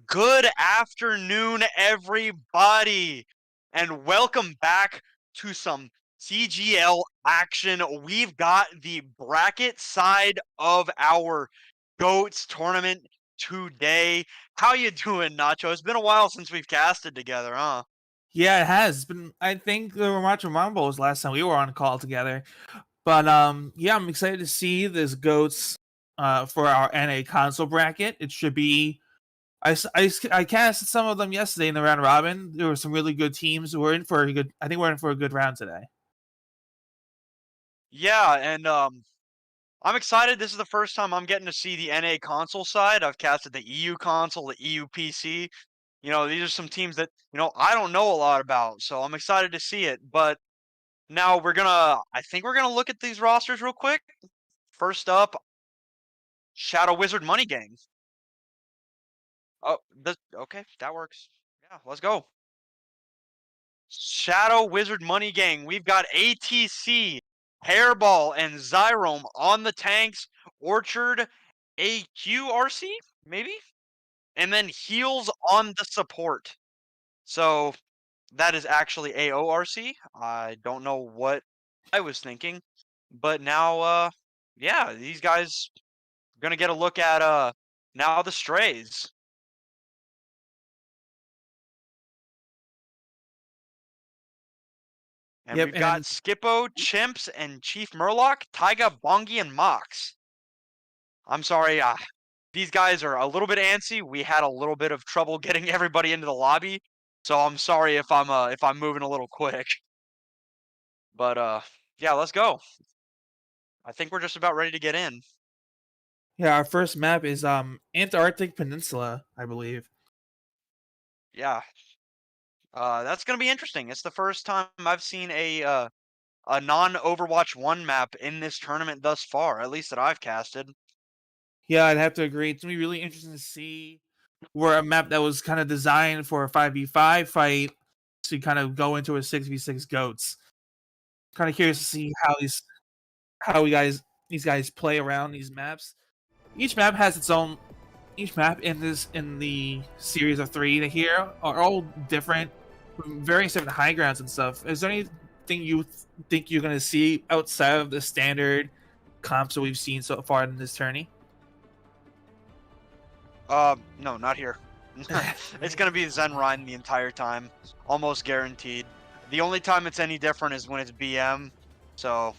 Good afternoon, everybody, and welcome back to some CGL action. We've got the bracket side of our GOATS tournament today. How you doing, Nacho? It's been a while since we've casted together, huh? Yeah, it has been. I think the Ramacho Mambo was last time we were on a call together. But yeah, I'm excited to see this goats for our NA console bracket. It should be. I cast some of them yesterday in the round robin. There were some really good teams. We're in for a good. I think we're in for a good round today. Yeah, and I'm excited. This is the first time I'm getting to see the NA console side. I've casted the EU console, the EU PC. These are some teams that, I don't know a lot about, so I'm excited to see it. But now I think we're gonna look at these rosters real quick. First up, Shadow Wizard Money Gang. Okay, that works. Yeah, let's go. Shadow Wizard Money Gang. We've got ATC, Hairball, and Zyrome on the tanks. Orchard, AQRC, maybe? And then Heals on the support. So that is actually AORC. I don't know what I was thinking. But now yeah, these guys gonna get a look at now the strays. And Yep, we've got and Skippo, Chimps, and Chief Murloc, Taiga, Bongi, and Mox. I'm sorry, these guys are a little bit antsy. We had a little bit of trouble getting everybody into the lobby, so I'm sorry if I'm moving a little quick. But yeah, let's go. I think we're just about ready to get in. yeah, our first map is Antarctic Peninsula, I believe. Yeah, that's gonna be interesting. It's the first time I've seen a non-Overwatch 1 map in this tournament thus far, at least that I've casted. Yeah, I'd have to agree. It's gonna be really interesting to see where a map that was kind of designed for a 5v5 fight to kind of go into a 6v6 goats. Kind of curious to see how these guys play around these maps. Each map has its own. Each map in the series of three here are all different, various different high grounds and stuff. Is there anything you think you're gonna see outside of the standard comps that we've seen so far in this tourney? No, not here. It's gonna be Zen Rhine the entire time, almost guaranteed. The only time it's any different is when it's BM, so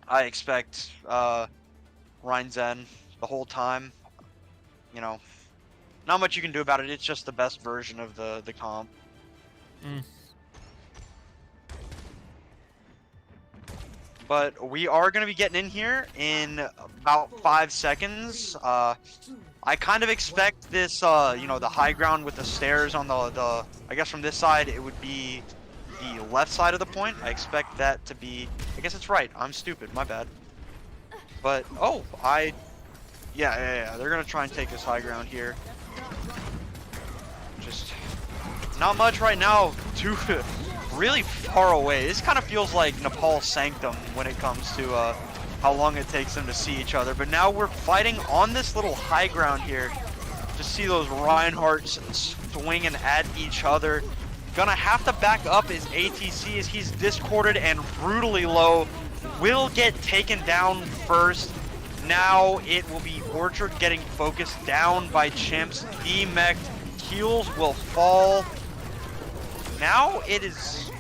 I expect Rhine Zen the whole time. You know, not much you can do about it. It's just the best version of the comp. Mm. But we are going to be getting in here in about 5 seconds. I kind of expect this, the high ground with the stairs on the I guess from this side, it would be the left side of the point. I expect that to be, I guess it's right. I'm stupid, my bad. But, oh, yeah, they're going to try and take this high ground here. Just not much right now. Too really far away. This kind of feels like Nepal Sanctum when it comes to how long it takes them to see each other. But now we're fighting on this little high ground here. Just see those Reinhardts swinging at each other. Gonna have to back up his ATC as he's discorded and brutally low. Will get taken down first. Now it will be Orchard getting focused down by Chimps. Demect. Heals will fall. Now it is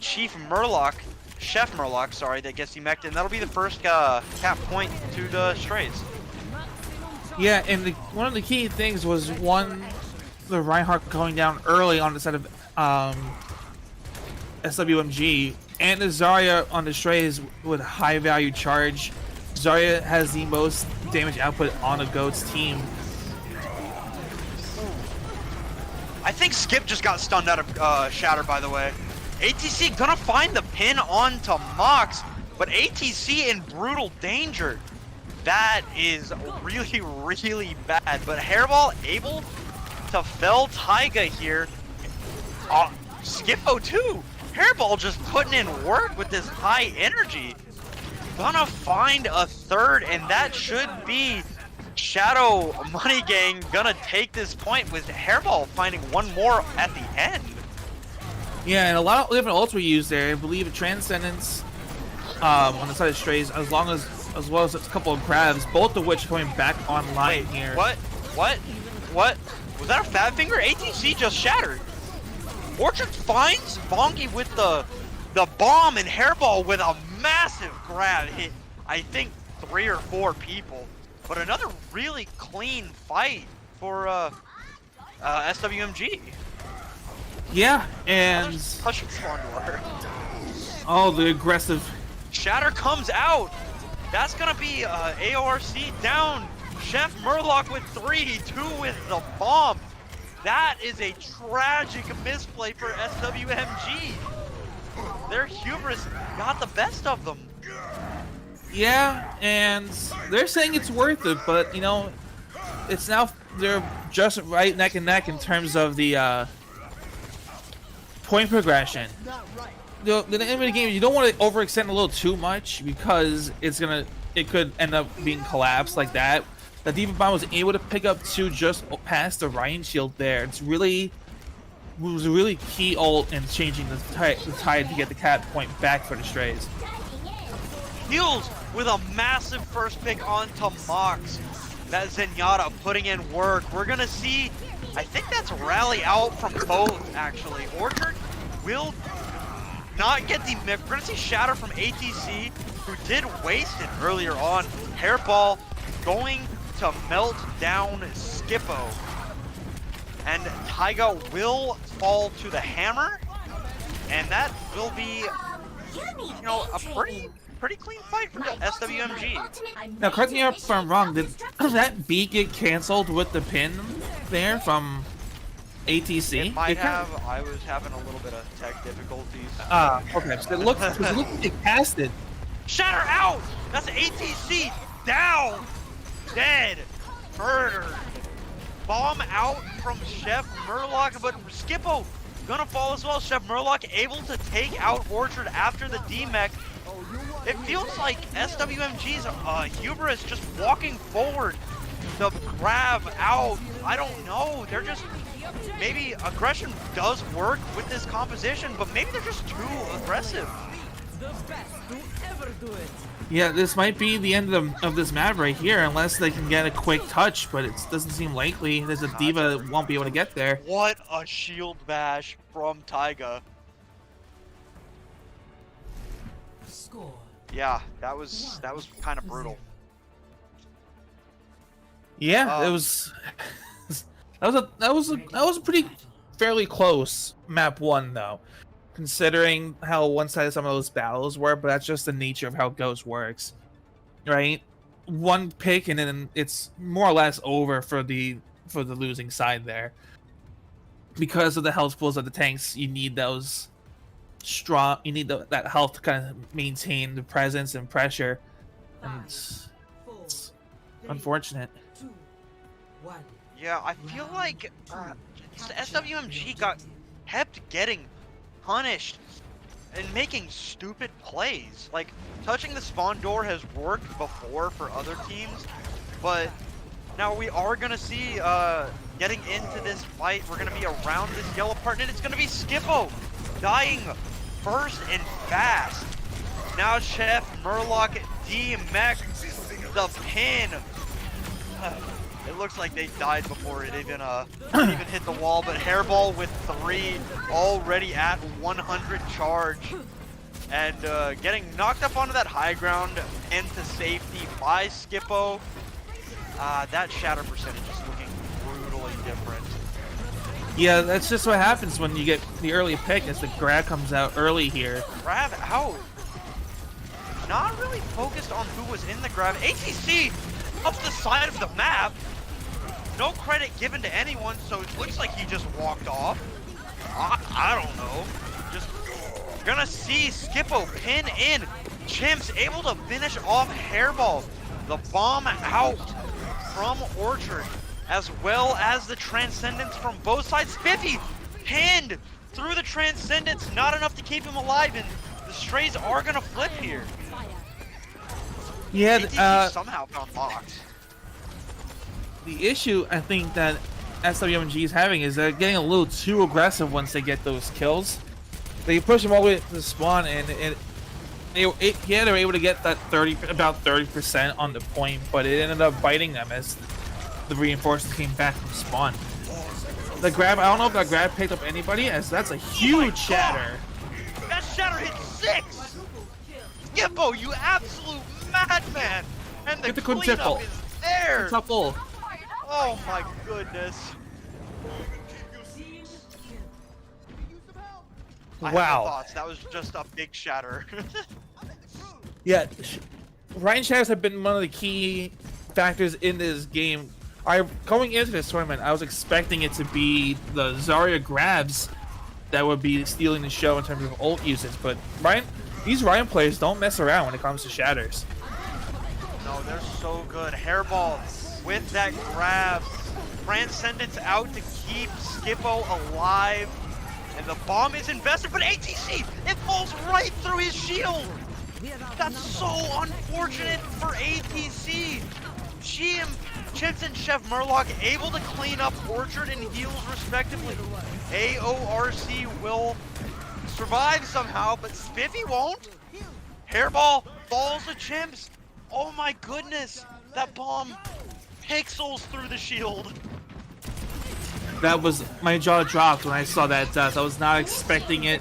Chef Murloc, sorry, that gets demected, and that'll be the first cap point to the strays. Yeah, and one of the key things was the Reinhardt going down early on the side of SWMG, and the Zarya on the strays with high value charge. Zarya has the most damage output on the GOATS team. I think Skip just got stunned out of Shatter, by the way. ATC gonna find the pin onto Mox, but ATC in brutal danger. That is really, really bad. But Hairball able to fell Taiga here. Skippo too. Hairball just putting in work with this high energy. Gonna find a third, and that should be Shadow Money Gang gonna take this point with Hairball finding one more at the end. Yeah, and a lot of different ults were used there. I believe Transcendence on the side of Strays, as well as a couple of grabs, both of which coming back online here. What? Was that a Fat Finger? ATC just shattered. Orchard finds Bonky with the bomb, and Hairball with a massive grab hit, I think, 3 or 4 people. But another really clean fight for SWMG. Yeah, and Hush Spawner. Oh, the aggressive Shatter comes out. That's gonna be AORC down. Chef Murloc with 3, 2 with the bomb. That is a tragic misplay for SWMG. Their hubris got the best of them. Yeah, and they're saying it's worth it, but you know, it's now they're just right neck and neck in terms of the point progression. The end of the game, you don't want to overextend a little too much because it could end up being collapsed like that. The Diva Bomb was able to pick up 2 just past the Ryan Shield there. It was a really key ult in changing the tide to get the cat point back for the Strays. Heals with a massive first pick onto Mox. That Zenyatta putting in work. We're gonna see, I think that's a rally out from both actually. Orchard will not get the we're gonna see Shatter from ATC, who did waste it earlier on. Hairball going to melt down Skippo. And Taiga will fall to the hammer. And that will be, you know, a pretty clean fight for the SWMG. Now, correct me if I'm wrong, did that beat get canceled with the pin there from ATC? It might have. I was having a little bit of tech difficulties. Okay. So it looked like it cast it. Shatter out! That's ATC down! Dead! Murdered! Bomb out from Chef Murloc, but Skippo gonna fall as well. Chef Murloc able to take out Orchard after the D-Mech. It feels like SWMG's hubris just walking forward. The grab out, I don't know. They're just, maybe aggression does work with this composition, but maybe they're just too aggressive. Yeah, this might be the end of this map right here, unless they can get a quick touch, but it doesn't seem likely. There's a Diva that won't be able to get there. What a shield bash from Taiga. Yeah, that was kind of brutal. Yeah, it was. that was a pretty fairly close map 1 though, considering how one-sided some of those battles were. But that's just the nature of how Ghost works, right? One pick and then it's more or less over for the losing side there. Because of the health pools of the tanks, you need those strong. You need that health to kind of maintain the presence and pressure, and it's unfortunate. Yeah, I feel like SWMG kept getting punished and making stupid plays. Like, touching the spawn door has worked before for other teams, but now we are gonna see getting into this fight, we're gonna be around this yellow part, and it's gonna be Skippo dying first and fast. Now Chef Murloc D-Mech the pin. It looks like they died before it even even hit the wall, but Hairball with 3 already at 100 charge. And getting knocked up onto that high ground into safety by Skippo. That shatter percentage is looking brutally different. Yeah, that's just what happens when you get the early pick as the grab comes out early here. Grab out. Not really focused on who was in the grab. ATC up the side of the map. No credit given to anyone, so it looks like he just walked off. I don't know. Just gonna see Skippo pin in. Chimps able to finish off Hairball. The bomb out from Orchard, as well as the Transcendence from both sides. Spiffy pinned through the Transcendence, not enough to keep him alive, and the Strays are gonna flip here. Yeah, ATC somehow found Mox. the issue I think that SWMG is having is they're getting a little too aggressive once they get those kills. They push them all the way to the spawn, and yeah, they were able to get that about 30% on the point, but it ended up biting them as the reinforcements came back from spawn. The grab, I don't know if that grab picked up anybody, as that's a huge shatter. That shatter hit 6! Gippo, you absolute madman! And the cleanup is there! Quintuple. Oh my goodness. I have no Wow. thoughts. That was just a big shatter. Yeah, Ryan shatters have been one of the key factors in this game. Going into this tournament, I was expecting it to be the Zarya grabs that would be stealing the show in terms of ult usage, but these Ryan players don't mess around when it comes to shatters. No, they're so good. Hairball with that grab. Transcendence out to keep Skippo alive. And the bomb is invested, but ATC, it falls right through his shield. That's so unfortunate for ATC. Chips and Chef Murloc able to clean up Orchard and heals respectively. AORC will survive somehow, but Spiffy won't. Hairball falls to Chimps. Oh my goodness, that bomb pixels through the shield. That was, my jaw dropped when I saw that death. I was not expecting it.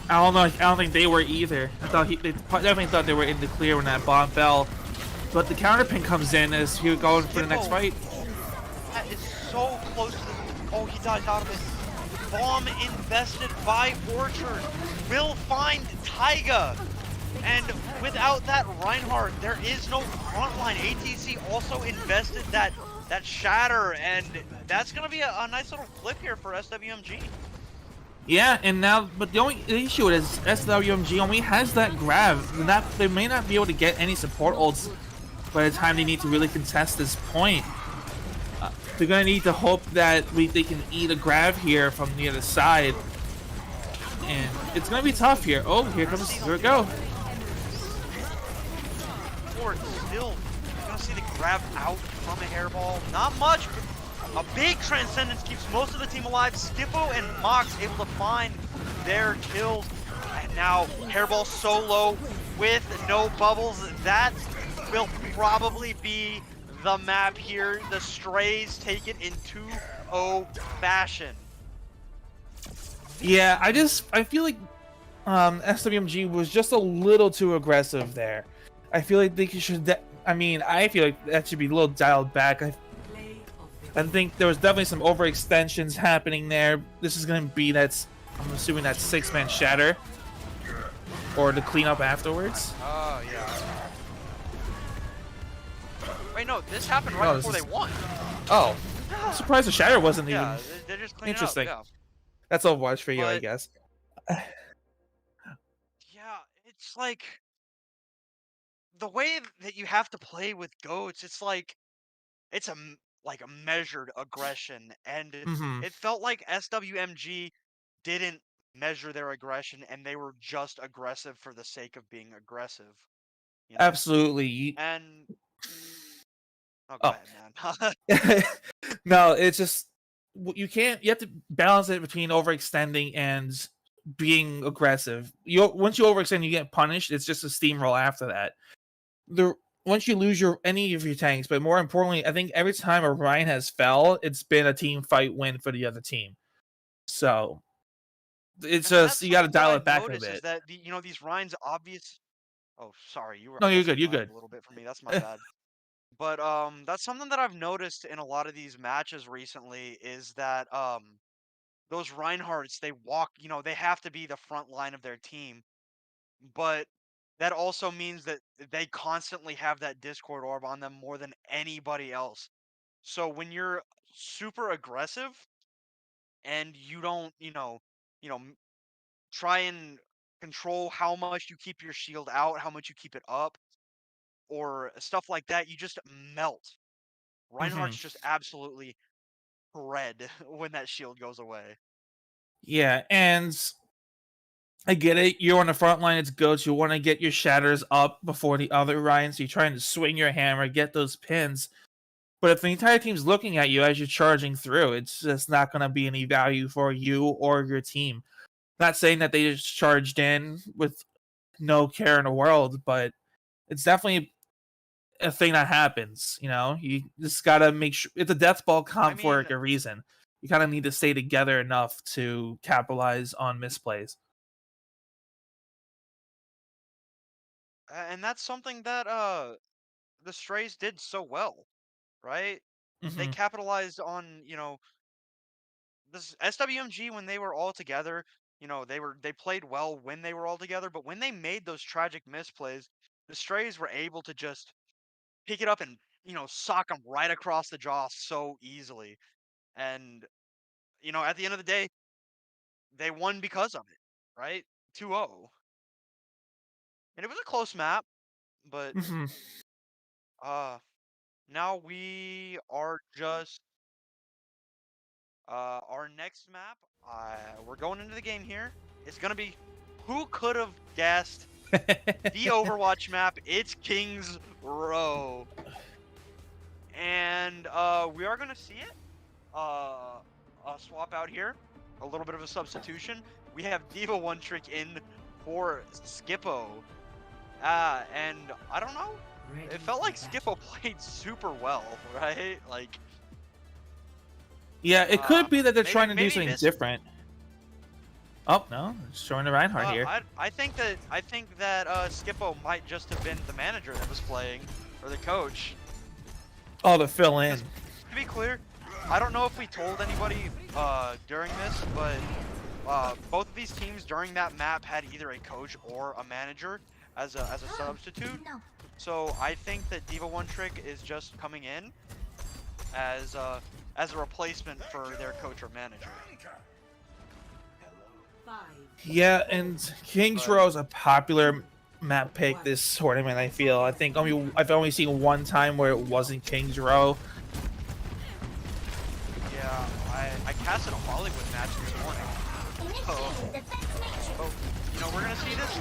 I don't know. I don't think they were either. I thought they definitely thought they were in the clear when that bomb fell. But the counterpin comes in as he was going for the next fight. That is so close to the... Oh, he dies out of it. Bomb invested by Orchard will find Taiga. And without that Reinhardt, there is no frontline. ATC also invested that shatter, and that's going to be a nice little flip here for SWMG. Yeah, and now, but the issue is SWMG only has that grab. They may not be able to get any support ults by the time they need to really contest this point. They're going to need to hope that they can eat a grab here from the other side. And it's going to be tough here. Oh, here we go. Ford still going to see the grab out from a hairball. Not much, but a big Transcendence keeps most of the team alive. Skippo and Mox able to find their kills. And now hairball solo with no bubbles. That will probably be the map here. The Strays take it in 2-0 fashion. Yeah, I feel like SWMG was just a little too aggressive there. I feel like they should. I feel like that should be a little dialed back. I think there was definitely some overextensions happening there. This is going to be I'm assuming that 6-man shatter, or the cleanup afterwards. Oh yeah. Wait, no, this happened right before they won. Oh, I'm surprised the shatter wasn't even. They're just cleaning interesting. up, yeah. That's Overwatch for you, I guess. Yeah, it's like the way that you have to play with goats. It's like it's a measured aggression, and it felt like SWMG didn't measure their aggression, and they were just aggressive for the sake of being aggressive. You know? Absolutely. And go ahead, man. No, it's just you have to balance it between overextending and being aggressive. Once you overextend, you get punished. It's just a steamroll after that. Once you lose any of your tanks, but more importantly, I think every time Orion has fell, it's been a team fight win for the other team. So it's just you got to dial it back a bit. Is that these Ryan's obvious? Oh, sorry, you were. No, you're good. You're good. A little bit for me. That's my bad. But that's something that I've noticed in a lot of these matches recently is that those Reinhardts, they walk. They have to be the front line of their team, but that also means that they constantly have that Discord orb on them more than anybody else. So when you're super aggressive and you don't, try and control how much you keep your shield out, how much you keep it up, or stuff like that, you just melt. Reinhardt's just absolutely red when that shield goes away. Yeah, and I get it. You're on the front line. It's goats. You want to get your shatters up before the other Ryan, so you're trying to swing your hammer, get those pins. But if the entire team's looking at you as you're charging through, it's just not going to be any value for you or your team. Not saying that they just charged in with no care in the world, but it's definitely a thing that happens. You just got to make sure it's a death ball comp for mean, a reason. You kind of need to stay together enough to capitalize on misplays. and that's something that the Strays did so well, right? They Hmm. capitalized on, this SWMG when they were all together. They played well when they were all together, but when they made those tragic misplays, the Strays were able to just pick it up and sock them right across the jaw so easily. And at the end of the day, they won because of it, right? 2-0. And it was a close map, but Hmm. uh now we are just our next map. We're going into the game here. It's gonna be, who could have guessed, the Overwatch map? It's King's Row, and we are gonna see it. Swap out here. A little bit of a substitution. We have Diva One Trick in for Skippo. And I don't know. It felt like Skippo played super well, right? Like, Yeah, it could be that they're maybe- trying to do maybe something this- different. Oh no, showing the Reinhardt here. I think that Skippo might just have been the manager that was playing, or the coach. Oh, to fill in. To be clear, I don't know if we told anybody during this, but both of these teams during that map had either a coach or a manager as a substitute. So I think that Diva One Trick is just coming in as a replacement for their coach or manager. Yeah, and King's Row is a popular map pick this tournament. I feel. I think I've only seen one time where it wasn't King's Row. Yeah, I casted a Hollywood match this morning. So we're gonna see this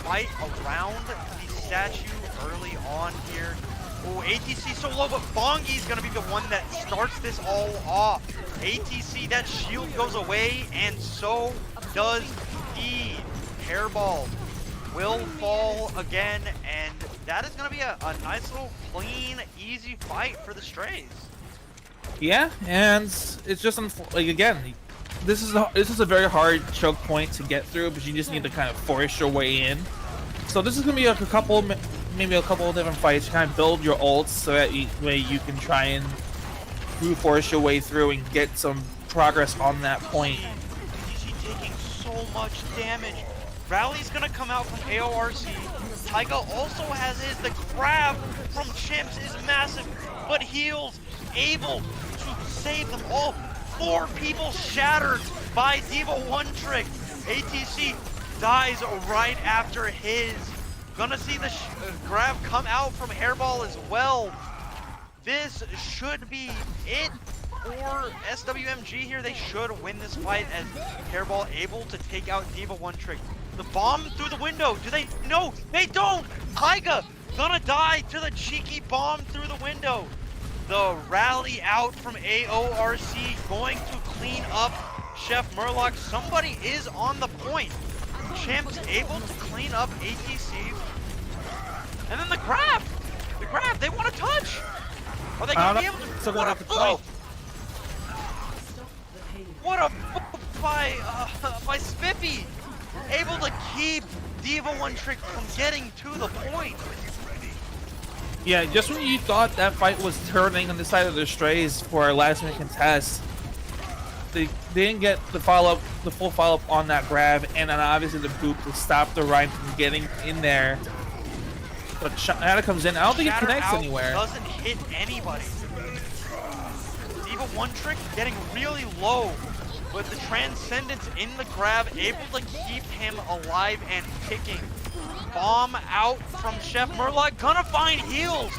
fight around the statue early on here. Oh, ATC so low, but Bongi's gonna be the one that starts this all off. ATC, that shield goes away, and so does he. Hairball will fall again, and that is gonna be a nice little clean, easy fight for the Strays. Yeah, and it's just like again, this is a very hard choke point to get through, but you just need to kind of force your way in. So this is gonna be like maybe a couple of different fights. You kind of build your ults so that you can try and brute force your way through and get some progress on that point. ATC taking so much damage. Rally's gonna come out from AORC. Taiga also has his. The grab from Chimps is massive, but heals able to save them all. 4 people shattered by Diva One Trick. ATC dies right after his. Gonna see the grab come out from Hairball as well. This should be it for SWMG here. They should win this fight as Hairball able to take out Diva One Trick. The bomb through the window. Do they? No, they don't. Taiga gonna die to the cheeky bomb through the window. The rally out from AORC going to clean up Chef Murloc. Somebody is on the point. Champ's able to clean up ATC. And then the grab. The grab. They want to touch. Are they going to be able to? Still gonna have to Oh! fight. What a move by Spippy. Able to keep Diva One Trick from getting to the point. Yeah, just when you thought that fight was turning on the side of the Strays for a last minute contest, they didn't get the full follow up on that grab, and then obviously the boop to stop the Rhyme from getting in there. But Shatter comes in. I don't think it Shatter connects out anywhere. Doesn't hit anybody. Diva One Trick getting really low, but the Transcendence in the grab able to keep him alive and kicking. Bomb out from Chef Murloc, gonna find heals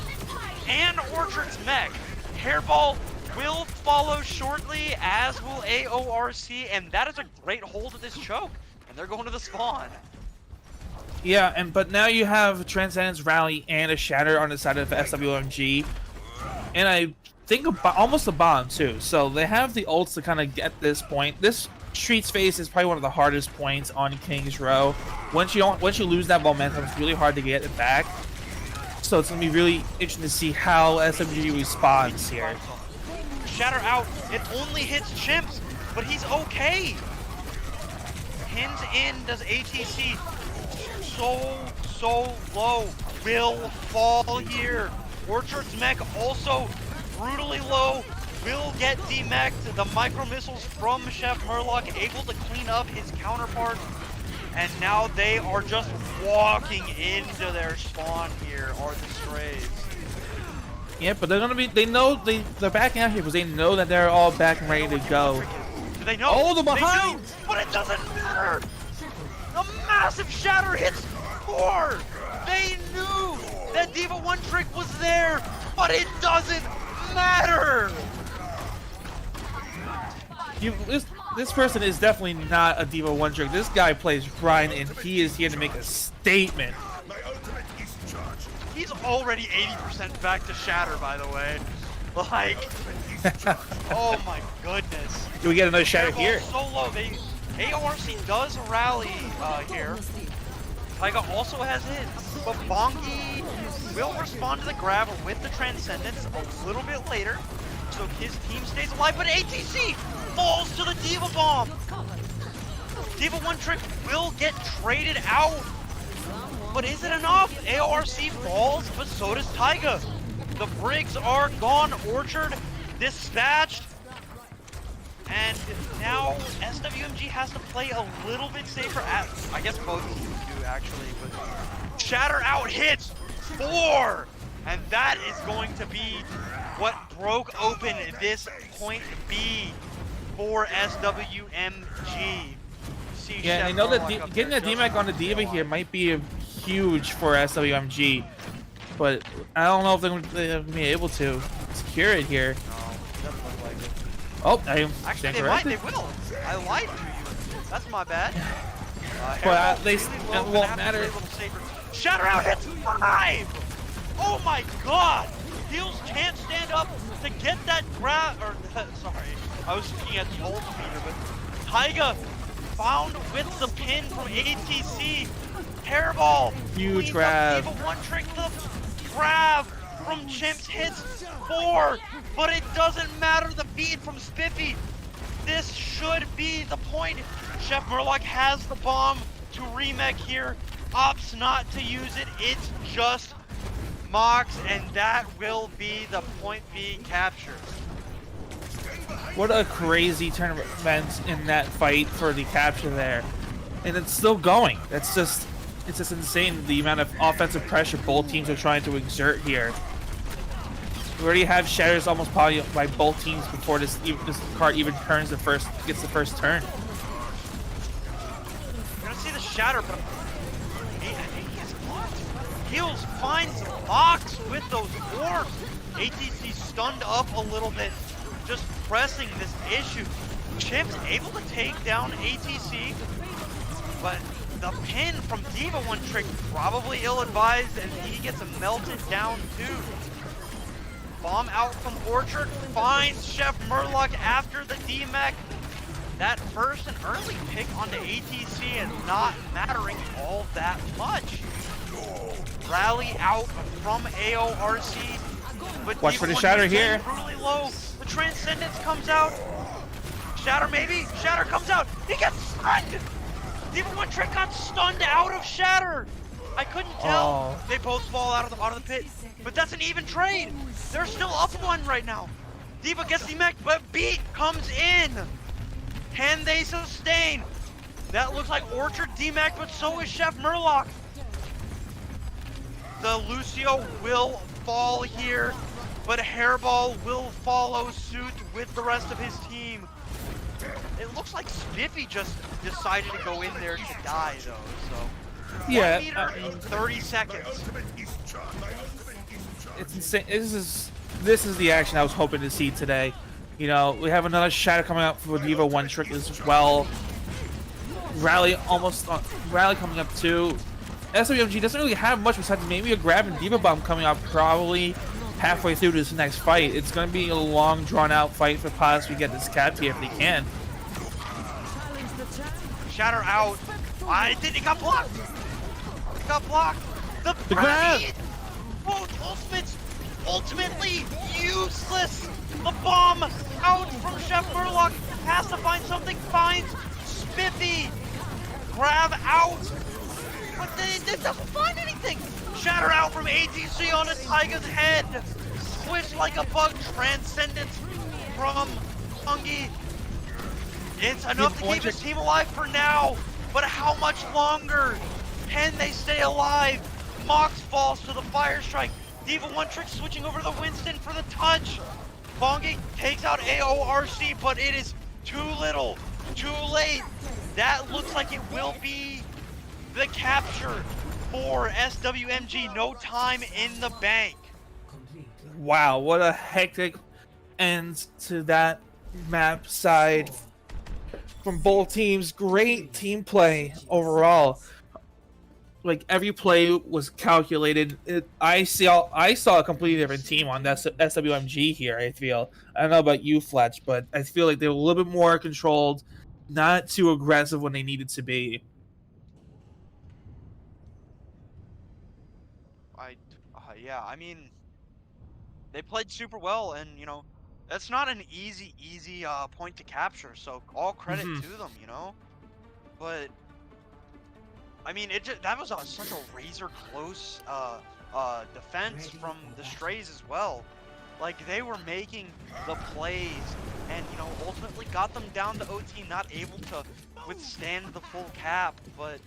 and Orchard's mech. Hairball will follow shortly, as will AORC, and that is a great hold of this choke. And they're going to the spawn. Yeah, but now you have Transcendence Rally and a Shatter on the side of SWMG, and I think about almost a bomb too. So they have the ults to kind of get this point. This Streets phase is probably one of the hardest points on King's Row. Once you lose that momentum, it's really hard to get it back. So it's gonna be really interesting to see how SMG responds here. Shatter out. It only hits Chimps, but he's okay. Pins in, does ATC. So low. Will fall here. Orchard's mech also brutally low. Will get demeched. The micro missiles from Chef Murloc able to clean up his counterpart. And now they are just walking into their spawn here, are the Strays. Yeah, but they're gonna be. They're backing out here because they know that they're all back and ready to go. Do they know? Oh, the behind! They do, but it doesn't matter. The massive shatter hits 4. They knew that D.Va One Trick was there, but it doesn't matter. This person is definitely not a D.Va One Trick. This guy plays grind, and he is here to make a statement. He's already 80% back to shatter, by the way. Like, oh my goodness. Do we get another shatter here? So low. AORC does rally here. Taiga also has hits, but Bongi will respond to the grab with the Transcendence a little bit later, so his team stays alive, but ATC falls to the D.Va Bomb! D.Va One Trick will get traded out, but is it enough? AORC falls, but so does Taiga. The Briggs are gone, Orchard dispatched, and now SWMG has to play a little bit safer. I guess both teams do actually, but Shatter out hits 4, and that is going to be what broke open this point B for SWMG. Yeah, and I know that getting that DMAC on the D.Va here might be huge for SWMG, but I don't know if they're going to be able to secure it here. No, doesn't look like it. Oh, I am actually they might, they will. I lied to you. That's my bad. But at least it won't matter. Shatter out hits 5! Oh my god! Heels can't stand up to get that grab, or sorry, I was looking at the old meter, but Taiga found with the pin from ATC. Hairball. Huge grab. D.Va One Trick, the grab from Chimps hits 4, but it doesn't matter. The beat from Spiffy. This should be the point. Chef Murloc has the bomb to remake here. Opts not to use it. It's just Mox, and that will be the point B capture. What a crazy tournament in that fight for the capture there. And it's still going. It's just insane the amount of offensive pressure both teams are trying to exert here. We already have shatters almost probably by both teams before this card even gets the first turn. You're gonna see the shatter, but Heels finds Mox with those orbs. ATC stunned up a little bit, just pressing this issue. Chimps able to take down ATC, but the pin from D.Va One Trick probably ill-advised, and he gets melted down too. Bomb out from Orchard, finds Chef Murloc after the D-Mech. That first and early pick onto ATC is not mattering all that much. Rally out from AORC, but watch for the shatter here. Brutally low. The Transcendence comes out. Shatter maybe. Shatter comes out. He gets stunned. D.Va One Trick got stunned out of Shatter. I couldn't tell. They both fall out of the pit, but that's an even trade. They're still up 1 right now. D.Va gets demeched, but Beat comes in. Can they sustain? That looks like Orchard demeched, but so is Chef Murloc. The Lucio will fall here, but Hairball will follow suit with the rest of his team. It looks like Spiffy just decided to go in there to die, though. So yeah, 1 meter in 30 seconds. It's insane. This is the action I was hoping to see today. You know, we have another shatter coming up for D.Va One Trick as well. Rally coming up too. SWMG doesn't really have much besides maybe a grab and D.Va Bomb coming up. Probably halfway through this next fight. It's going to be a long, drawn-out fight for Paz to get this capped here if they can. Shatter out. It got blocked. It got blocked. The grab. Both ultimates ultimately useless. The bomb out from Chef Murloc. Has to find something. Finds Spiffy. Grab out. But it doesn't find anything. Shatter out from ATC on a Taiga's head. Switch like a bug. Transcendence from Fungi. It's enough to keep his team alive for now. But how much longer can they stay alive? Mox falls to the Fire Strike. Diva One Trick switching over to the Winston for the touch. Fungi takes out AORC, but it is too little, too late. That looks like it will be the capture for SWMG. No time in the bank. Wow, what a hectic end to that map side from both teams. Great team play overall. Like, every play was calculated. I saw a completely different team on that SWMG here, I feel. I don't know about you, Fletch, but I feel like they were a little bit more controlled, not too aggressive when they needed to be. Yeah, I mean, they played super well, and, you know, that's not an easy point to capture, so all credit to them, you know? But I mean, that was such a razor close defense from the Strays as well. Like, they were making the plays and, you know, ultimately got them down to OT, not able to withstand the full cap, but,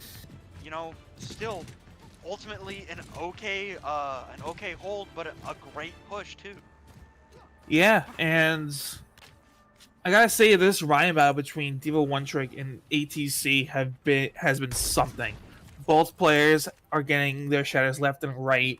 you know, still ultimately an okay hold, but a great push too. Yeah, and I gotta say, this Ryan battle between Diva One Trick and ATC has been something. Both players are getting their shatters left and right.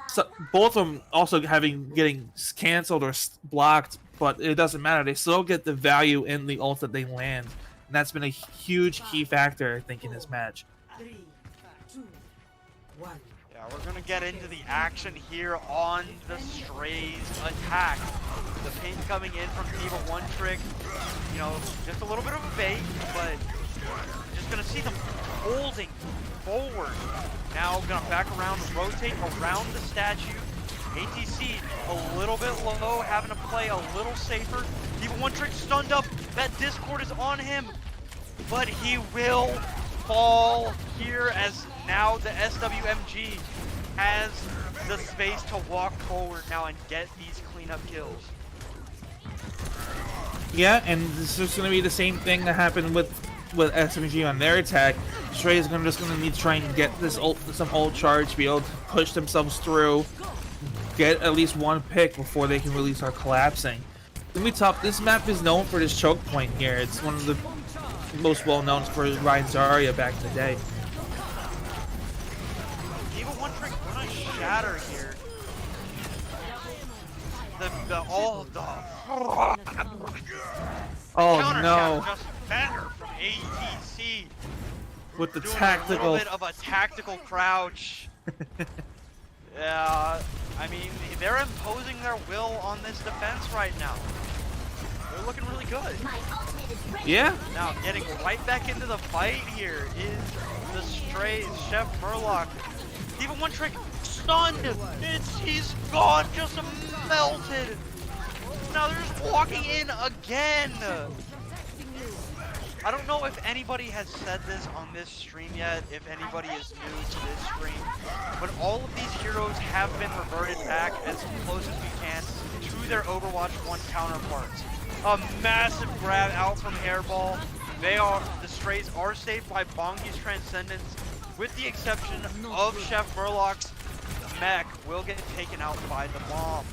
So both of them also getting canceled or blocked, but it doesn't matter. They still get the value in the ult that they land, and that's been a huge key factor, I think, in this match. 3, 2, 1. Yeah, we're gonna get into the action here on the Strays attack. The ping coming in from Diva One Trick. You know, just a little bit of a bait, but just gonna see them holding forward. Now gonna back around, rotate around the statue. ATC a little bit low, having to play a little safer. Diva One Trick stunned up. That Discord is on him, but he will fall here as now the SWMG has the space to walk forward now and get these cleanup kills. Yeah, and this is going to be the same thing that happened with SMG on their attack. Stray is just going to need to try and get this some ult charge to be able to push themselves through, get at least one pick before they can really start collapsing. Let me top. This map is known for this choke point here. It's one of the most well known for Ryan Zarya back in the day. Diva One Trick gonna shatter here. Oh counter no! Just better from ATC. With the Doing tactical. a little bit of a tactical crouch. Yeah, I mean, they're imposing their will on this defense right now. They're looking really good. Yeah. Now, getting right back into the fight here is the Strays, Chef Murloc. Diva One Trick stunned. He's gone, just melted. Now they're just walking in again. I don't know if anybody has said this on this stream yet, if anybody is new to this stream, but all of these heroes have been reverted back as close as we can to their Overwatch 1 counterparts. A massive grab out from Hairball. The Strays are saved by Bongi's Transcendence, with the exception of Chef Murloc's mech will get taken out by the bomb.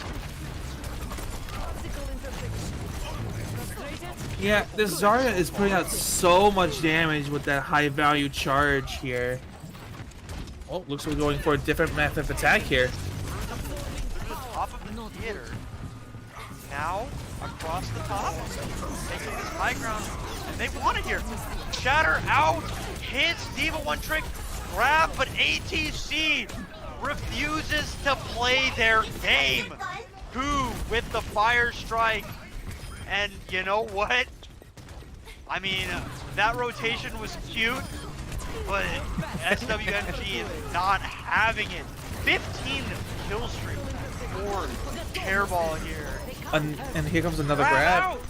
Yeah, this Zarya is putting out so much damage with that high value charge here. Oh, looks like we're going for a different method of attack here. Through the top of the theater. Now, across the top, taking this high ground, and they want it here. Shatter out, hits Diva One Trick, grab, but ATC refuses to play their game. Who with the fire strike? And you know what? I mean, that rotation was cute, but SWMG is not having it. 15 kill streak for Hairball here. And here comes another Grab grab. out.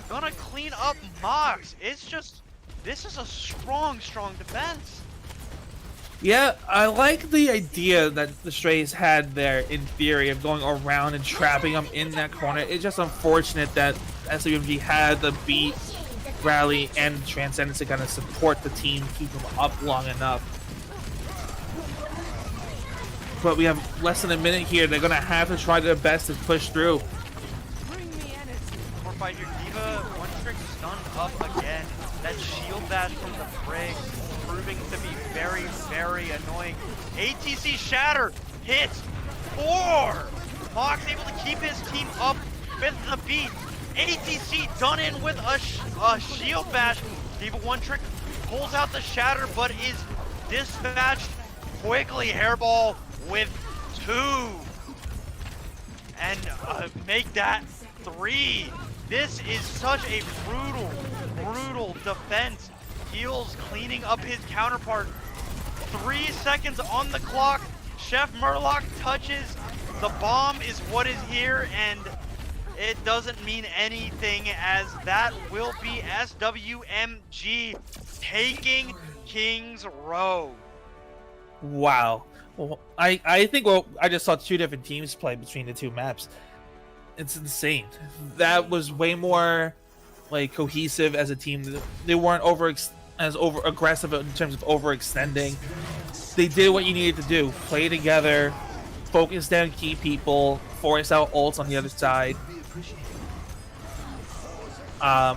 Gonna clean up Mox. It's just, this is a strong defense. Yeah, I like the idea that the Strays had there in theory of going around and trapping them in that corner. It's just unfortunate that SWMG had the beat, rally, and transcendence to kind of support the team, keep them up long enough. But we have less than a minute here. They're gonna have to try their best to push through. More fight here. Diva, one trick stunned up again. That shield bash from the Brig proving to be very annoying. ATC Shatter hits 4. Mox able to keep his team up with the beat. ATC done in with a shield bash. Diva one trick pulls out the Shatter, but is dispatched quickly. Hairball with 2. And make that 3. This is such a brutal defense. Heals cleaning up his counterpart. 3 seconds on the clock. Chef Murloc touches. The bomb is what is here, and it doesn't mean anything, as that will be SWMG taking Kings Row. Wow. Well, I think I just saw 2 different teams play between the 2 maps. It's insane. That was way more like cohesive as a team. They weren't over aggressive in terms of overextending. They did what you needed to do: play together, focus down key people, force out ults on the other side. Yeah,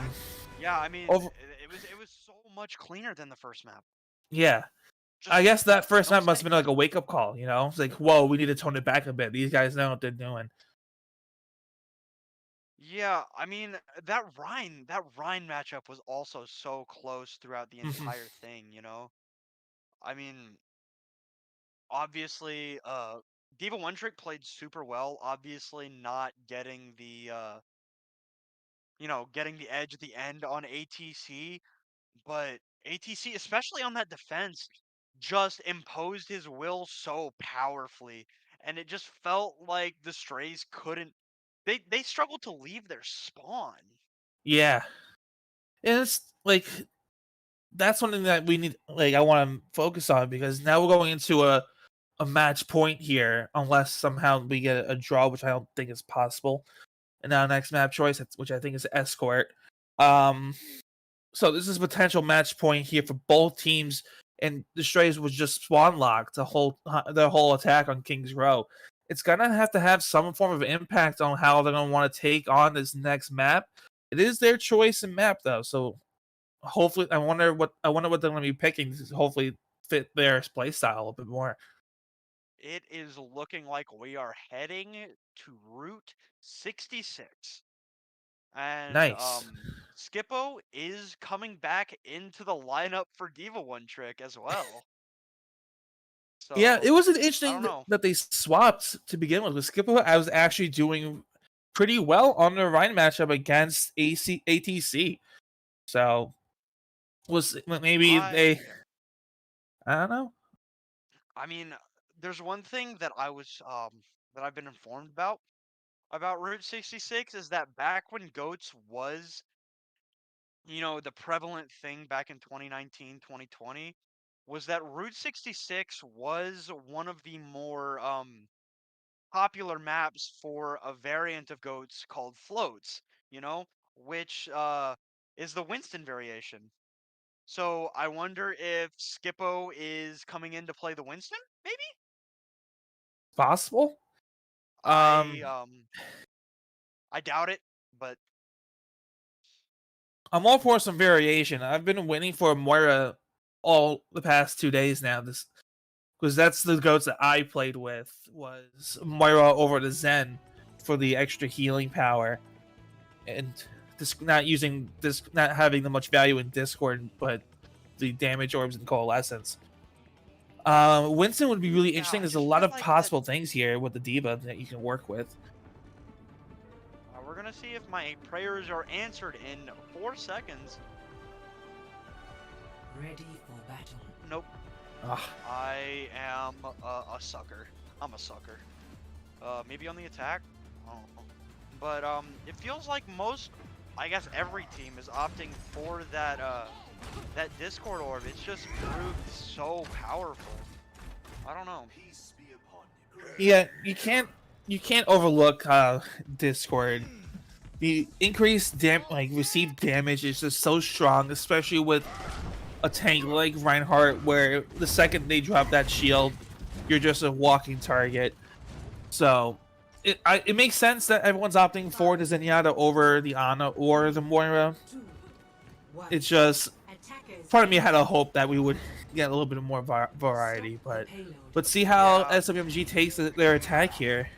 I mean, it was so much cleaner than the first map. Yeah. Just I guess that first no map must have been mistake. like a wake-up call, you know? It's like, whoa, we need to tone it back a bit. These guys know what they're doing. Yeah, I mean, that Rhine matchup was also so close throughout the entire thing, you know? I mean, obviously, Diva One Trick played super well, obviously not getting the, getting the edge at the end on ATC, but ATC, especially on that defense, just imposed his will so powerfully, and it just felt like the Strays couldn't. They struggled to leave their spawn. Yeah. And it's like, that's something that we need, like, I want to focus on, because now we're going into a match point here, unless somehow we get a draw, which I don't think is possible. And now next map choice, which I think is Escort. So this is a potential match point here for both teams, and the Strays was just spawn locked to hold their whole attack on Kings Row. It's gonna have to have some form of impact on how they're gonna want to take on this next map. It is their choice in map though, so hopefully, I wonder what they're gonna be picking to hopefully fit their play style a bit more. It is looking like we are heading to Route 66. And Nice. Skippo is coming back into the lineup for Diva One Trick as well. Yeah, it So was an I don't interesting know. that they swapped to begin with. With Skipper, I was actually doing pretty well on the Rhine matchup against ATC. So was maybe they? I don't know. I mean, there's one thing that that I've been informed about Route 66 is that back when goats was, the prevalent thing back in 2019, 2020, was that Route 66 was one of the more popular maps for a variant of goats called floats, which is the Winston variation. So I wonder if Skippo is coming in to play the Winston, maybe? Possible. I I doubt it, but I'm all for some variation. I've been waiting for Moira all the past 2 days now. This because that's the goats that I played with, was Moira over the Zen for the extra healing power, and not having the much value in Discord, but the damage orbs and coalescence. Winston would be really Yeah, interesting. I There's a just lot feel of like possible things here with the diva that you can work with. We're gonna see if my prayers are answered in 4 seconds. Ready for battle. Nope. Ugh. I am a sucker. I'm a sucker. Maybe on the attack? I don't know. But, it feels like I guess every team is opting for that, that Discord orb. It's just proved so powerful. I don't know. Yeah, you can't overlook Discord. The increased received damage is just so strong, especially with a tank like Reinhardt, where the second they drop that shield, you're just a walking target. So it makes sense that everyone's opting for the Zenyatta over the Ana or the Moira. 2, 1. It's just Attackers part of me had a hope that we would get a little bit more variety, but payload. let's see how Yeah. SWMG takes their attack here.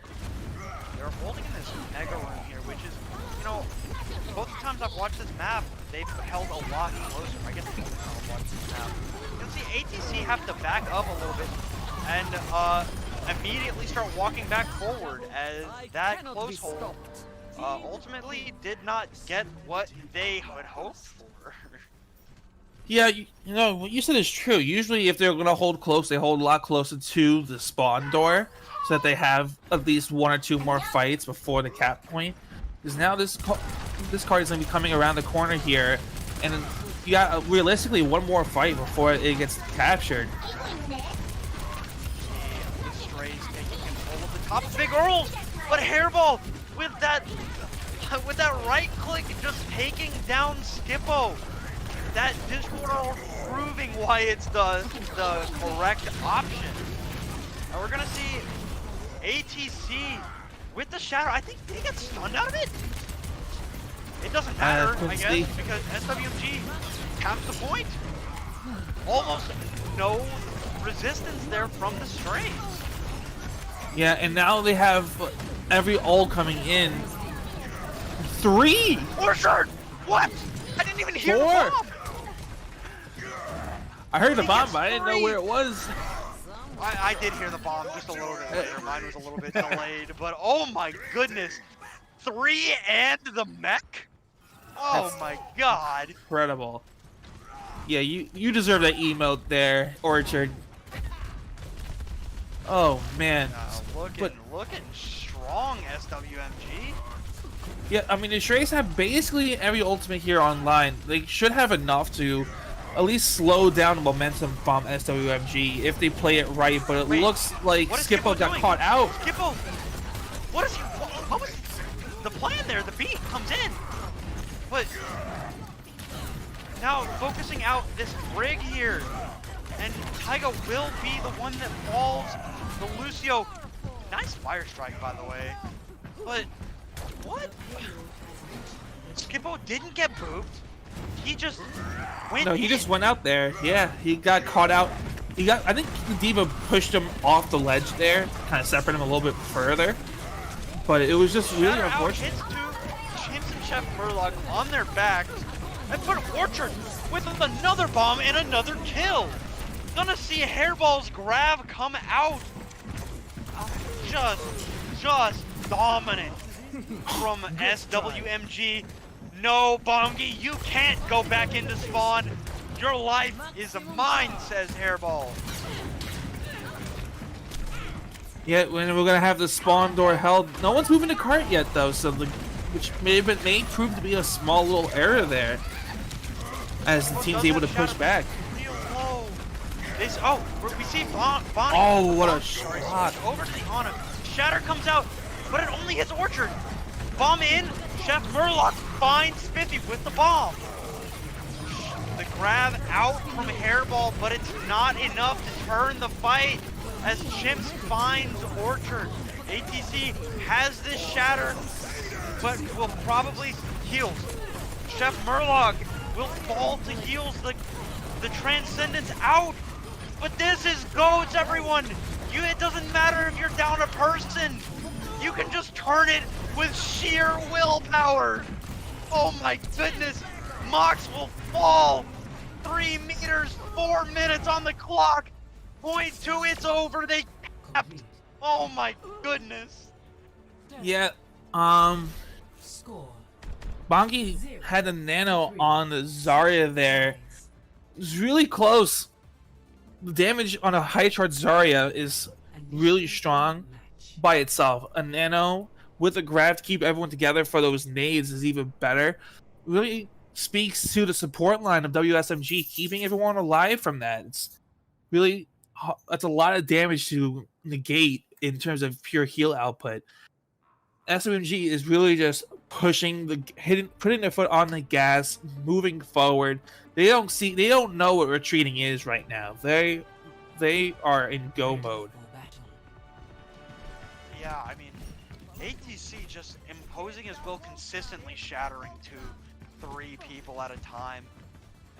They're holding in this mega room here, which is, you know, both times I've watched this map, they've held a lot closer. I guess the time I've watched this map. You can see ATC have to back up a little bit and immediately start walking back forward as that close hold ultimately did not get what they had hoped for. Yeah, you know, what you said is true. Usually, if they're going to hold close, they hold a lot closer to the spawn door so that they have at least 1 or 2 more fights before the cap point. Because now this card is going to be coming around the corner here, and you got realistically 1 more fight before it gets captured. The Strays taking control of the top of Big Earls, but Hairball with that right click just taking down Skippo. That Discord are proving why it's the correct option. And we're gonna see ATC with the shadow. I think they get stunned out of it. It doesn't matter, I guess, see. because SWMG counts the point. Almost no resistance there from the Strays. Yeah, and now they have every ult coming in. 3! Orchard! What? I didn't even hear the 4. bomb! I heard the He bomb, gets but I didn't know 3. where it was. I did hear the bomb just a little bit later. Mine was a little bit delayed, but oh my goodness. 3 and the mech? Oh That's- my god. Incredible. Yeah, you deserve that emote there, Orchard. Oh man. Looking strong, SWMG. Yeah, I mean the Strays have basically every ultimate here online. They should have enough to at least slow down the momentum from SWMG if they play it right, but it Wait, looks like what is Skippo got doing? caught out. Skippo! What is he? What was the plan there? The beat comes in. But now focusing out this brig here. And Taiga will be the one that falls. The Lucio. Nice fire strike, by the way. But what? Skippo didn't get booped. He just went No, he in. just went out there. Yeah, he got caught out. I think the Diva pushed him off the ledge there, kind of separated him a little bit further. But it was just really Shatter out unfortunate. hits to Chimps and Chef Murloc on their backs and put Orchard with another bomb and another kill. Gonna see Hairball's grab come out. Just dominant from SWMG. No, Bongi, you can't go back into spawn. Your life is mine, says Hairball. Yeah, when we're gonna have the spawn door held. No one's moving the cart yet though, so which may prove to be a small little error there, as the team's able to push back. Real low. We see Bonnie. Oh, what a Sorry, shot! switch over to the Ana. Shatter comes out, but it only hits Orchard. Bomb in. Chef Murloc finds Spiffy with the bomb. The grab out from Hairball, but it's not enough to turn the fight as Chimps finds Orchard. ATC has this shatter, but will probably heal. Chef Murloc will fall to heals. The Transcendence out, but this is goats, everyone. It doesn't matter if you're down a person. You can just turn it with sheer willpower. Oh my goodness. Mox will fall. 3 meters, 4 minutes on the clock. Point two, it's over. They capped. Oh my goodness. Yeah, Score. Bongi had a nano on the Zarya there. It was really close. The damage on a high charge Zarya is really strong by itself. A nano with a grab to keep everyone together for those nades is even better. Really speaks to the support line of WSMG, keeping everyone alive from that. It's really, that's a lot of damage to negate in terms of pure heal output. SMG is really just pushing putting their foot on the gas, moving forward. They don't know what retreating is right now. They are in go mode. For battle. Yeah, I mean, ATC just imposing his will, consistently shattering 2-3 people at a time.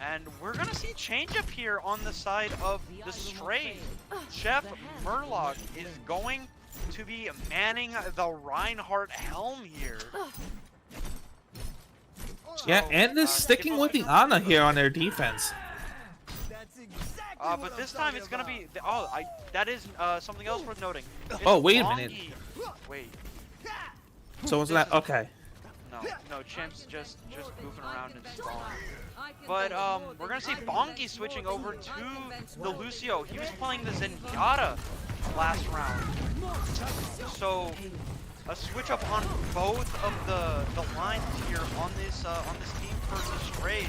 And we're gonna see change up here on the side of the Strays. Chef Murloc is going to be manning the Reinhardt helm here. Yeah, and is sticking with the Ana here on their defense. But this time it's gonna be that is something else worth noting. It's Oh, wait a minute. Wait, So was that okay? no, Chimp's just goofing around and spawning. But we're gonna see Bongi switching over to the Lucio. He was playing the Zenyatta last round. So a switch up on both of the lines here on this team for the Strays.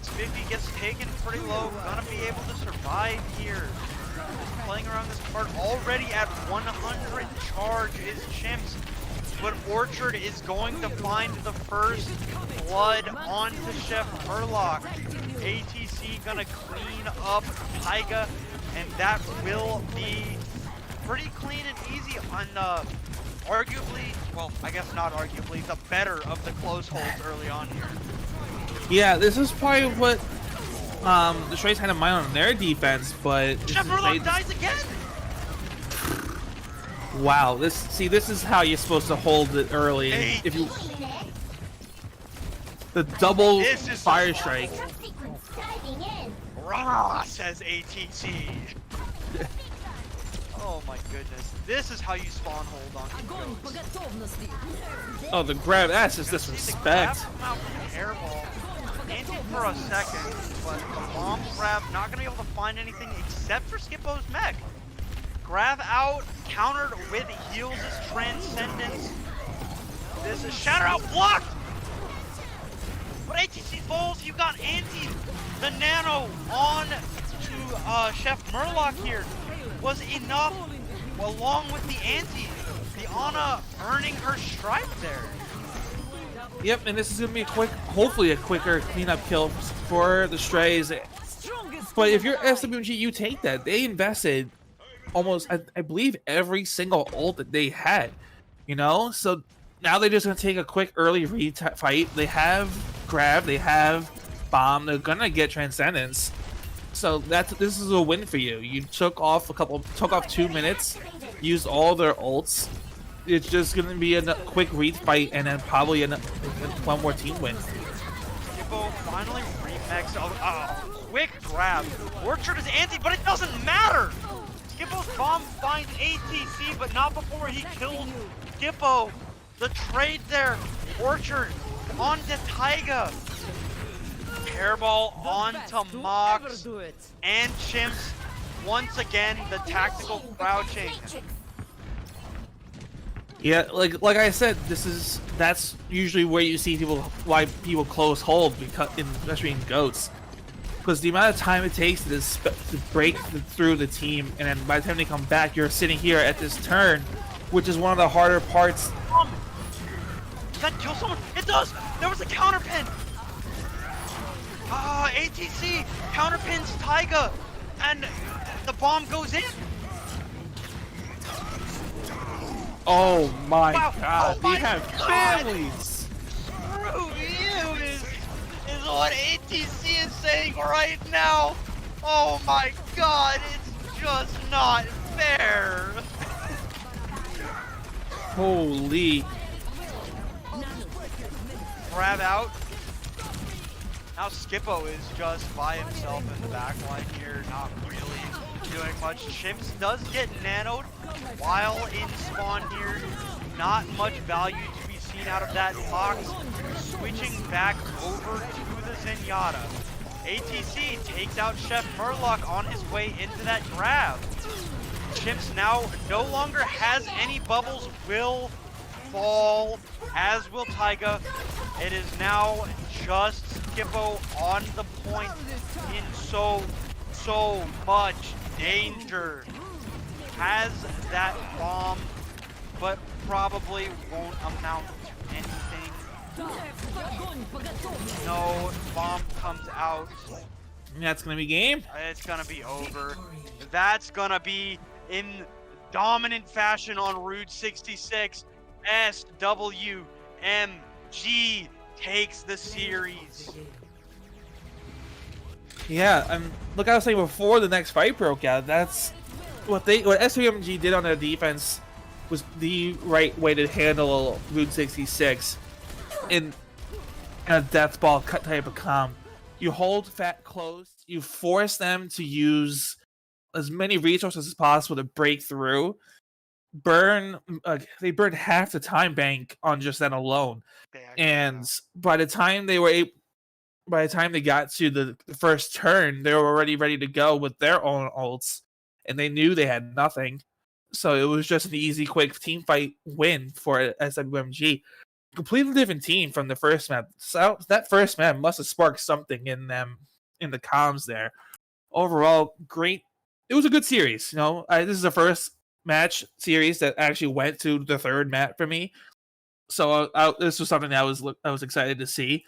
Spiffy gets taken pretty low, gonna be able to survive here. Just playing around this card, already at 100 charge is Chimps. But Orchard is going to find the first blood onto Chef Murloc. ATC gonna clean up Taiga, and that will be pretty clean and easy on arguably, well, I guess not arguably, the better of the close holds early on here. Yeah, this is probably what the Strays had in mind on their defense, but Chef Murloc dies again! wow, this is how you're supposed to hold it early. Hey. If you the double This is fire the- strike. Rah, says ATC. Oh my goodness. This is how you spawn hold on goats. Oh, the grab, that's just See the disrespect. grab come out from the airball. Anti for a second, but the bomb grab not gonna be able to find anything except for Skippo's mech. Grab out, countered with Heals' Transcendence. This is Shatter Out blocked! But ATC falls, you got Anti. The nano on to Chef Murloc here was enough, along with the Anti. The Ana earning her stripe there. Yep, and this is gonna be hopefully a quicker cleanup kill for the Strays. But if you're SWG, you take that. They invested almost, I believe, every single ult that they had, you know? So now they're just going to take a quick early fight. They have grab, they have bomb, they're going to get Transcendence. So this is a win for you. You took off 2 minutes, used all their ults. It's just going to be a quick fight and then probably one more team win. Skippo finally remixed. Quick grab. Orchard is anti, but it doesn't matter. Skippo's bomb finds ATC, but not before he kills Skippo. The trade there. Orchard onto Taiga. Airball onto Mox. And Chimps. Once again, the tactical crouching. Yeah, like I said, that's usually where you see why people close hold, especially in goats. Because the amount of time it takes to break through the team, and then by the time they come back, you're sitting here at this turn, which is one of the harder parts. Does that kill someone? It does! There was a counter pin! ATC counterpins Taiga, and the bomb goes in! Oh my Wow. god, Oh my we have God. families! Screw you is what ATC is saying right now. Oh my god, it's just not fair. Holy. Grab out. Now Skippo is just by himself in the back line here, not really doing much. Chimps does get nanoed while in spawn here. Not much value to be seen out of that. Fox switching back over to the Zenyatta. ATC takes out Chef Murloc on his way into that grab. Chimps now no longer has any bubbles, will fall, as will Taiga. It is now just Skippo on the point in so much danger. Has that bomb, but probably won't amount to anything. No, bomb comes out. That's gonna be game. It's gonna be over. That's gonna be in dominant fashion on Route 66. SWMG takes the series. Yeah, and like I was saying before the next fight broke out, that's what SWMG did on their defense was the right way to handle Route 66 in a death ball cut type of comp. You hold fat close, you force them to use as many resources as possible to break through. They burned half the time bank on just that alone. And by the time they got to the first turn, they were already ready to go with their own ults, and they knew they had nothing. So it was just an easy, quick team fight win for SWMG. Completely different team from the first map. So that first map must have sparked something in them, in the comms there. Overall, great. It was a good series. You know, this is the first match series that actually went to the third map for me. So this was something that I was excited to see.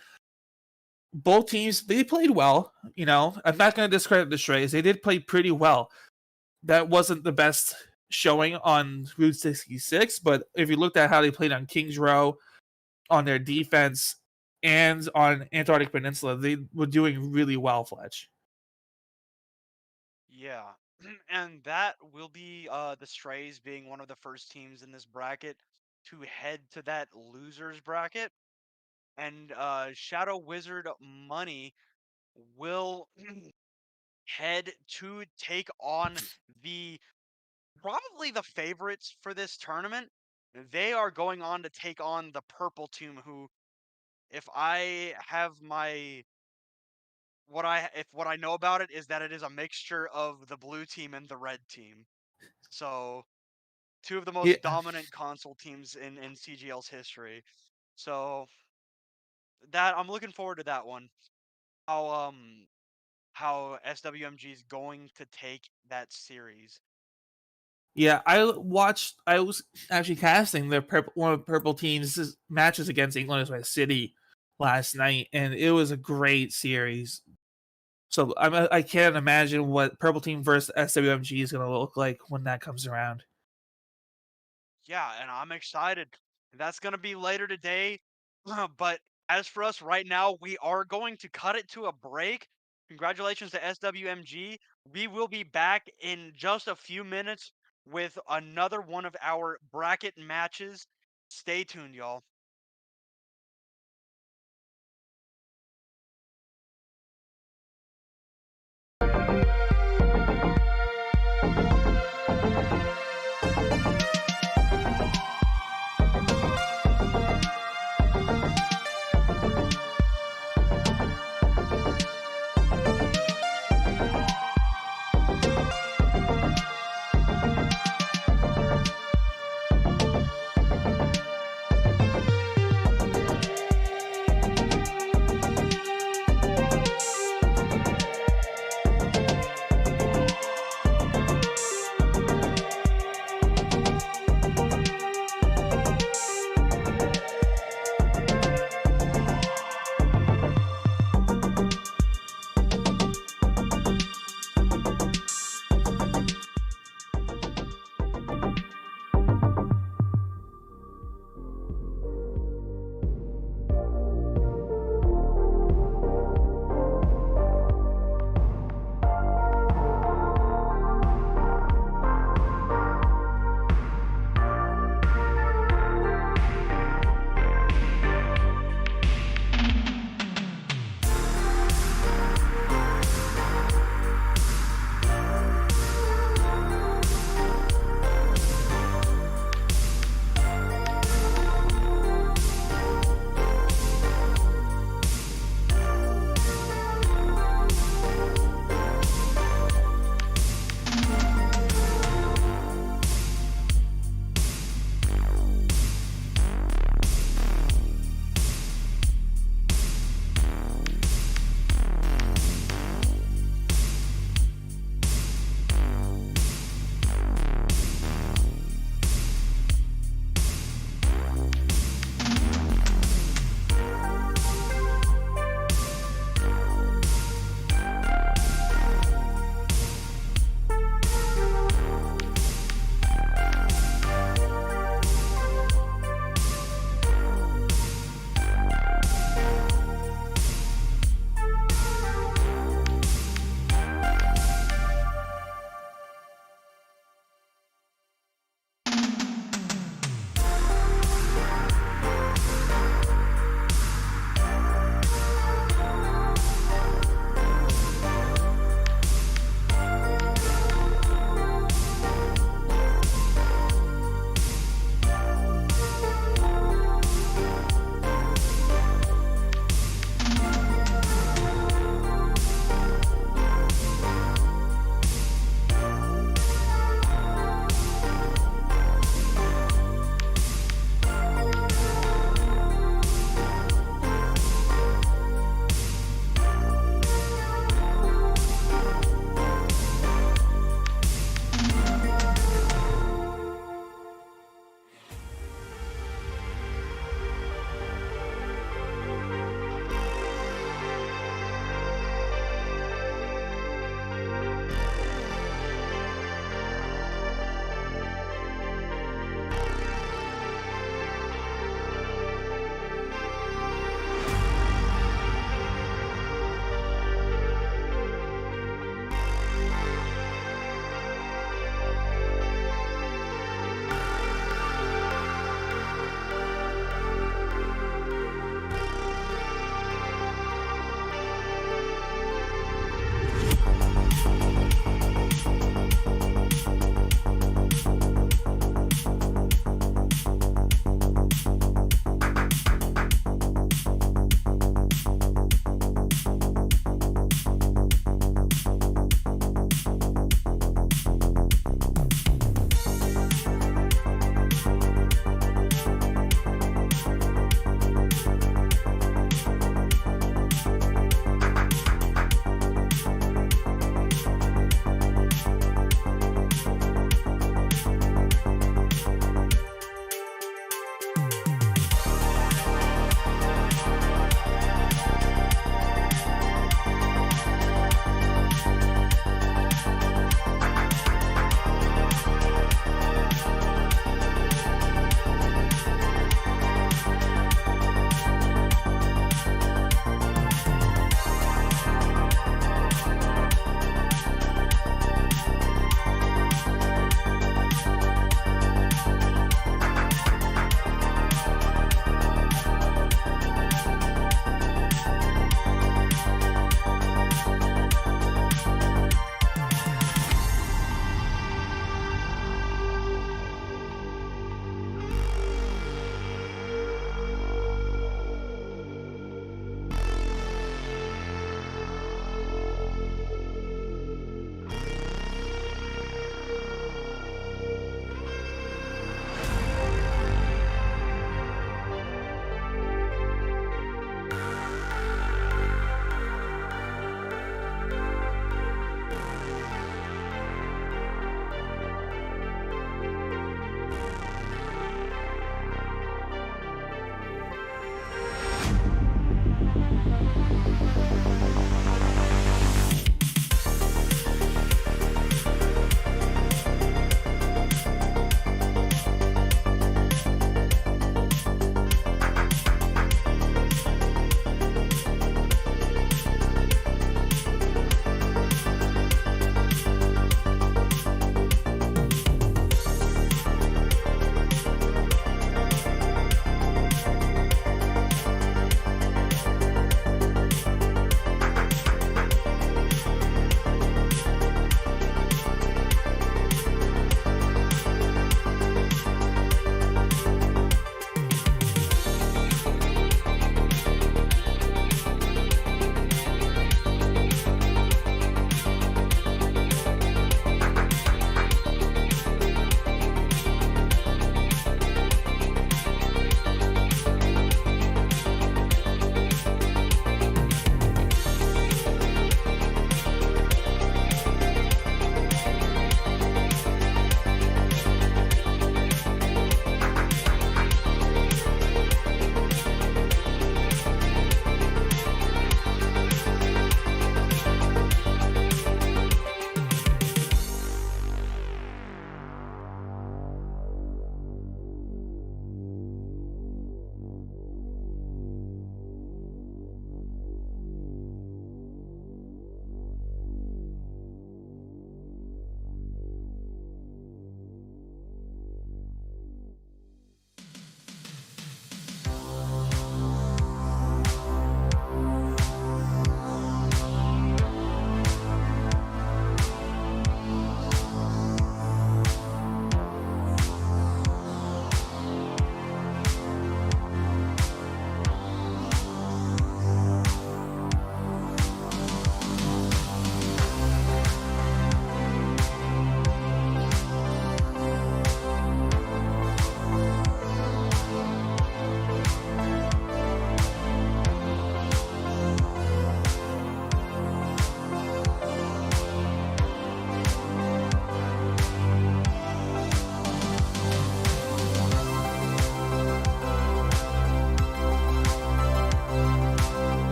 Both teams, they played well. You know, I'm not going to discredit the Strays. They did play pretty well. That wasn't the best showing on Route 66, but if you looked at how they played on Kings Row, on their defense, and on Antarctic Peninsula, they were doing really well, Fletch. Yeah, and that will be the Strays being one of the first teams in this bracket to head to that losers bracket. And Shadow Wizard Money will head to take on probably the favorites for this tournament. They are going on to take on the purple team, who, if I have my what I know about it is that it is a mixture of the blue team and the red team. So two of the most dominant console teams in CGL's history. So that I'm looking forward to that one. How SWMG is going to take that series. Yeah, I was actually casting one of the purple team's matches against England by City last night, and it was a great series. So I can't imagine what purple team versus SWMG is going to look like when that comes around. Yeah, and I'm excited. That's going to be later today. But as for us right now, we are going to cut it to a break. Congratulations to SWMG. We will be back in just a few minutes with another one of our bracket matches. Stay tuned, y'all.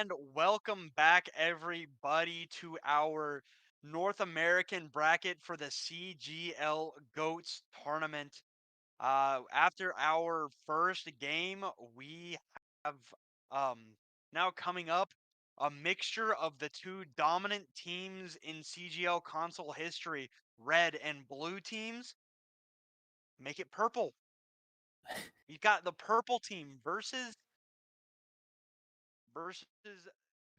And welcome back, everybody, to our North American bracket for the CGL GOATS tournament. After our first game, we have um, now coming up a mixture of the two dominant teams in CGL console history, red and blue teams. Make it purple. You've got the purple team versus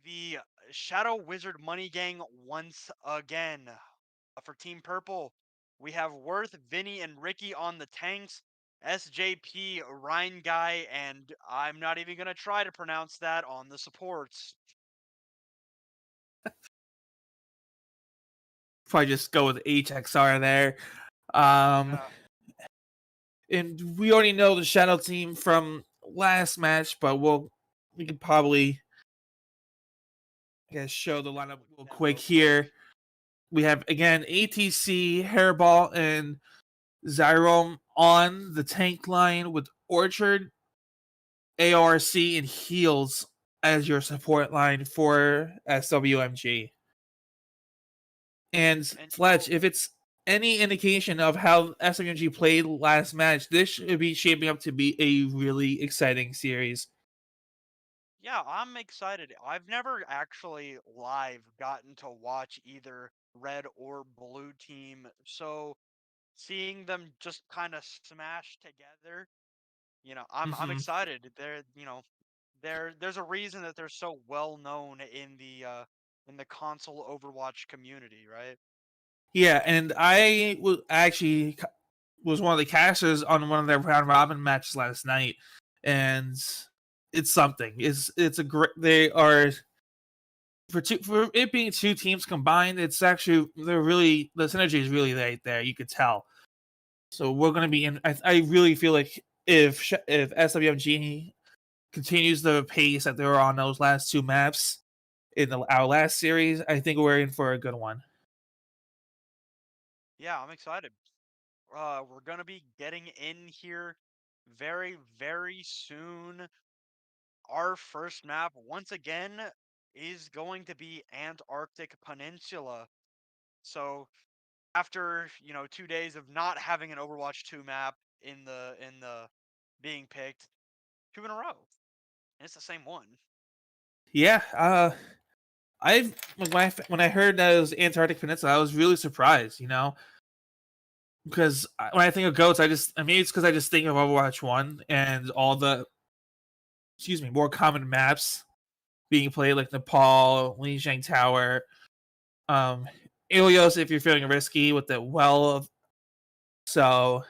the Shadow Wizard Money Gang once again. For Team Purple, we have Worth, Vinny, and Ricky on the tanks. SJP, Rhine Guy, and I'm not even going to try to pronounce that on the supports. Probably just go with HXR there. Um, Yeah. and we already know the Shadow team from last match, but we can probably show the lineup real quick here. We have again ATC, Hairball, and Zyrome on the tank line with Orchard, ARC, and Heals as your support line for SWMG. And Fletch, if it's any indication of how SWMG played last match, this should be shaping up to be a really exciting series. Yeah, I'm excited. I've never actually live gotten to watch either red or blue team, so seeing them just kind of smash together, I'm excited. There's a reason that they're so well known in the console Overwatch community, right? Yeah, and I actually was one of the casters on one of their round robin matches last night, and it's something. It's a great. They are for it being two teams combined. It's actually they're really the synergy is really right there. You could tell. So we're gonna be in. I really feel like if SWMG continues the pace that they were on those last two maps in our last series, I think we're in for a good one. Yeah, I'm excited. We're gonna be getting in here very, very soon. Our first map, once again, is going to be Antarctic Peninsula. So after 2 days of not having an Overwatch 2 map in the being picked, two in a row, and it's the same one. Yeah, I when I heard that it was Antarctic Peninsula, I was really surprised. Because when I think of goats, maybe it's because I just think of Overwatch 1 and all the more common maps being played like Nepal, Lijiang Tower, um, Ilios if you're feeling risky with the well of. So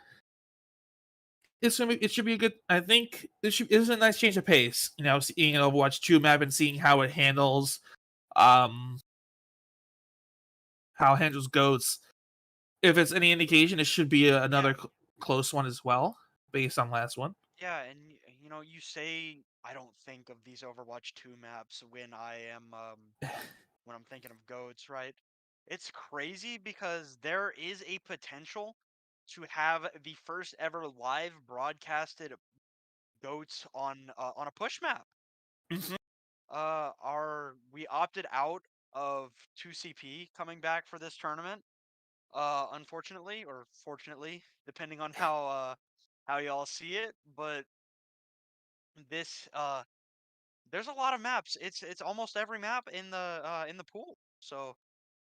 it should be a good. I think this is a nice change of pace. Seeing an Overwatch 2 map and seeing how it handles um goats. If it's any indication, it should be another Yeah, close one as well, based on last one. yeah, and you say I don't think of these Overwatch 2 maps when I'm thinking of goats, right? It's crazy because there is a potential to have the first ever live broadcasted goats on a push map. Mhm. Our we opted out of 2CP coming back for this tournament. Unfortunately or fortunately, depending on how y'all see it, but this there's a lot of maps. It's almost every map in the pool. So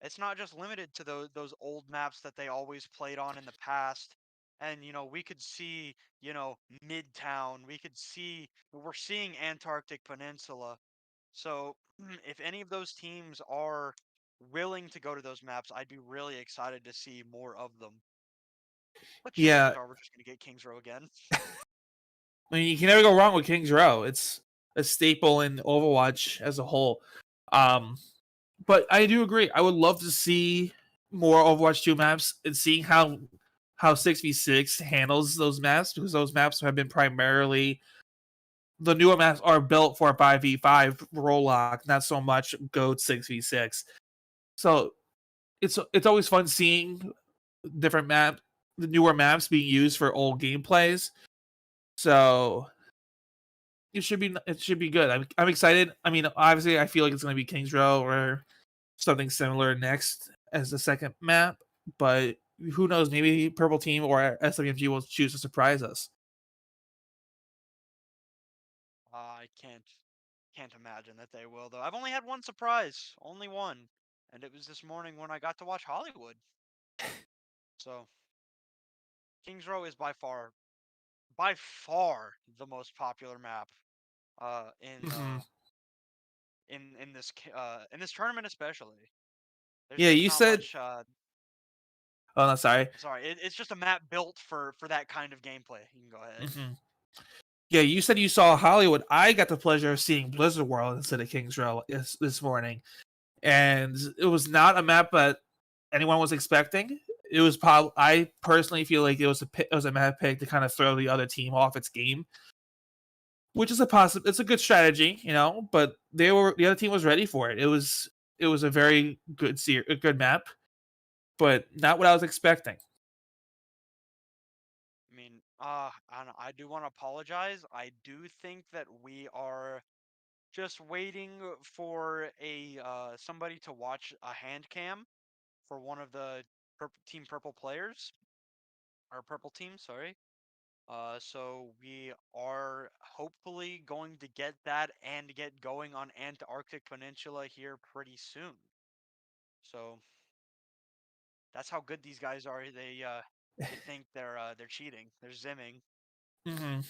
it's not just limited to those old maps that they always played on in the past. And we could see, Midtown. We're seeing Antarctic Peninsula. So if any of those teams are willing to go to those maps, I'd be really excited to see more of them. But chances Yeah, are we're just gonna get Kings Row again. I mean, you can never go wrong with King's Row. It's a staple in Overwatch as a whole. Um, but I do agree. I would love to see more Overwatch 2 maps and seeing how 6v6 handles those maps, because those maps have been primarily the newer maps are built for 5v5 roll lock, not so much go 6v6. So it's always fun seeing the newer maps being used for old gameplays. So it should be good. I'm excited. I mean, obviously, I feel like it's going to be Kings Row or something similar next as the second map, but who knows? Maybe Purple Team or SWMG will choose to surprise us. I can't imagine that they will though. I've only had one surprise, only one, and it was this morning when I got to watch Hollywood. So Kings Row is by far the most popular map uh in Hmm. uh in this tournament especially. There's Yeah, just you not said. much Oh no, sorry. sorry, it's just a map built for that kind of gameplay. You can go ahead. Hmm. Yeah, you said you saw Hollywood. I got the pleasure of seeing Blizzard World instead of Kings Row this morning, and it was not a map that anyone was expecting. It was probably. I personally feel like it was a map pick to kind of throw the other team off its game, which is it's a good strategy, but the other team was ready for it. It was a very a good map, but not what I was expecting. I mean, I do want to apologize. I do think that we are just waiting for a somebody to watch a hand cam for one of the Team Purple players or Purple team, sorry. So we are hopefully going to get that and get going on Antarctic Peninsula here pretty soon. So that's how good these guys are. They think they're cheating. They're zimming. Hmm.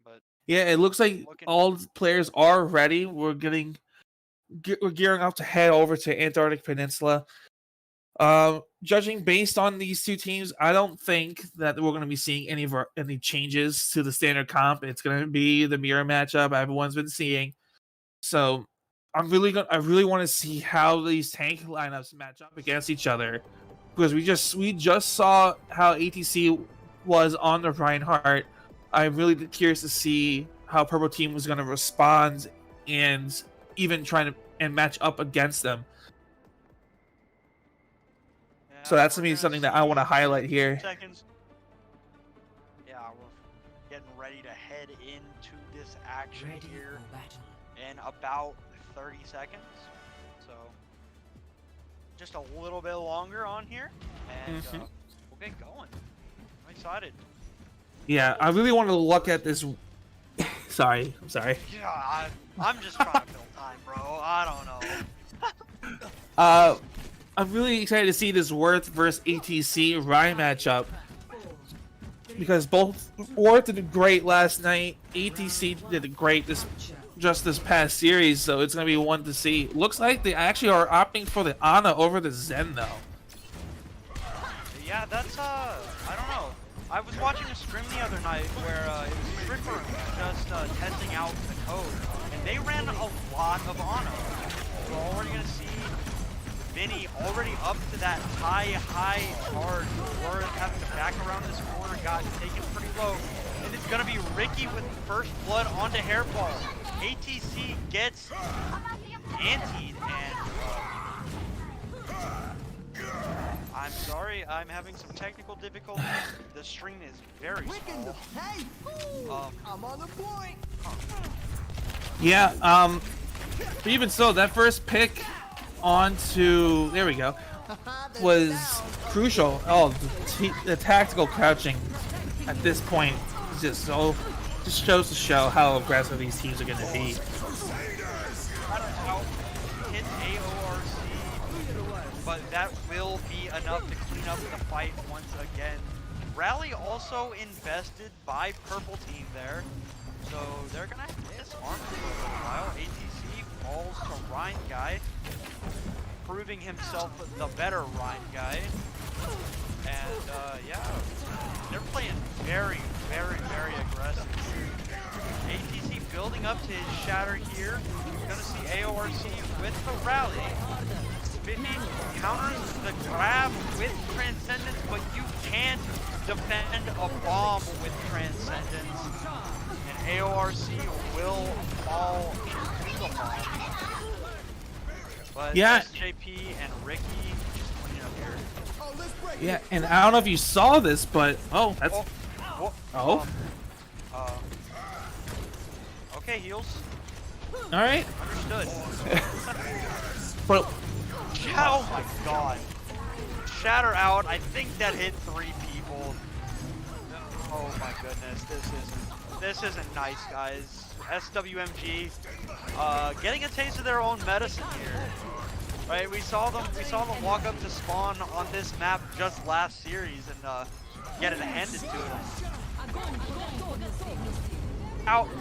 But Yeah, it looks like looking all the players are ready. We're gearing up to head over to Antarctic Peninsula. Judging based on these two teams, I don't think that we're going to be seeing any changes to the standard comp. It's going to be the mirror matchup everyone's been seeing. So I really want to see how these tank lineups match up against each other, because we just saw how ATC was on the Reinhardt. I'm really curious to see how Purple Team was going to respond and even and match up against them. So Yeah, that's we're gonna be gonna something that I want to see in highlight a few here. seconds. Yeah, we're getting ready to head into this action Ready here for battle. in about 30 seconds. So just a little bit longer on here, and Mhm. we'll get going. I'm excited. Yeah, I really want to look at this. Sorry, I'm sorry. Yeah, I'm just trying to fill time, bro. I don't know. I'm really excited to see this Worth versus ATC Ryan matchup, because both Worth did great last night. ATC did great this past series, so it's gonna be one to see. Looks like they actually are opting for the Ana over the Zen though. Yeah, that's I don't know. I was watching a stream the other night where it was Tripper just testing out the code, and they ran a lot of Ana. We're already gonna see Vinny already up to that high charge. Worth having to back around this corner got taken pretty low, and it's gonna be Ricky with first blood onto Hairball. ATC gets antied, and I'm sorry, I'm having some technical difficulties. The stream is very small. I'm on the point. Yeah, but even so, that first pick onto there we go was crucial. Oh, the tactical crouching at this point is just shows to show how aggressive these teams are going to be. Hit AORC, but that will be enough to clean up the fight once again. Rally also invested by Purple Team there, so they're gonna have to disarm for a little while. ATC falls to Rhine Guy, proving himself the better Rhine Guy. And yeah, they're playing very aggressive. ATC building up to his shatter here. Gonna see AORC with the rally. Spiffy counters the grab with Transcendence, but you can't defend a bomb with Transcendence. And AORC will fall into the bomb. But Yeah. SJP and Ricky just clean up here. Yeah, and I don't know if you saw this, but that's Whoa. Oh. Okay, heals. All right. Understood. But Oh my god. Shatter out. I think that hit 3 people. Oh my goodness. This isn't nice, guys. SWMG getting a taste of their own medicine here. Right? We saw them walk up to spawn on this map just last series and get it handed to them.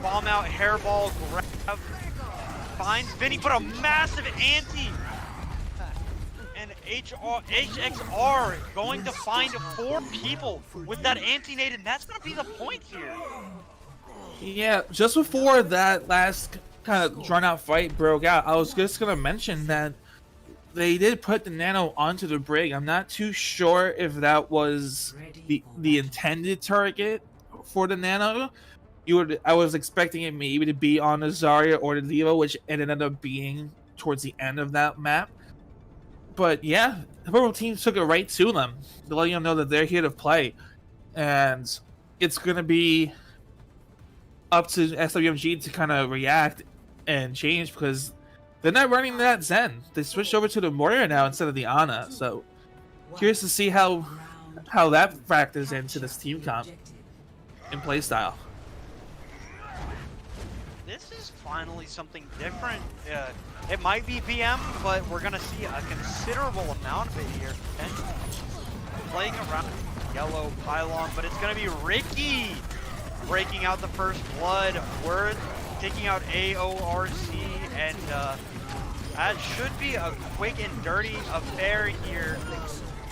Bomb out, hairball, grab, finds Vinny, but a massive anti! And HXR going to find 4 people with that anti-nade, and that's gonna be the point here. yeah, just before that last kind of drawn out fight broke out, I was just gonna mention that they did put the nano onto the brig. I'm not too sure if that was the intended target for the nano. I was expecting it maybe to be on the Zarya or the Diva, which it ended up being towards the end of that map. But yeah, the purple team took it right to them, to letting them know that they're here to play, and it's gonna be up to SWMG to kind of react and change because they're not running that Zen. They switched over to the Moira now instead of the Ana. So curious to see how that factors into this team comp and playstyle. This is finally something different. It might be BM, but we're gonna see a considerable amount of it here. And playing around yellow pylon, but it's gonna be Ricky breaking out the first blood. Worth taking out AORC, and that should be a quick and dirty affair here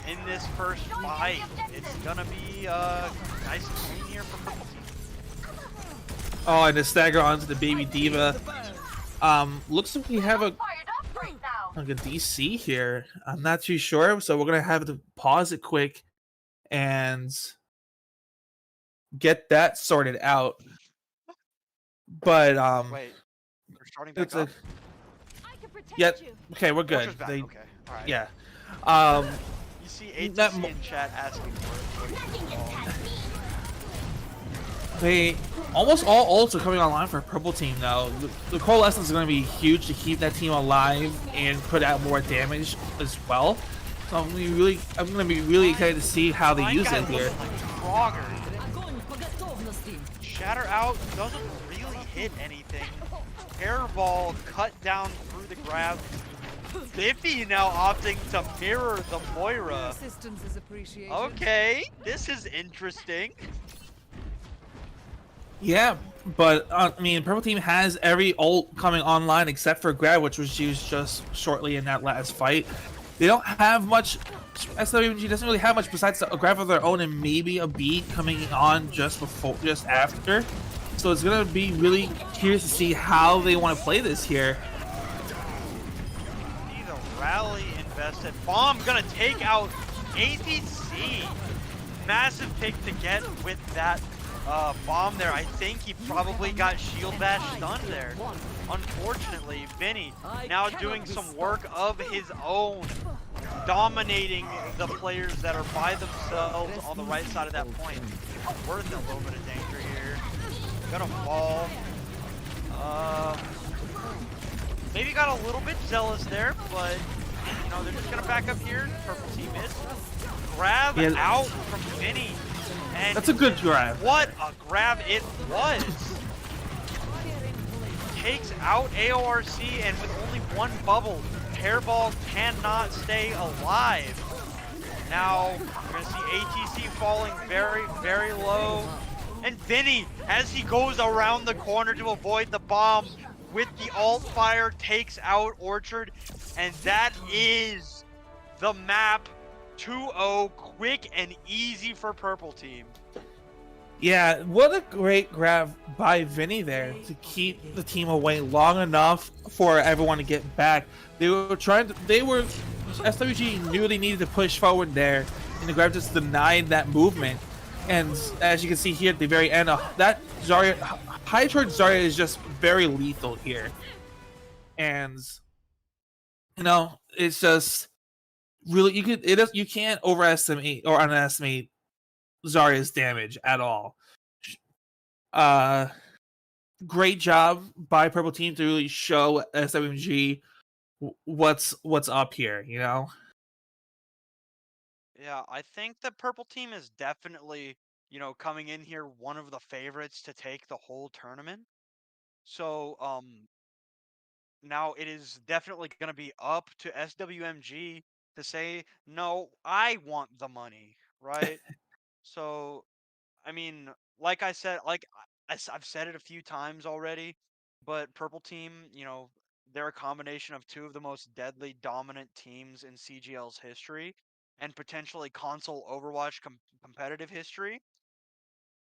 in this first fight. It's gonna be nice and clean here for purple team. Oh, and the stagger onto the baby Diva. Looks like we have a DC here. I'm not too sure, so we're gonna have to pause it quick and get that sorted out. But Wait, we're starting back up? Yeah, okay, we're good. Okay, all right. Yeah. You see ATC in chat asking for it. They almost all ults are coming online for purple team now. The coalescence is going to be huge to keep that team alive and put out more damage as well. So I'm going to be really excited to see how they use it here. Shatter out doesn't really hit anything. Hairball cut down through the grab. Biffy now opting to mirror the Moira. Okay, this is interesting. Yeah, but I mean, purple team has every ult coming online except for grab, which was used just shortly in that last fight. They don't have much. SWG doesn't really have much besides a grab of their own and maybe a B coming on just after. So it's gonna be really curious to see how they want to play this here. See the rally invested. Bomb gonna take out ATC. Massive pick to get with that bomb there. I think he probably got shield bash stunned there. Unfortunately, Vinny now doing some work of his own, dominating the players that are by themselves on the right side of that point. Worth a little bit of danger here. Gonna fall. Maybe got a little bit zealous there, but you know, they're just gonna back up here. Purple team is. Grab out from Vinny. And that's a good grab. What a grab it was. Takes out AORC, and with only one bubble, Hairball cannot stay alive. Now, we're going to see ATC falling very, very low. And Vinny, as he goes around the corner to avoid the bomb, with the alt fire, takes out Orchard. And that is the map 2-0, quick and easy for purple team. Yeah, what a great grab by Vinny there to keep the team away long enough for everyone to get back. SWG knew they needed to push forward there, and the grab just denied that movement. And as you can see here at the very end, that Zarya, high charge Zarya is just very lethal here. And, you know, it's just really, you can't overestimate or underestimate Zarya's damage at all. Uh, great job by Purple Team to really show SWMG what's up here. You know. Yeah, I think the purple team is definitely, coming in here one of the favorites to take the whole tournament. So, now it is definitely going to be up to SWMG to say, no, I want the money, right? So, I mean, like I said, I've said it a few times already, but Purple Team, they're a combination of two of the most deadly dominant teams in CGL's history and potentially console Overwatch competitive history.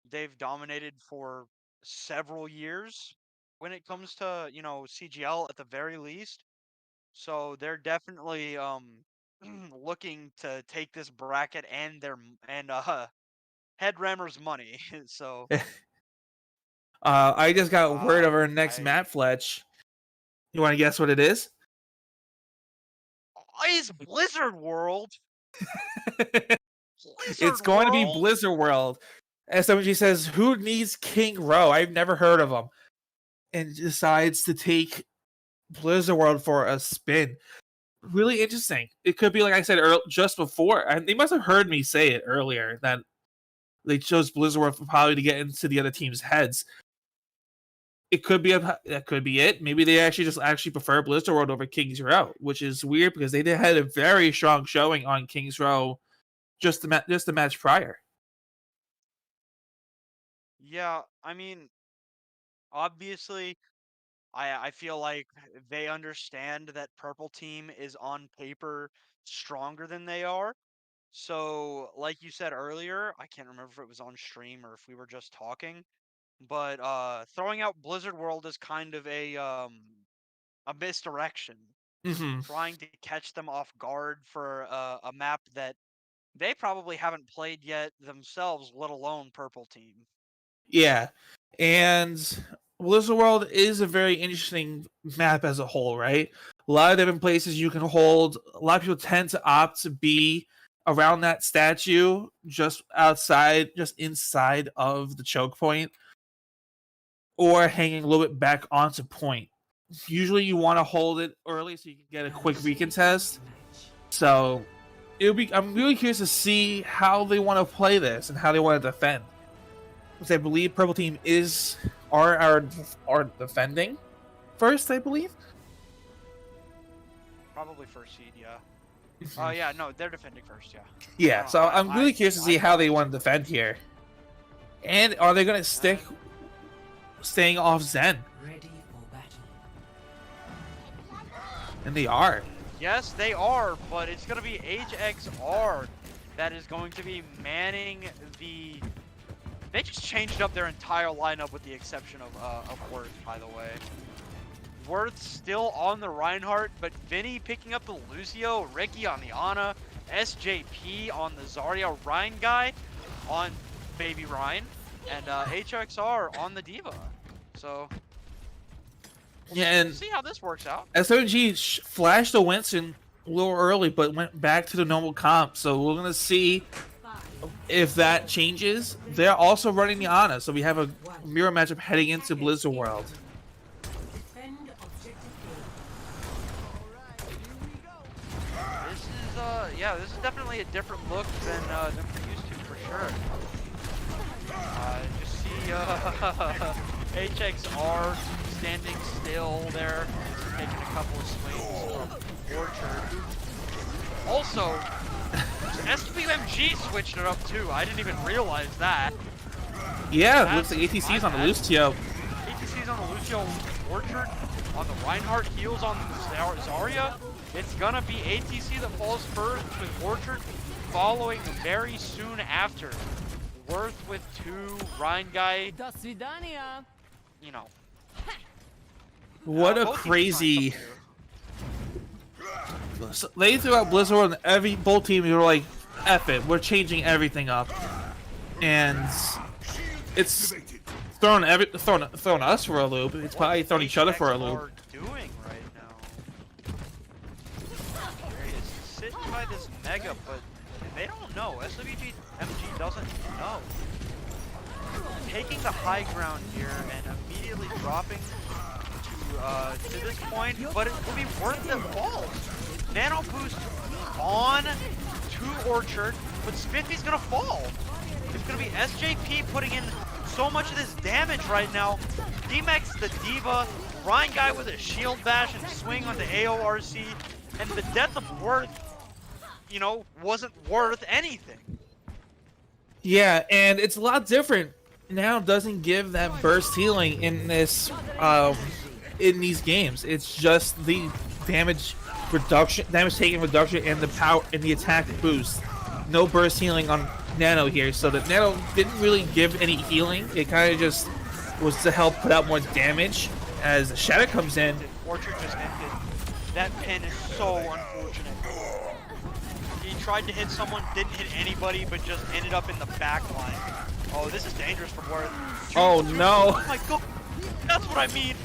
They've dominated for several years when it comes to, CGL at the very least. So they're definitely looking to take this bracket and Headrammer's money. So I just got word of our next I map, Fletch. You want to guess what it is? is Blizzard World. It's Blizzard going to be World. Blizzard World. SMG says, "Who needs King Row? I've never heard of him," and decides to take Blizzard World for a spin. Really interesting. It could be like I said just before. They must have heard me say it earlier that they chose Blizzard World probably to get into the other team's heads. It could be that could be it. Maybe they actually prefer Blizzard World over Kings Row, which is weird because they had a very strong showing on Kings Row just the match prior. Yeah, I mean, obviously, I feel like they understand that Purple Team is on paper stronger than they are. So, like you said earlier, I can't remember if it was on stream or if we were just talking, but throwing out Blizzard World is kind of a misdirection, Mm-hmm. trying to catch them off guard for a map that they probably haven't played yet themselves, let alone Purple Team. Yeah, and Blizzard World is a very interesting map as a whole, right? A lot of different places you can hold. A lot of people tend to opt to be around that statue, just outside, just inside of the choke point, or hanging a little bit back onto point. Usually, you want to hold it early so you can get a quick recontest. So, I'm really curious to see how they want to play this and how they want to defend. Because I believe Purple Team are defending first, I believe. Probably first seed, yeah. Oh yeah, no, they're defending first, yeah. Yeah, so I'm really curious to see how they want to defend here. And are they going to staying off Zen? Ready for battle. And they are. Yes, they are, but it's going to be HXR that is going to be manning the... They just changed up their entire lineup with the exception of Worth, by the way. Worth still on the Reinhardt, but Vinny picking up the Lucio, Ricky on the Ana, SJP on the Zarya, Ryan guy on Baby Ryan, and HXR on the Diva. So, Yeah, and see how this works out. SOG flashed the Winston a little early, but went back to the normal comp. So we're going to see if that changes. They're also running the Ana, so we have a mirror matchup heading into Blizzard World. Defend objective This is definitely a different look than we're used to for sure. Just see HXR standing still there, taking a couple of swings from Orchard. Also, SWMG switched it up too. I didn't even realize that. Yeah, looks like ATC's on the Lucio. ATC's on the Lucio, Orchard on the Reinhardt, heals on Zarya. It's gonna be ATC that falls first with Orchard following very soon after. Worth with 2, Ryan guy, you know. What a crazy... So they threw out Blizzard World and both teams were like, F it, we're changing everything up. And it's thrown us for a loop. It's probably thrown each other for a loop. What are doing right now? There he is, sitting by this Mega, but they don't know. SWG MG doesn't know. taking the high ground here and immediately dropping to this point, but it will be worth the falls. Nano boost on to Orchard, but Spiffy's gonna fall. It's gonna be SJP putting in so much of this damage right now. D-Mex the Diva, Ryan guy with a shield bash and swing on the AORC, and the death of Worth, you know, wasn't worth anything. Yeah, and it's a lot different now. Doesn't give that burst healing in this in these games. It's just the damage reduction, damage taken reduction, and the power and the attack boost. No burst healing on Nano here, so that Nano didn't really give any healing. It kind of just was to help put out more damage as Shadow comes in. Orchard just ended. That pin is so unfortunate. He tried to hit someone, didn't hit anybody, but just ended up in the back line. Oh, this is dangerous for Worth. Oh no! Oh my god! That's what I mean!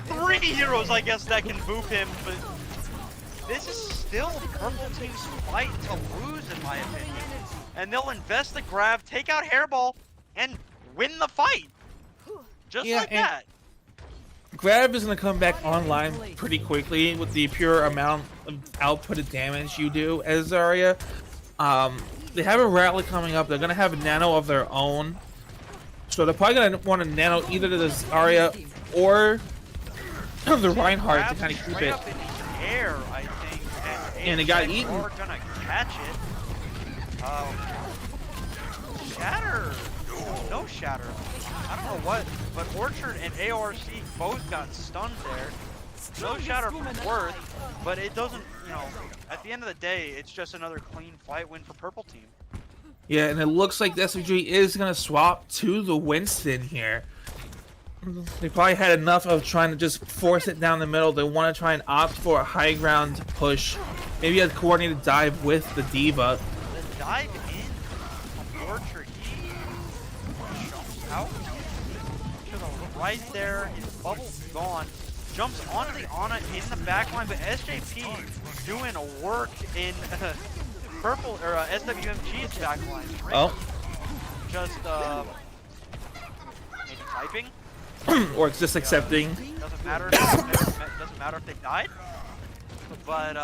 3 heroes, I guess, that can boop him, but this is still Purple Team's fight to lose, in my opinion. And they'll invest the grab, take out Hairball, and win the fight! Just like that. Grab is going to come back online pretty quickly with the pure amount of outputted damage you do as Zarya. They have a rally coming up. They're going to have a Nano of their own. So they're probably going to want to Nano either to the Zarya or the Reinhardt to kind of keep it. Up in the air, I think, and it got eaten. Are gonna catch it. Shatter. No Shatter. I don't know what, but Orchard and AORC both got stunned there. No Shatter for Worth, but it doesn't, you know, at the end of the day, it's just another clean fight win for Purple Team. Yeah, and it looks like the SVG is going to swap to the Winston here. They probably had enough of trying to just force it down the middle. They want to try and opt for a high ground push. Maybe a coordinated dive with the Diva. The dive in from Orchard, he jumps out to the right there. His bubble's gone. Jumps onto the Ana in the backline, but SJP doing a work in Purple or SWMG's backline. Oh. Just maybe typing. Or it's just accepting. Doesn't matter. Doesn't matter if they died. But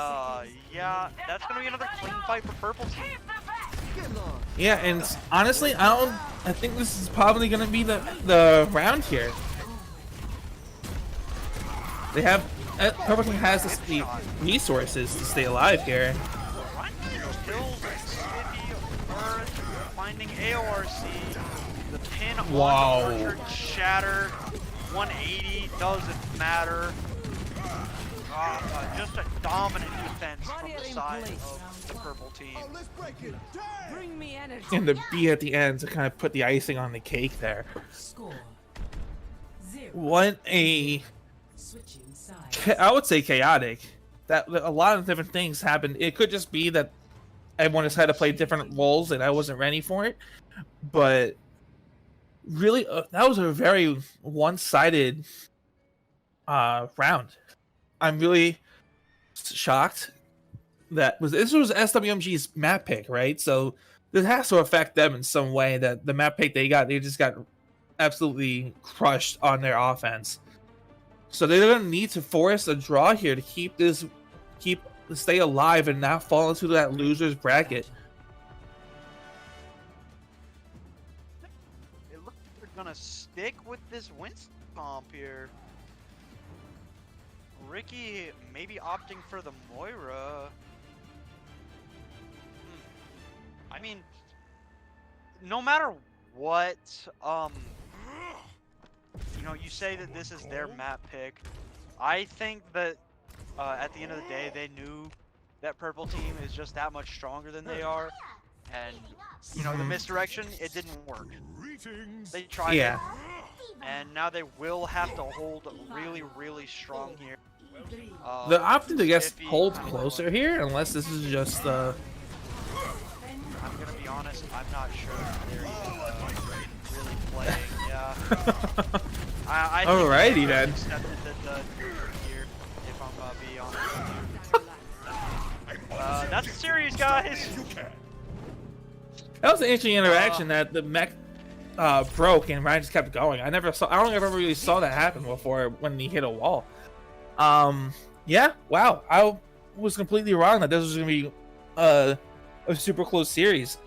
yeah, that's gonna be another clean fight for Purple Team. Yeah, and honestly, I think this is probably gonna be the round here. They have Purple Team has the resources to stay alive here. Kills Smithy, Worth, finding AORC. The pin on Orchard, Shatter, 180, doesn't matter. Just a dominant defense from the side of the Purple Team. Bring me energy. And the B at the end to kind of put the icing on the cake there. Score 0. What a, Switching sides. I would say chaotic. That a lot of different things happened. It could just be that everyone has had to play different roles and I wasn't ready for it. But really, that was a very one-sided round. I'm really shocked that this was SWMG's map pick, right? So this has to affect them in some way. That the map pick they just got absolutely crushed on their offense. So they're gonna need to force a draw here to stay alive and not fall into that loser's bracket. It looks like they're gonna stick with this Winston comp here. Ricky maybe opting for the Moira. I mean, no matter what, you know, you say that this is their map pick. I think that at the end of the day, they knew that Purple Team is just that much stronger than they are. And, you know, the misdirection, it didn't work. They tried it. And now they will have to hold really, really strong here. The option to guess hold closer here, unless this is just I'm gonna be honest, I'm not sure if they're even really playing. Yeah. I think Alrighty then. accepted the here, if I'm gonna be honest. That's the series, guys. That was an interesting interaction that the mech broke and Ryan just kept going. I don't think I ever really saw that happen before when he hit a wall. Yeah, wow. I was completely wrong that this was gonna be a super close series.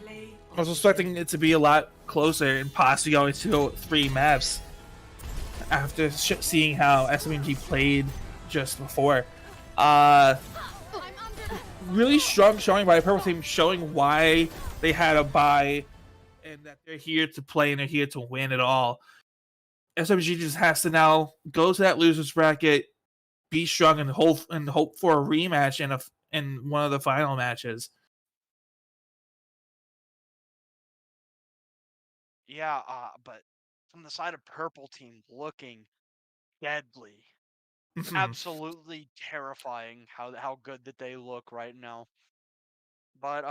I was expecting it to be a lot closer and possibly going to 3 maps after seeing how SMG played just before. Really strong showing by the Purple Team, showing why they had a bye and that they're here to play and they're here to win it all. SMG just has to now go to that losers bracket, be strong, and hope for a rematch in one of the final matches. Yeah, but from the side of Purple Team, looking deadly, absolutely terrifying. How good that they look right now. But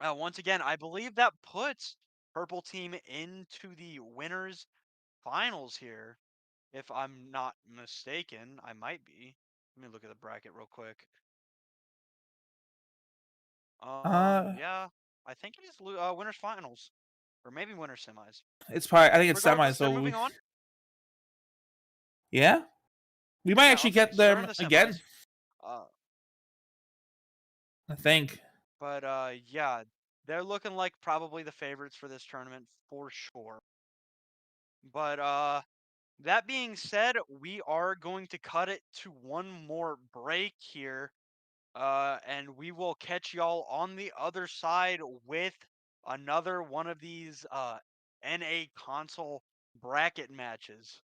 once again, I believe that puts Purple Team into the winners finals here. If I'm not mistaken, I might be. Let me look at the bracket real quick. Yeah, I think it is winners finals, or maybe winners semis. It's probably, I think it's semi. Regardless, So they're moving on. Yeah, we might Yeah, actually okay, get so they're in them the again. semis. I think. But yeah, they're looking like probably the favorites for this tournament for sure. But that being said, we are going to cut it to one more break here. And we will catch y'all on the other side with another one of these NA console bracket matches.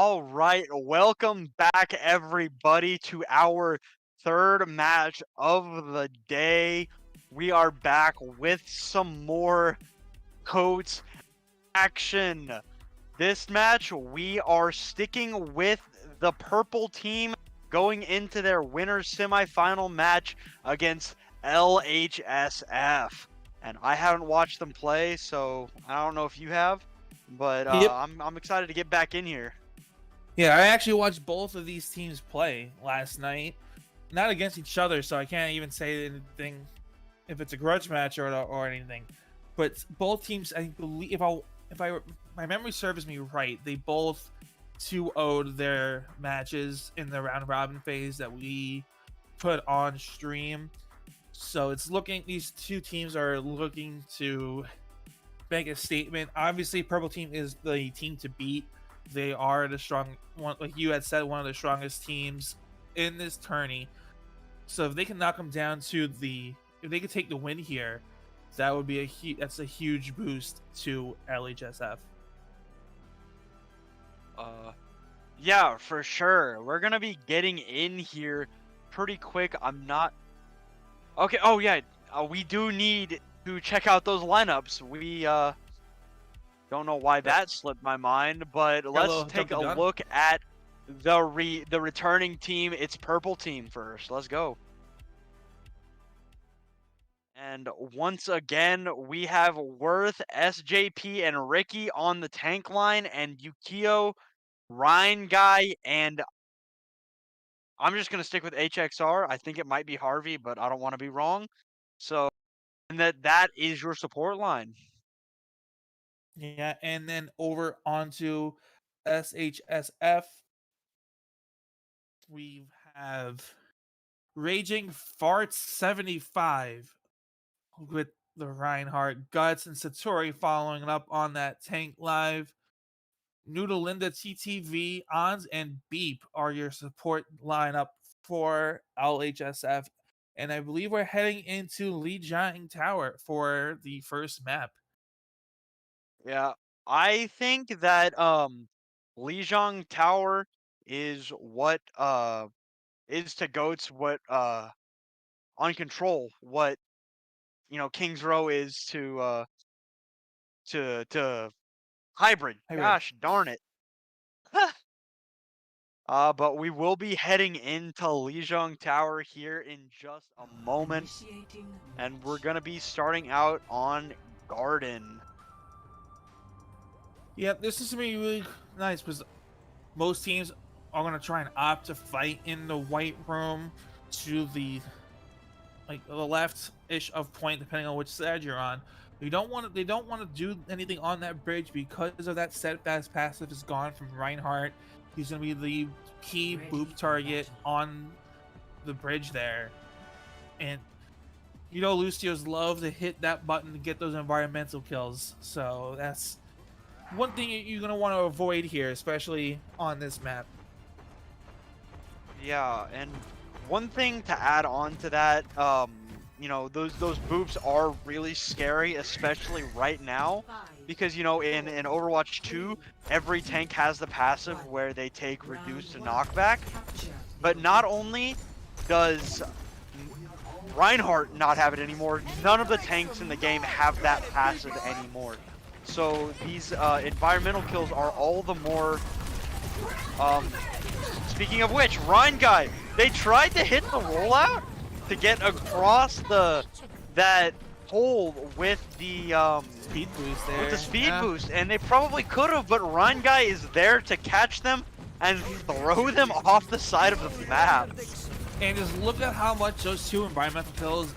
All right, welcome back everybody to our third match of the day. We are back with some more codes action. This match, we are sticking with the purple team going into their winner's semifinal match against LHSF. And I haven't watched them play, so I don't know if you have, but Yep. I'm excited to get back in here. Yeah, I actually watched both of these teams play last night. Not against each other, so I can't even say anything if it's a grudge match or anything. But both teams, I believe, if my memory serves me right, they both 2-0'd their matches in the round robin phase that we put on stream. So it's looking, these two teams are looking to make a statement. Obviously, purple team is the team to beat. They are the strong one, like you had said, one of the strongest teams in this tourney. So if they can knock them down to if they could take the win here, that would be that's a huge boost to LHSF. Yeah, for sure. We're gonna be getting in here pretty quick. I'm not. Okay. Oh yeah. We do need to check out those lineups. We don't know why that slipped my mind, but let's take a look at the returning team. It's purple team first. Let's go. And once again, we have Worth, SJP, and Ricky on the tank line, and Yukio, Ryan Guy, and I'm just gonna stick with HXR. I think it might be Harvey, but I don't want to be wrong. So, and that is your support line. Yeah, and then over onto SHSF, we have Raging Farts 75 with the Reinhardt, Guts, and Satori following up on that tank live. Noodle Linda, TTV, Ons, and Beep are your support lineup for LHSF. And I believe we're heading into Lijiang Tower for the first map. Yeah, I think that Lijiang Tower is what is to Goats what on Control what King's Row is to Hybrid. Gosh darn it. But we will be heading into Lijiang Tower here in just a moment, and we're gonna be starting out on Garden. Yeah, this is gonna be really nice because most teams are gonna try and opt to fight in the white room to the left-ish of point, depending on which side you're on. They don't want to do anything on that bridge because of that steadfast passive is gone from Reinhardt. He's gonna be the key boop target on the bridge there, and Lucio's love to hit that button to get those environmental kills. So that's one thing you're going to want to avoid here, especially on this map. Yeah, and one thing to add on to that, those boops are really scary, especially right now, because in Overwatch 2, every tank has the passive where they take reduced knockback. But not only does Reinhardt not have it anymore, none of the tanks in the game have that passive anymore. So these environmental kills are all the more. Speaking of which, Ryan Guy, they tried to hit the rollout to get across that hole with the speed boost there. With the speed boost, and they probably could have, but Ryan Guy is there to catch them and throw them off the side of the map. And just look at how much those two environmental kills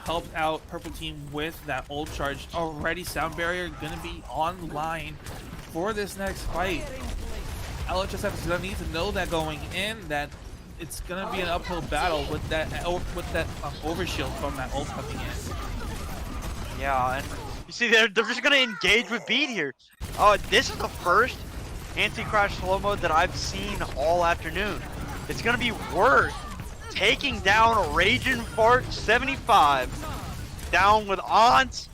helped out purple team with that ult charge. Already sound barrier gonna be online for this next fight. LHSF is gonna need to know that going in, that it's gonna be an uphill battle with that overshield from that ult coming in. Yeah, and you see they're just gonna engage with Beat here. Oh, this is the first anti-crash slow mode that I've seen all afternoon. It's gonna be Worth taking down Raging Fart 75, down with Ons,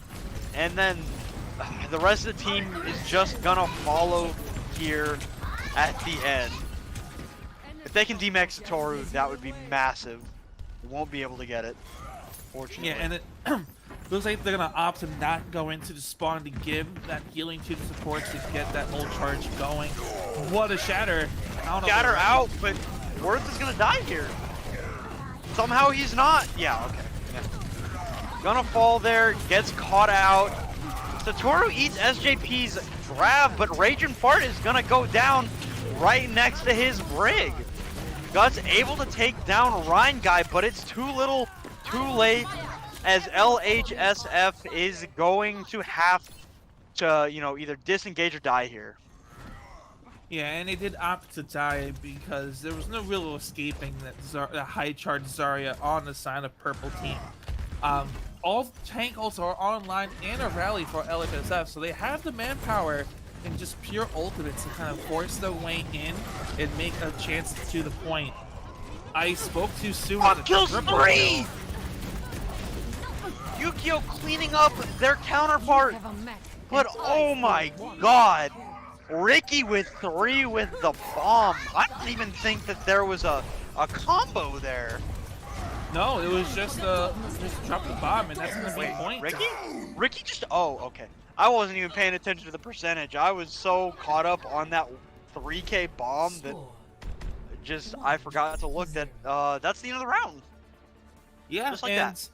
and then the rest of the team is just gonna follow here at the end. If they can DMAX Satoru, that would be massive. Won't be able to get it, fortunately. Yeah, and it looks like they're gonna opt to not go into the spawn to give that healing to the supports to get that ult charge going. What a shatter! I don't know Shatter what- out, but Worth is gonna die here. Somehow he's not. Yeah, okay. Yeah. Gonna fall there, gets caught out. Satoru eats SJP's grab, but Raging Fart is gonna go down right next to his Brig. Guts able to take down Rhine Guy, but it's too little, too late, as LHSF is going to have to, you know, either disengage or die here. Yeah, and they did opt to die because there was no real escaping that high charge Zarya on the side of purple team. All tank ults are online and a rally for LHSF, so they have the manpower and just pure ultimates to kind of force their way in and make a chance to the point. I spoke too soon. with the Kills triple 3! Yukio cleaning up their counterpart, Have a mech. but oh my god! Ricky with 3 with the bomb. I don't even think that there was a combo there. No, it was just drop the bomb, and that's gonna be Wait, a point. Ricky? Ricky just, oh, okay. I wasn't even paying attention to the percentage. I was so caught up on that 3K bomb that Score. just, I forgot to look that, that's the end of the round. Yeah, Just like and that.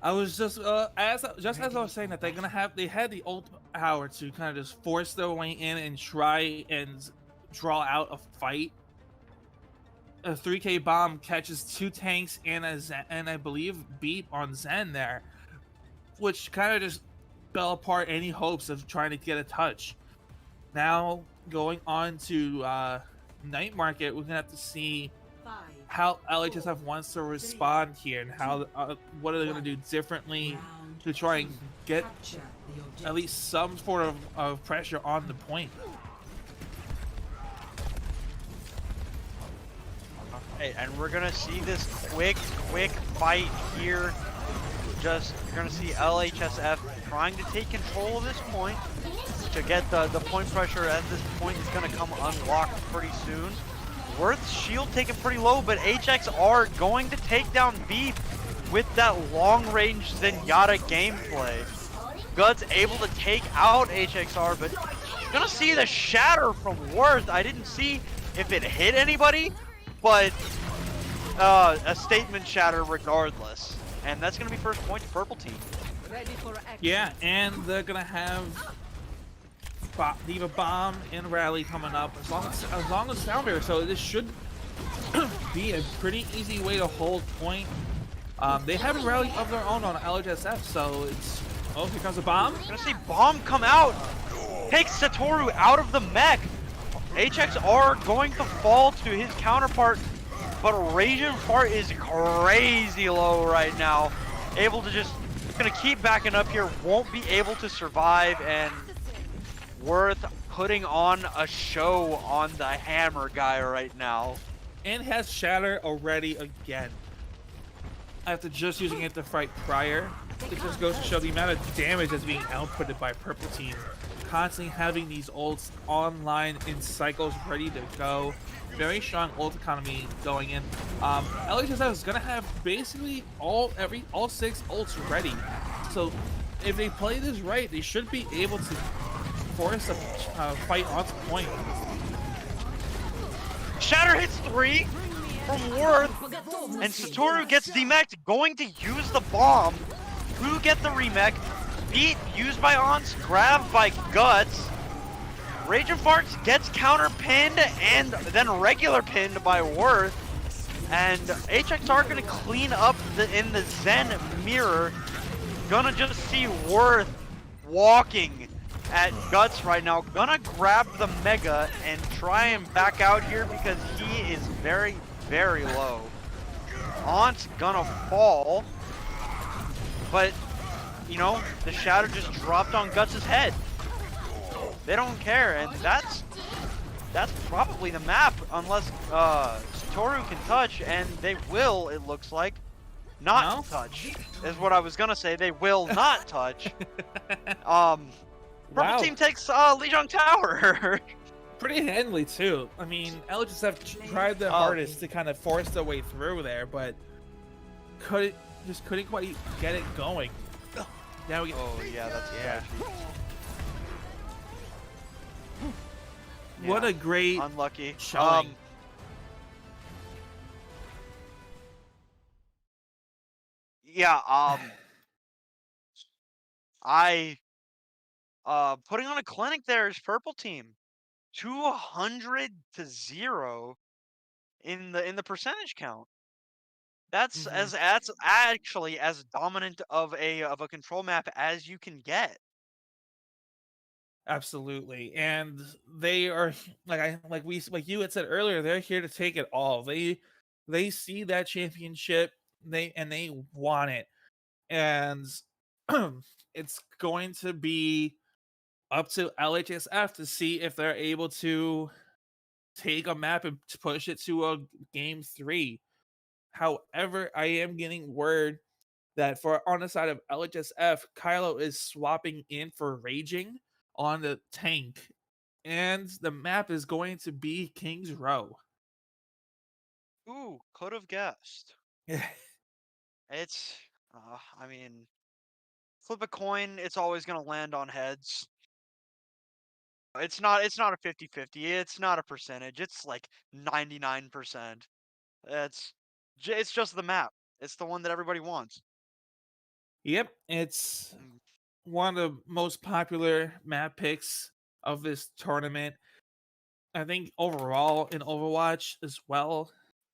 I was just as I was saying that they had the ult power to kind of just force their way in and try and draw out a fight. A 3K bomb catches 2 tanks and and I believe beat on Zen there, which kind of just fell apart any hopes of trying to get a touch. Now going on to Night Market, we're gonna have to see 5, how LHSF wants to respond here and how what are they going to do differently round to try and get capture the objective. at least some sort of pressure on the point. Hey, and we're gonna see this quick fight here. Just, you're gonna see LHSF trying to take control of this point to get the point pressure, as this point is gonna come unlocked pretty soon. Worth's shield taken pretty low, but HXR going to take down Beep with that long-range Zenyatta gameplay. Guts able to take out HXR, but gonna see the shatter from Worth. I didn't see if it hit anybody, but a statement shatter regardless. And that's gonna be first point to purple team. Ready for action. Yeah, and they're gonna have Diva Bomb and Rally coming up as long as Founder. So this should be a pretty easy way to hold point. They have a rally of their own on LHSF, so it's here comes a bomb. Gonna see Bomb come out, takes Satoru out of the mech. HXR going to fall to his counterpart, but Raging Fart is crazy low right now. Able to just, gonna keep backing up here, won't be able to survive, and Worth putting on a show on the hammer guy right now. And has Shatter already again. After just using it to fight prior, it just goes to show the amount of damage that's being outputted by Purple Team. Constantly having these ults online in cycles ready to go. Very strong ult economy going in. LHSF is gonna have basically all 6 ults ready. So if they play this right, they should be able to force a fight onto point. Shatter hits 3 from Worth, and Satoru gets demeched, going to use the bomb to get the remech. Beat used by Ons, grabbed by Guts. Raging Farts gets counter pinned and then regular pinned by Worth. And HXR gonna clean up in the Zen mirror. Gonna just see Worth walking at Guts right now. Gonna grab the Mega and try and back out here because he is very, very low. Aunt's gonna fall, but you know, the shadow just dropped on Guts' head. They don't care, and that's probably the map, unless Satoru can touch, and they will, it looks like, not touch, is what I was gonna say. They will not touch. Purple Wow. team takes Lijiang Tower. pretty handily too. I mean, LHSF tried their hardest to kind of force their way through there, but couldn't quite get it going. Now we get, Oh yeah, that's a yeah. tragedy. What Yeah, a great unlucky showing. Yeah, I putting on a clinic there is purple team. 200-0 in the percentage count. That's actually as dominant of a control map as you can get. Absolutely, and they are like you had said earlier. They're here to take it all. They see that championship. They want it, and it's going to be up to LHSF to see if they're able to take a map and to push it to a game 3. However, I am getting word that for on the side of LHSF, Kylo is swapping in for Raging on the tank, and the map is going to be King's Row. Ooh, could have guessed. It's, I mean, flip a coin, it's always gonna land on heads. It's not a 50-50. It's not a percentage. It's like 99%. It's just the map. It's the one that everybody wants. Yep, it's Mm, one of the most popular map picks of this tournament. I think overall in Overwatch as well.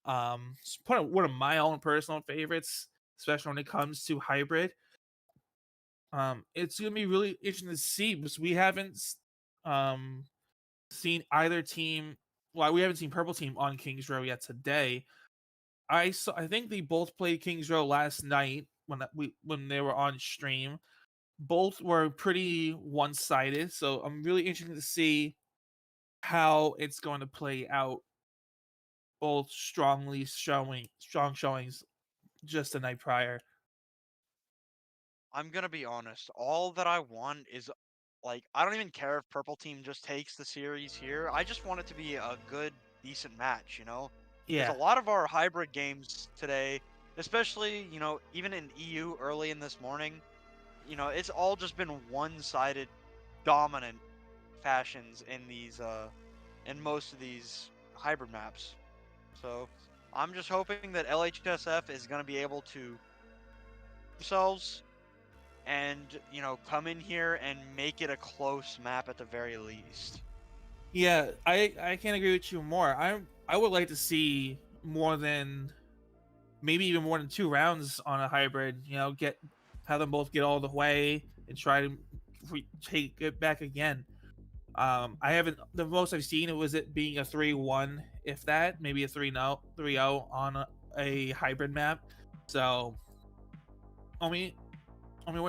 It's one of my own personal favorites, especially when it comes to hybrid. It's gonna be really interesting to see because we haven't um seen either team. Well, we haven't seen Purple Team on Kings Row yet today. I think they both played Kings Row last night when they were on stream. Both were pretty one sided, so I'm really interested to see how it's going to play out. Both strong showings just the night prior. I'm gonna be honest. All that I want is like I don't even care if Purple Team just takes the series here. I just want it to be a good, decent match, you know? Because a Yeah, lot of our hybrid games today, especially, even in EU early in this morning, it's all just been one-sided dominant fashions in most of these hybrid maps. So I'm just hoping that LHSF is going to be able to themselves and come in here and make it a close map at the very least. yeah, I can't agree with you more. I would like to see more than maybe even more than 2 rounds on a hybrid. Have them both get all the way and try to take it back again. I haven't the most I've seen it being a 3-1, if that, maybe a 3-0 on a hybrid map. So what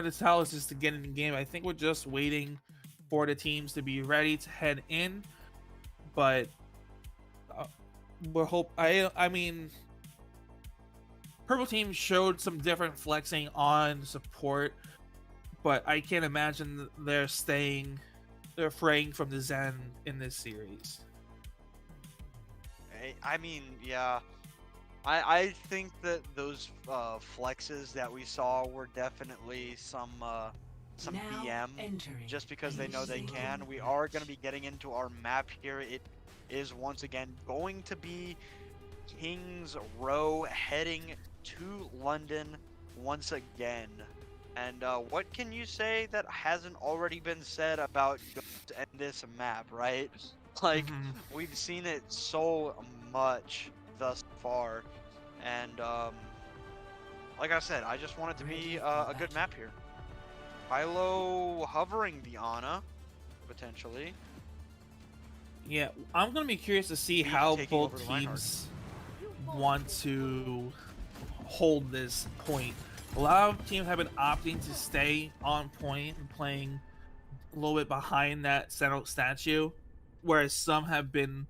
to tell us is to get in the game. I think we're just waiting for the teams to be ready to head in, but we're hope. I mean, Purple Team showed some different flexing on support, but I can't imagine they're fraying from the Zen in this series. I mean, yeah. I think that those flexes that we saw were definitely some Now BM, entering just because a they know they single can. We are going to be getting into our map here. It is once again going to be Kings Row heading to London once again. And what can you say that hasn't already been said about Ghost and this map, right? Like, Mhm. we've seen it so much thus far. And, like I said, I just want it to be a good map here. Kylo hovering the Ana, potentially. Yeah, I'm gonna be curious to see Leaf how taking over both Reinhardt. teams want to hold this point. A lot of teams have been opting to stay on point and playing a little bit behind that central statue, whereas some have been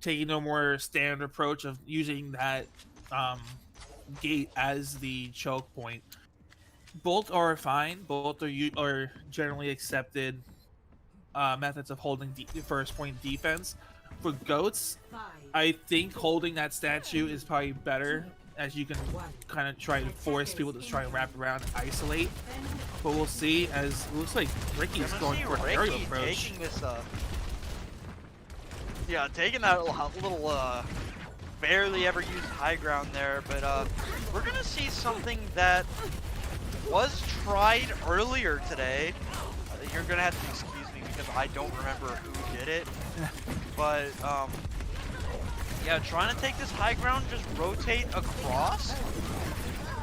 taking a more standard approach of using that um, gate as the choke point. Both are fine. Both are generally accepted methods of holding first point defense. For goats, 5, I think holding that statue is probably better, as you can kind of try to force people to try and wrap around and isolate. But we'll see, as it looks like Ricky's Gonna going see for an Ricky aerial approach. taking this, yeah, taking that little, barely ever used high ground there, but, we're gonna see something that was tried earlier today. You're gonna have to excuse me because I don't remember who did it, but, yeah, trying to take this high ground, just rotate across,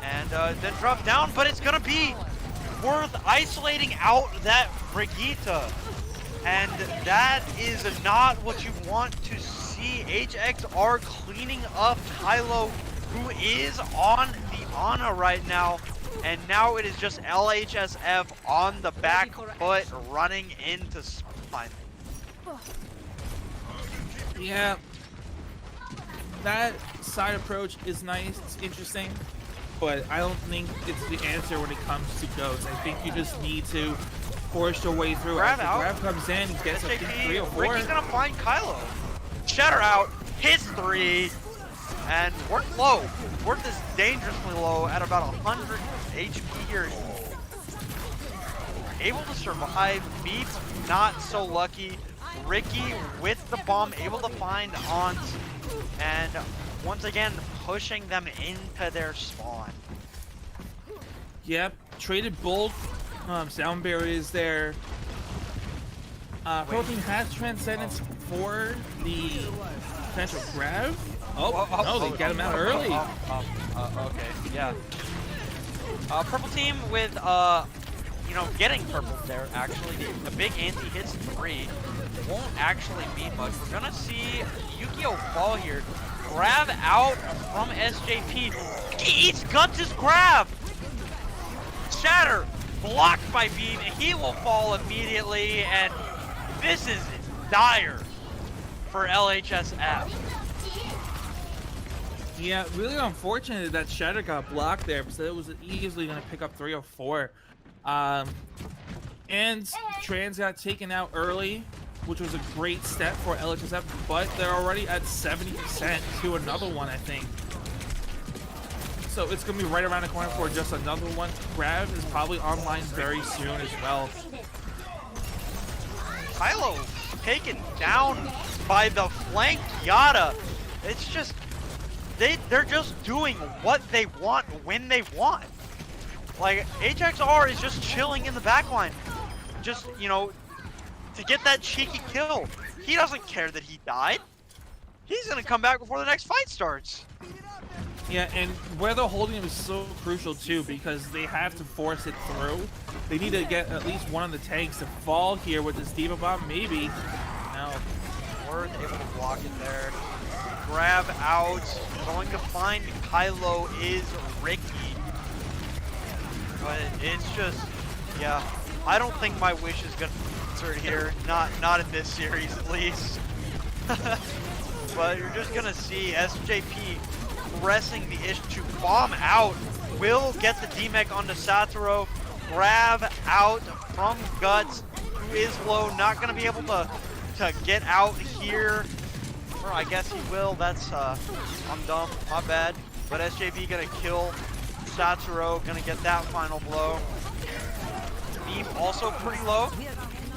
and, then drop down, but it's gonna be worth isolating out that Brigitte. And that is not what you want to see. HXR cleaning up Kylo, who is on the Ana right now. And now it is just LHSF on the back foot running into spine. Yeah, that side approach is nice, it's interesting, but I don't think it's the answer when it comes to goats. I think you just need to force your way through. Grab As the out. grab comes in, he gets a 3 or 4. Ricky's gonna find Kylo. Shatter out, hits 3, and Wort low. Wort is dangerously low at about 100 HP here. Able to survive, beats not so lucky. Ricky with the bomb, able to find Aunt, and once again pushing them into their spawn. Yep, traded bolt, sound barriers there. Protein has transcendence for the potential grab. Oh, no, they get him out early. Okay, yeah. Purple team with, you know, getting purple there, actually. The big anti-hits 3 won't actually mean much. We're gonna see Yukio fall here. Grab out from SJP. He eats Guts' grab! Shatter, blocked by Beam. He will fall immediately, and this is dire for LHSF. Yeah, really unfortunate that Shatter got blocked there, because it was easily going to pick up 3 or 4. And Trans got taken out early, which was a great step for LHSF, but they're already at 70% to another one, I think. So it's going to be right around the corner for just another one. Grab is probably online very soon as well. Kylo taken down by the flank Yada. It's just, they're just doing what they want when they want. Like, HXR is just chilling in the backline. Just, you know, to get that cheeky kill. He doesn't care that he died. He's gonna come back before the next fight starts. Yeah, and where they're holding him is so crucial too, because they have to force it through. They need to get at least one of the tanks to fall here with this Diva Bomb, maybe. Now, we're able to block it there. Grab out. Going to find Kylo is Ricky. But it's just, yeah. I don't think my wish is gonna be answered here. Not in this series, at least. But you're just gonna see SJP pressing the issue. Bomb out. Will get the DMEC onto Satoru. Grab out from Guts, who is low. Not gonna be able to get out here. Or I guess he will. That's I'm dumb. My bad. But SJP gonna kill Satoru. Gonna get that final blow. Beam also pretty low.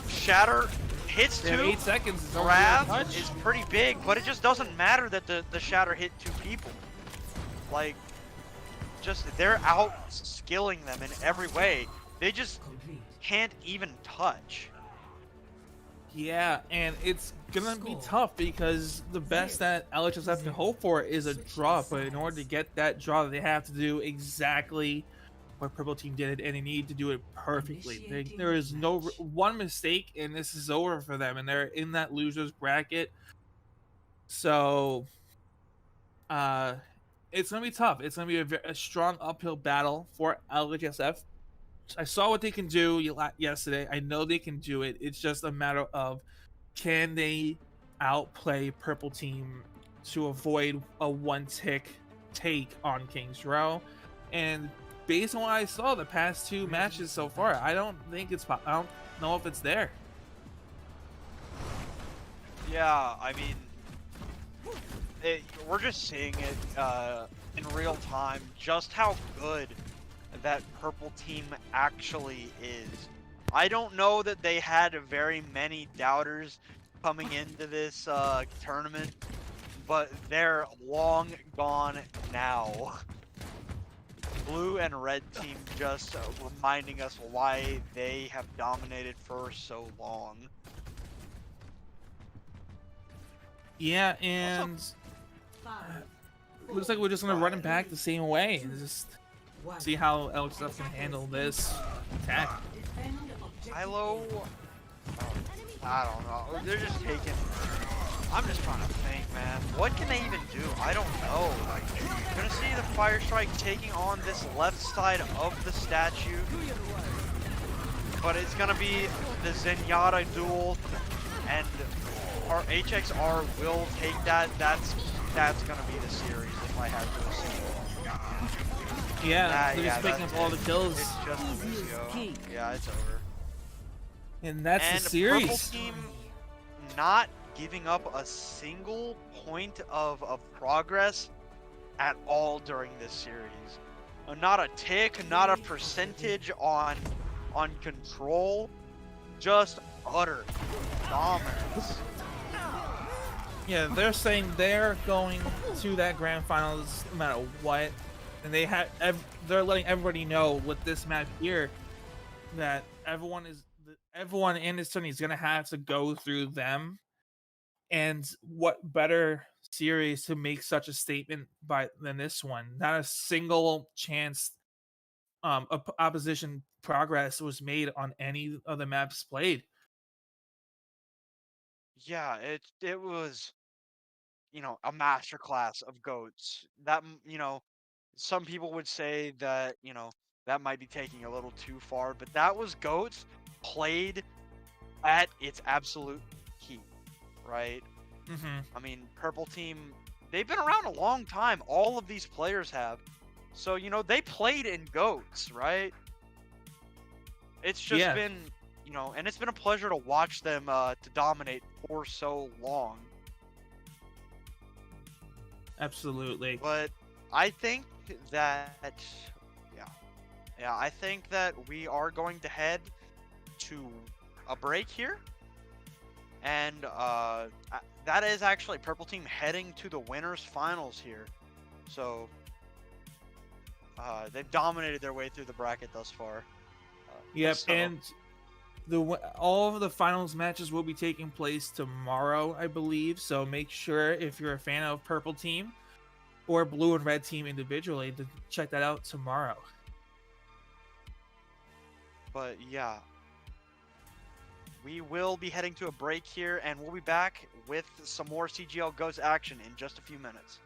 Shatter hits 2. 8 seconds. Is Grab touch. is pretty big, but it just doesn't matter that the Shatter hit 2 people. Like, just they're out skilling them in every way. They just can't even touch. Yeah, and it's gonna be tough because the best that LHSF can hope for is a draw, but in order to get that draw, they have to do exactly what Purple Team did, and they need to do it perfectly. There is no one mistake, and this is over for them, and they're in that losers bracket. So, it's gonna be tough. It's gonna be a strong uphill battle for LHSF. I saw what they can do yesterday. I know they can do it. It's just a matter of, can they outplay Purple Team to avoid a one-tick take on King's Row? And based on what I saw the past 2 matches so far, I don't think I don't know if it's there. Yeah, I mean, we're just seeing it in real time, just how good that purple team actually is. I don't know that they had very many doubters coming into this tournament, but they're long gone now. Blue and red team just reminding us why they have dominated for so long. Yeah, and looks like we're just gonna run it back the same way and just see how LXF can handle this attack. Hilo, I don't know. They're just taking. I'm just trying to think, man. What can they even do? I don't know. Like, you're gonna see the Fire Strike taking on this left side of the statue, but it's gonna be the Zenyatta duel, and our HXR will take that. That's gonna be the series if I had to assume. Yeah, they're just picking up all the kills. It's just a Lucio. Yeah, it's over. And that's And the series. Purple team not giving up a single point of progress at all during this series. Not a tick, not a percentage on control, just utter dominance. Yeah, they're saying they're going to that grand finals no matter what, and they're letting everybody know with this map here that everyone in this tournament is gonna have to go through them, and what better series to make such a statement than this one? Not a single chance opposition progress was made on any of the maps played. Yeah, it was, a masterclass of goats. That, some people would say that, that might be taking a little too far, but that was goats played at its absolute peak, right? Mm-hmm. I mean, purple team, they've been around a long time. All of these players have. So, they played in goats, right? It's just been, and it's been a pleasure to watch them to dominate for so long. Absolutely. But I think that, I think that we are going to head to a break here. And that is actually purple team heading to the winners finals here. So they've dominated their way through the bracket thus far. Yep, so, and all of the finals matches will be taking place tomorrow, I believe. So make sure, if you're a fan of purple team or blue and red team individually, to check that out tomorrow. But yeah, we will be heading to a break here, and we'll be back with some more CGL Goats action in just a few minutes.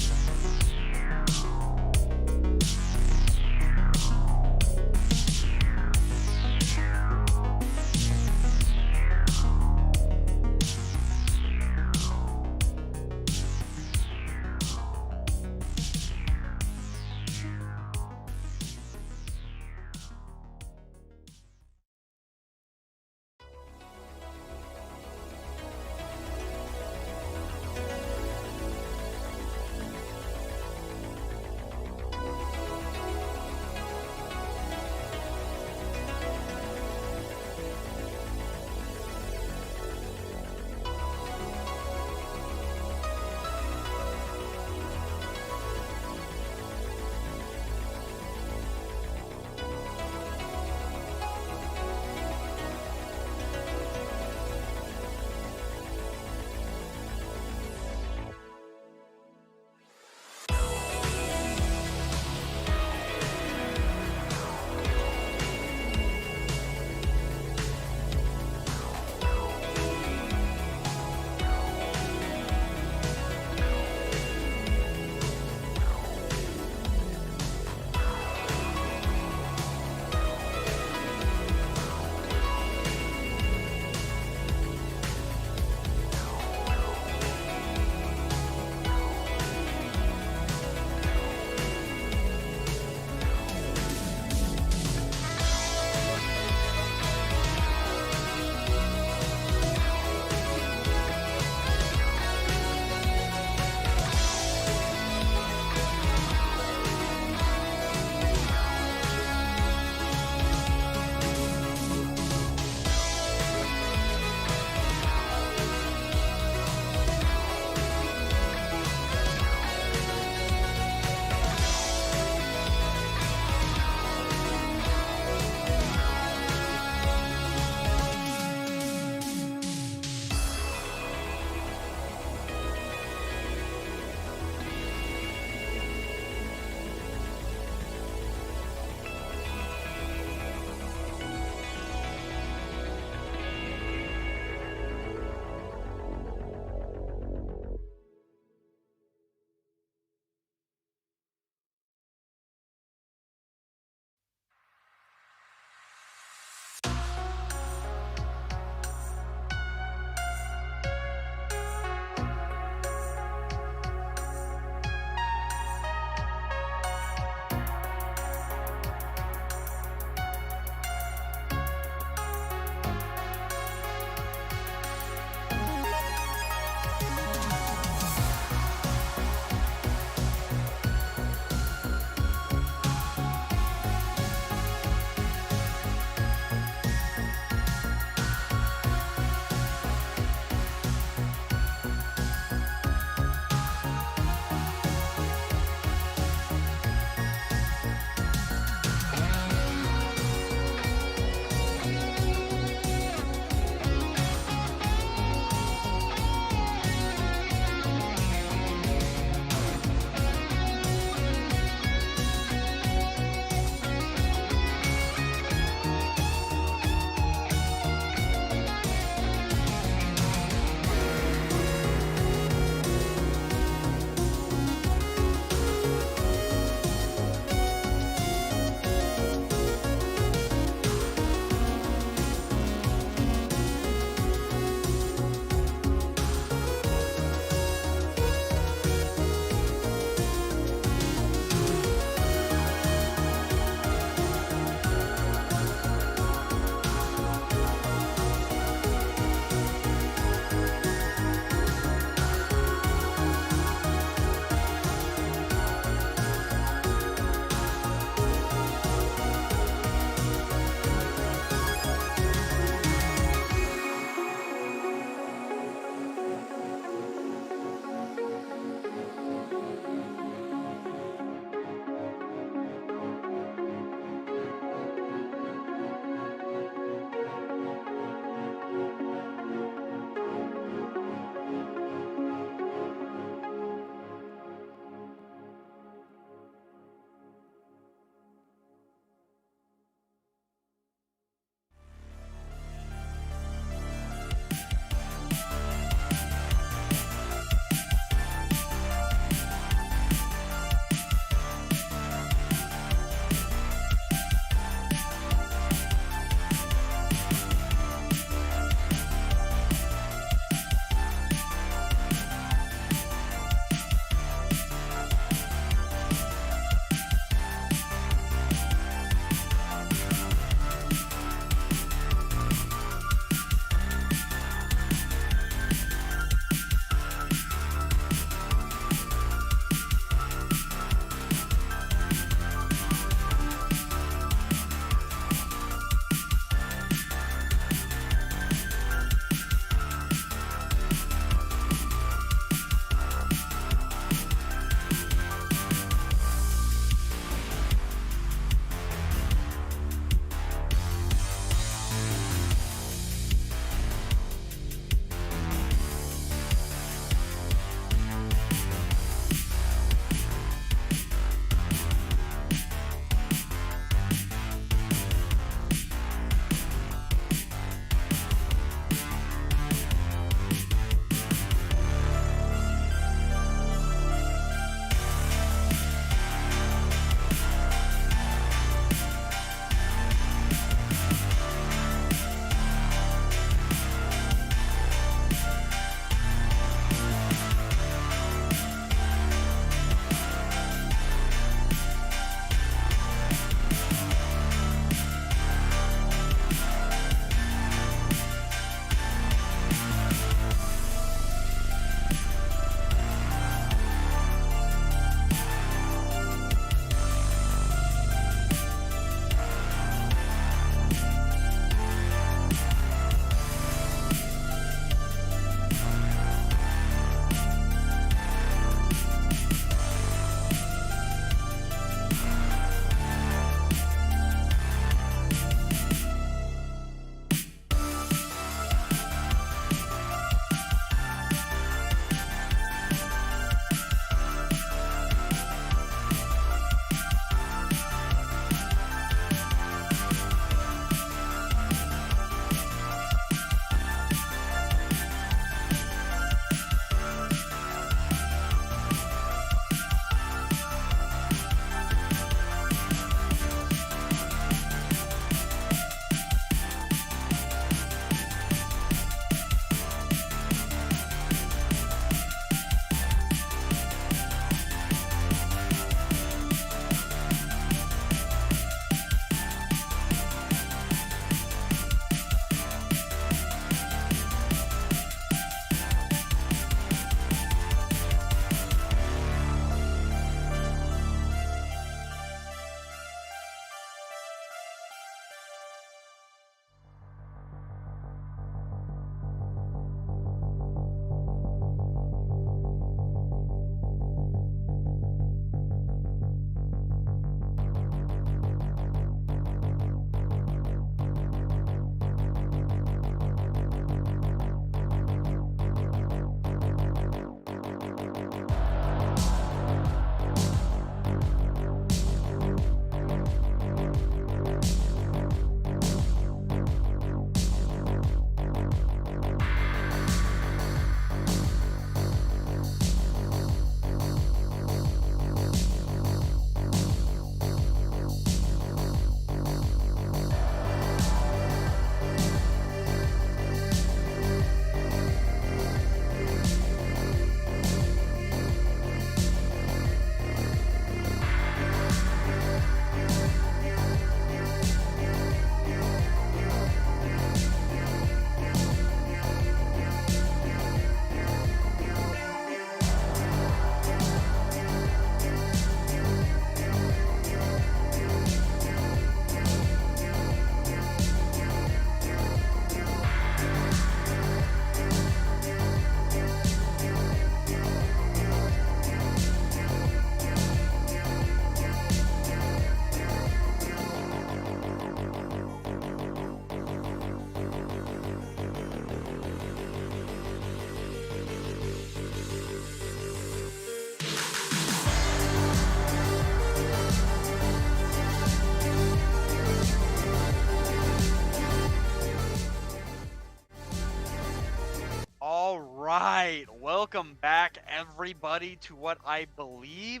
welcome back everybody to what I believe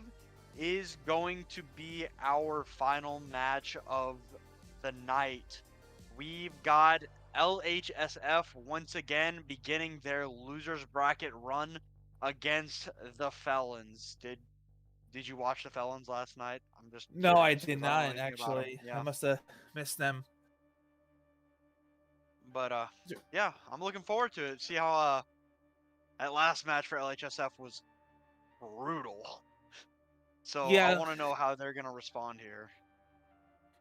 is going to be our final match of the night. We've got LHSF once again beginning their losers bracket run against the Felons. Did you watch the Felons last night? I'm just No, I curious did because I don't know not anything about them. actually. I Yeah, must have missed them. but yeah, I'm looking forward to it. See how that last match for LHSF was brutal. So I Yeah, want to know how they're gonna respond here.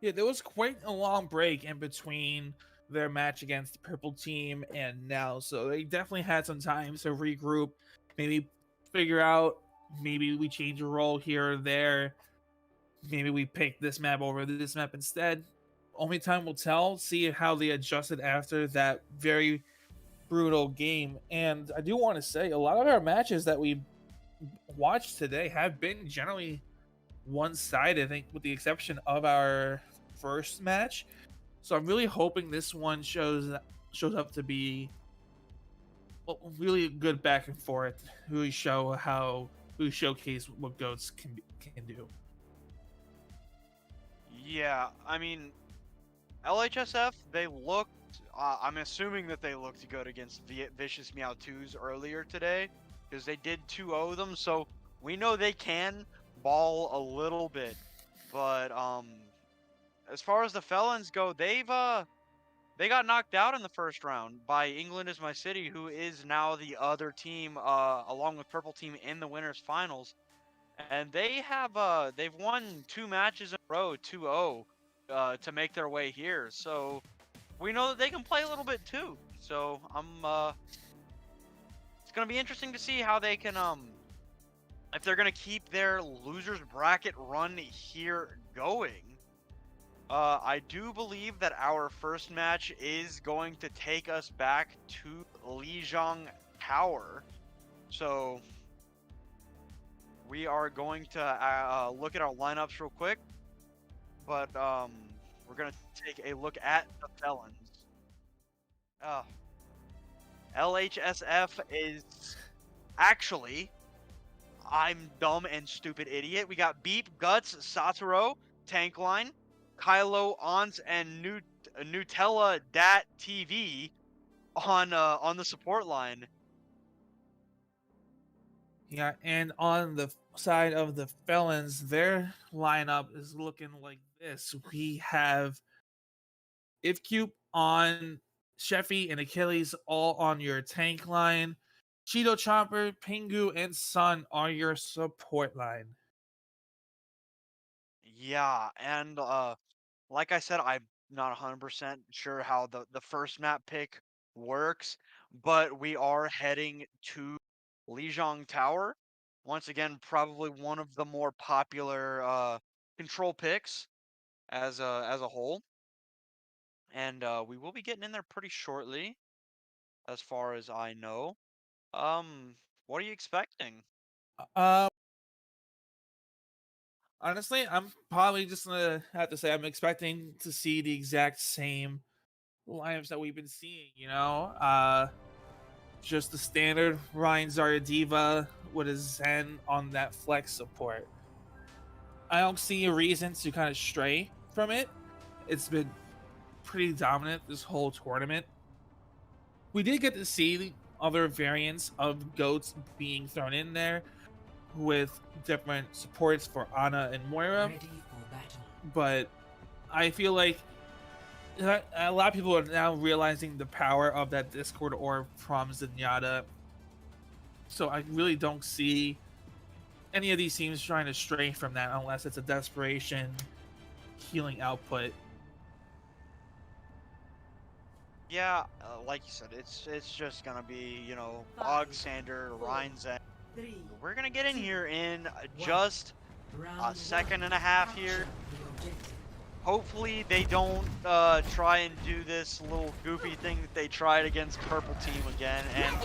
yeah, there was quite a long break in between their match against the purple team and now, so they definitely had some time to regroup, maybe figure out, maybe we change a role here or there, maybe we pick this map over this map instead. Only time will tell. See how they adjusted after that very brutal game. And I do want to say a lot of our matches that we watched today have been generally one-sided, I think, with the exception of our first match. So I'm really hoping this one shows up to be really good back and forth. Really showcase what goats can do. Yeah, I mean, LHSF, they looked. I'm assuming that they looked good against Vicious Meow 2s earlier today, because they did 2-0 them. So we know they can ball a little bit, but as far as the Felons go, they got knocked out in the first round by England Is My City, who is now the other team, along with Purple Team in the winners finals, and they've won 2 matches in a row, 2-0, to make their way here. So we know that they can play a little bit too. So it's gonna be interesting to see how they can if they're gonna keep their losers bracket run here going. I do believe that our first match is going to take us back to Lijiang Tower. So we are going to look at our lineups real quick, but we're gonna take a look at the Felons. LHSF is actually, I'm dumb and stupid idiot. We got Beep, Guts, Satoru, Tankline, Kylo, Ons, and Nutella Dat TV on the support line. Yeah, and on the side of the Felons, their lineup is looking like this. We have Ifcube on Sheffy and Achilles all on your tank line. Cheeto Chopper, Pingu, and Sun are your support line. Yeah, and like I said, I'm not 100% sure how the first map pick works, but we are heading to Lijiang Tower. Once again, probably one of the more popular control picks as a whole. And we will be getting in there pretty shortly, as far as I know. What are you expecting? Um, Honestly, I'm probably just gonna have to say I'm expecting to see the exact same lineups that we've been seeing. Just the standard Ryan Zarya Diva with a Zen on that flex support. I don't see a reason to kind of stray from it. It's been pretty dominant this whole tournament. We did get to see the other variants of goats being thrown in there with different supports for Ana and Moira, Ready for battle. but I feel like a lot of people are now realizing the power of that Discord orb from Zenyatta. So I really don't see any of these teams trying to stray from that unless it's a desperation healing output. Yeah, like you said, it's just gonna be, Bog Sander, Ryan Zen. 3, We're gonna get in two, here in one. just round a second 1. and a half Capture here. the objective. Hopefully they don't try and do this little goofy thing that they tried against Purple Team again. And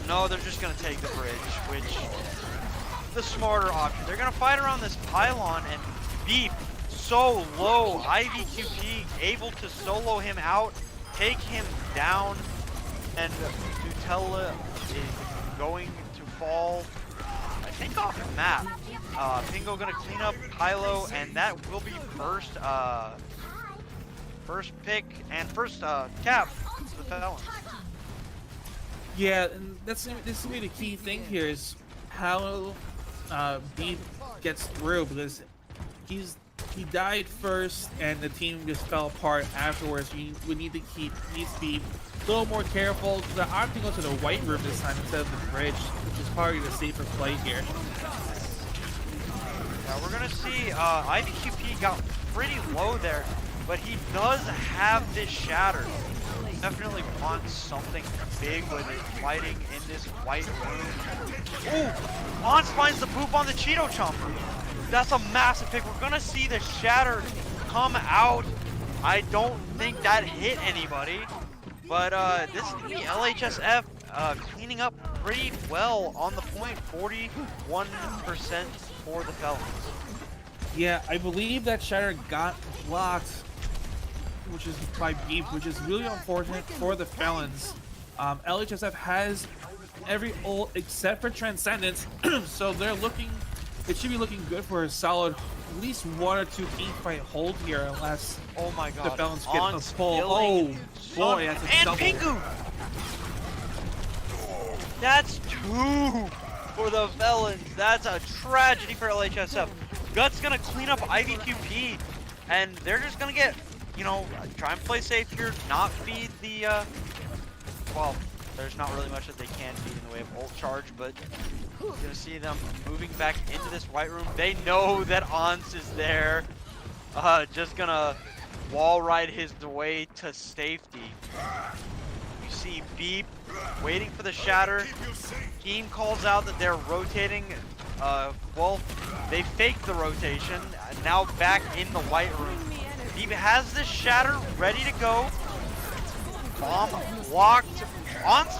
no, they're just gonna take the bridge, which the smarter option. They're gonna fight around this pylon and Beep so low. IVQP able to solo him out, take him down. And Nutella is going to fall, I think, off the map. Pingo gonna clean up Kylo, and that will be first pick and first cap to the Felons. Yeah, and this is gonna be the key thing here is how Beep gets through, because he died first and the team just fell apart afterwards. We need to be a little more careful. The option to go to the white room this time instead of the bridge, which is probably the safer play here. Yeah, we're gonna see IVQP got pretty low there, but he does have this shatter. Definitely wants something big with it fighting in this white room. Ooh! Ons finds the poop on the Cheeto Chomper. That's a massive pick. We're gonna see the shatter come out. I don't think that hit anybody. But this is the LHSF cleaning up pretty well on the point. 41% for the Felons. Yeah, I believe that shatter got blocked, which is by Beep, which is really unfortunate for the Felons. LHSF has every ult except for Transcendence, so they're looking. It should be looking good for a solid, at least 1 or 2 team fight hold here, unless Oh my god. the Felons get a Ons full. killing Oh boy, Sun that's a and double. Pingu! That's 2 for the Felons. That's a tragedy for LHSF. Gut's gonna clean up IVQP, and they're just gonna get, you know, try and play safe here, not feed the, well, there's not really much that they can feed in the way of ult charge, but you're gonna see them moving back into this white room. They know that Ons is there. Just gonna wall ride his way to safety. You see Beep waiting for the shatter. Team calls out that they're rotating. Well, they faked the rotation. Now back in the white room. Beep has this shatter ready to go. Bomb blocked. Ons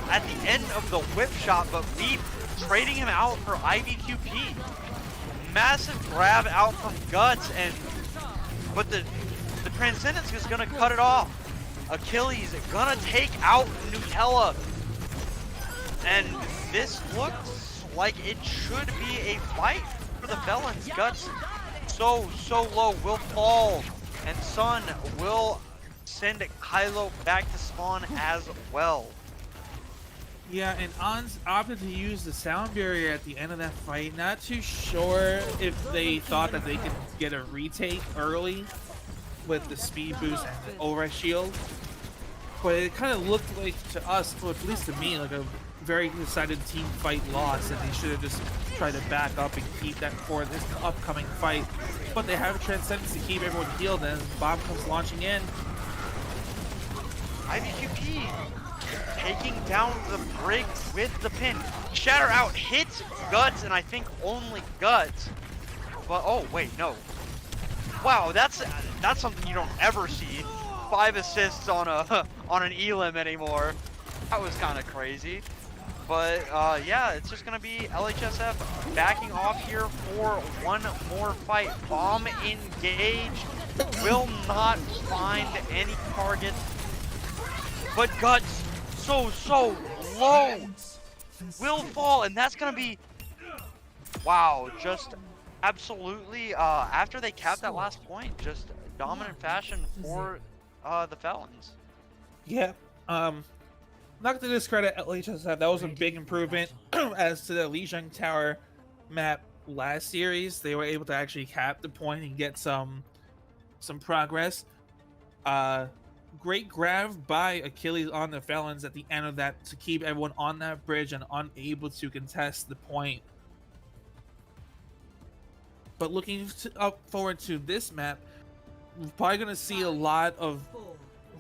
at the end of the whip shot, but Beep trading him out for IVQP. Massive grab out from Guts, but the Transcendence is gonna cut it off. Achilles gonna take out Nutella, and this looks like it should be a fight for the Felons. Guts so low will fall, and Sun will send Kylo back to spawn as well. Yeah, and Ons opted to use the sound barrier at the end of that fight. Not too sure if they thought that they could get a retake early with the speed boost and the override shield. But it kind of looked like to us, or at least to me, like a very decided team fight loss, and they should have just tried to back up and keep that for this upcoming fight. But they have a Transcendence to keep everyone healed, and Bomb comes launching in. IVQP taking down the brig with the pin. Shatter out hits Guts, and I think only Guts. But oh wait, no. Wow, that's something you don't ever see. 5 assists on an elim anymore. That was kind of crazy. But yeah, it's just gonna be LHSF backing off here for one more fight. Bomb engaged. Will not find any target. But Guts so low will fall, and that's gonna be, wow, just absolutely after they cap that last point, just dominant fashion for the Felons. Yeah, not to discredit LHSF, that was a big improvement as to the Lijiang Tower map last series. They were able to actually cap the point and get some progress. Great grab by Achilles on the Felons at the end of that to keep everyone on that bridge and unable to contest the point. But looking forward to this map, we're probably going to see a lot of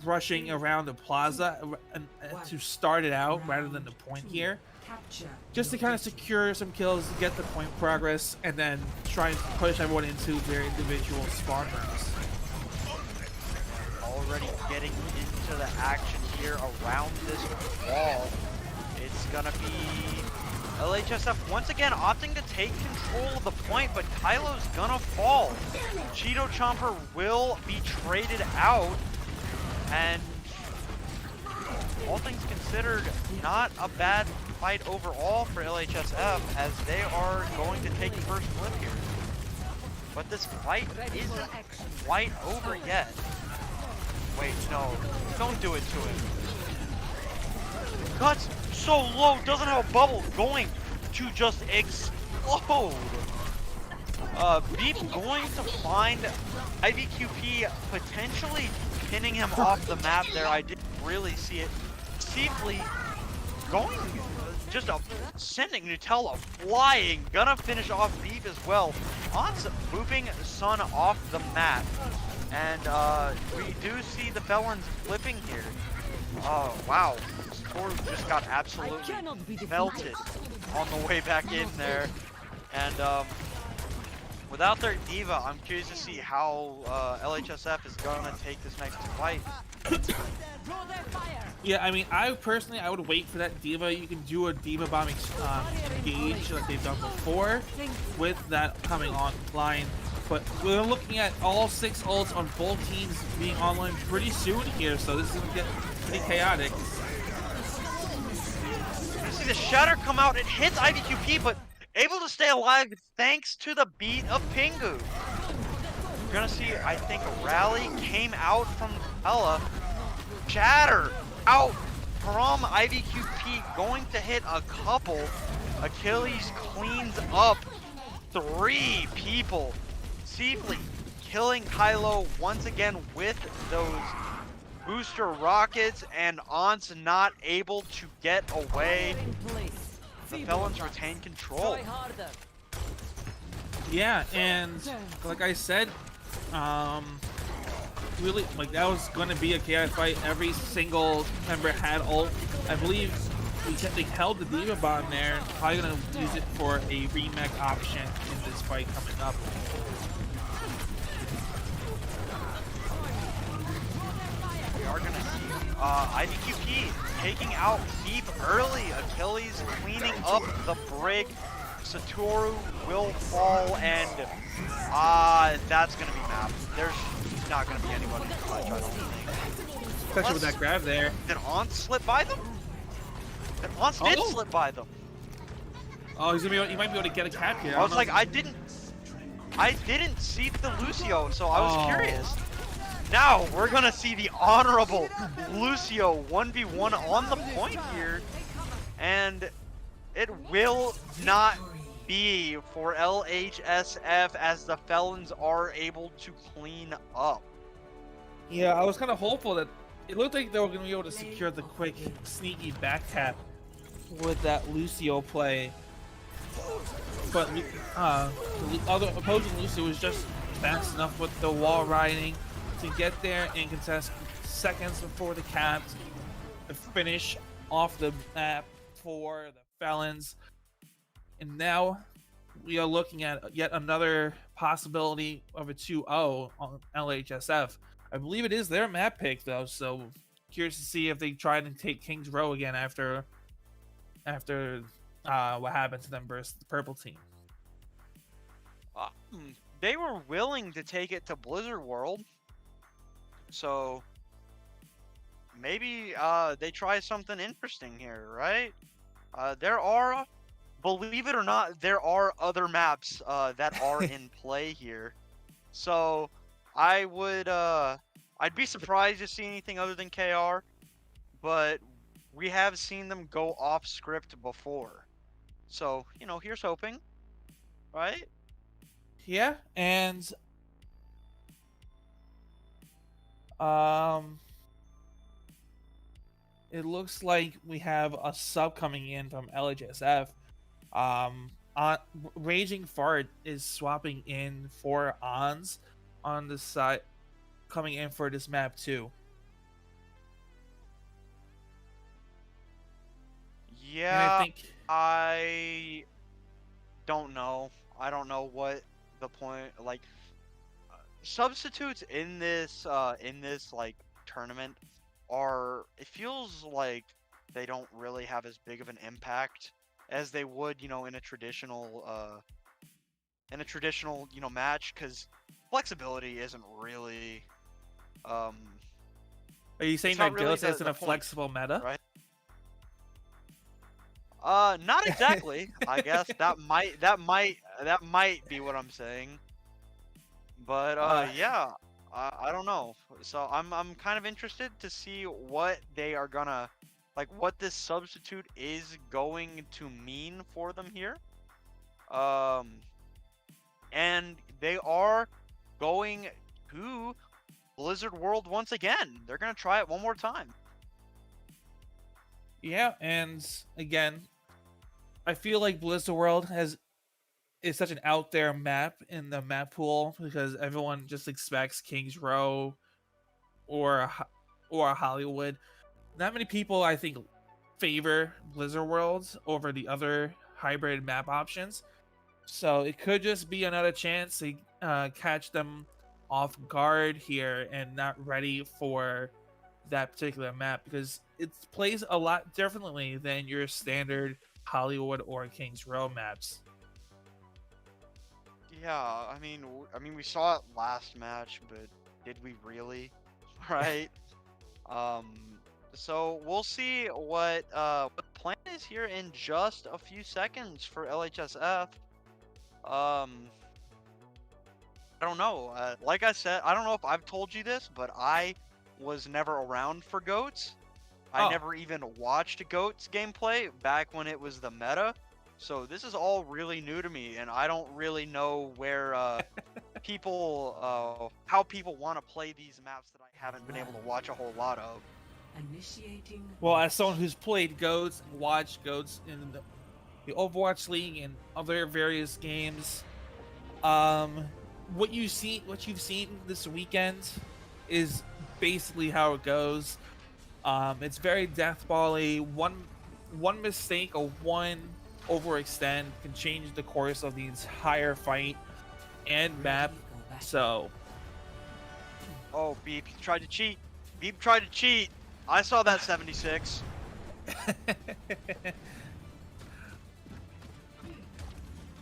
rushing around the plaza to start it out rather than the point here. Just to kind of secure some kills, get the point progress, and then try and push everyone into their individual spawn rooms. Already getting into the action here around this wall. It's gonna be LHSF once again opting to take control of the point, but Kylo's gonna fall. Cheeto Chomper will be traded out, and all things considered, not a bad fight overall for LHSF, as they are going to take the first flip here. But this fight isn't quite over yet. Wait, no, don't do it to him. Cuts so low, doesn't have a bubble, going to just explode. Beep going to find IVQP potentially pinning him off the map there. I didn't really see it. Seafly going, sending Nutella flying, gonna finish off Beep as well. On's moving Sun off the map. And we do see the Felons flipping here. Oh, wow. Toru just got absolutely melted on the way back in there. And without their diva, I'm curious to see how LHSF is gonna take this next fight. Yeah, I mean, I would wait for that diva. You can do a diva bombing engage like they've done before with that coming online. But we're looking at all 6 ults on both teams being online pretty soon here, so this is gonna get pretty chaotic. You see the Shatter come out, it hits IVQP, but able to stay alive thanks to the beat of Pingu. We're gonna see, I think, a rally came out from Ella. Shatter out from IVQP, going to hit a couple. Achilles cleans up 3 people. Seafly killing Kylo once again with those booster rockets, and On's not able to get away. The Felons retain control. Yeah, and like I said, really, like, that was going to be a chaotic fight. Every single member had ult. I believe they held the diva bomb there, and probably going to use it for a remake option in this fight coming up. We are gonna see IVQP taking out Beep early. Achilles cleaning up the brig. Satoru will fall, and that's gonna be mapped. There's not gonna be anybody in the clutch, I don't think. Especially with that grab there. Did Once slip by them? Did Once did slip by them. Oh, he might be able to get a cap here. I was like, I didn't see the Lucio, so I was curious. Now we're gonna see the honorable Lucio 1v1 on the point here, and it will not be for LHSF as the Felons are able to clean up. Yeah, I was kind of hopeful that it looked like they were going to be able to secure the quick, sneaky back tap with that Lucio play. But the other opposing Lucio was just fast enough with the wall riding to get there and contest seconds before the caps to finish off the map for the Felons. And now we are looking at yet another possibility of a 2-0 on LHSF. I believe it is their map pick though, so curious to see if they try and take King's Row again after what happened to them versus the purple team. They were willing to take it to Blizzard World, so maybe they try something interesting here, right? There are, believe it or not, there are other maps that are in play here. So I would, I'd be surprised to see anything other than KR, but we have seen them go off script before. So, you know, here's hoping, right? Yeah, and it looks like we have a sub coming in from LHSF. Raging Fart is swapping in for Ons on the side, coming in for this map too. Yeah, And I don't know. I don't know what the point, like, substitutes in this like tournament are, it feels like they don't really have as big of an impact as they would, you know, in a traditional you know, match, because flexibility isn't really Are you saying it's not that really Ghost isn't the a point, flexible meta? right? Not exactly. I guess that might be what I'm saying. But Uh, yeah, I don't know. So I'm kind of interested to see what they are gonna like what this substitute is going to mean for them here. Um, and they are going to Blizzard World once again. They're gonna try it one more time. yeah, and again, I feel like Blizzard World is such an out there map in the map pool because everyone just expects Kings Row or or Hollywood. Not many people, I think, favor Blizzard Worlds over the other hybrid map options. So it could just be another chance to catch them off guard here and not ready for that particular map because it plays a lot differently than your standard Hollywood or Kings Row maps. Yeah, I mean, we saw it last match, but did we really? Right? Um, so we'll see what the plan is here in just a few seconds for LHSF. Um, I don't know. Like I said, I don't know if I've told you this, but I was never around for GOATS. I Oh. never even watched GOATS gameplay back when it was the meta. So this is all really new to me, and I don't really know where how people want to play these maps that I haven't been able to watch a whole lot of. Initiating. Well, as someone who's played GOATs and watched GOATs in the Overwatch League and other various games, what you've seen this weekend is basically how it goes. It's very deathball-y. One mistake or one overextend can change the course of the entire fight and map. So Oh, Beep tried to cheat. Beep tried to cheat. I saw that 76.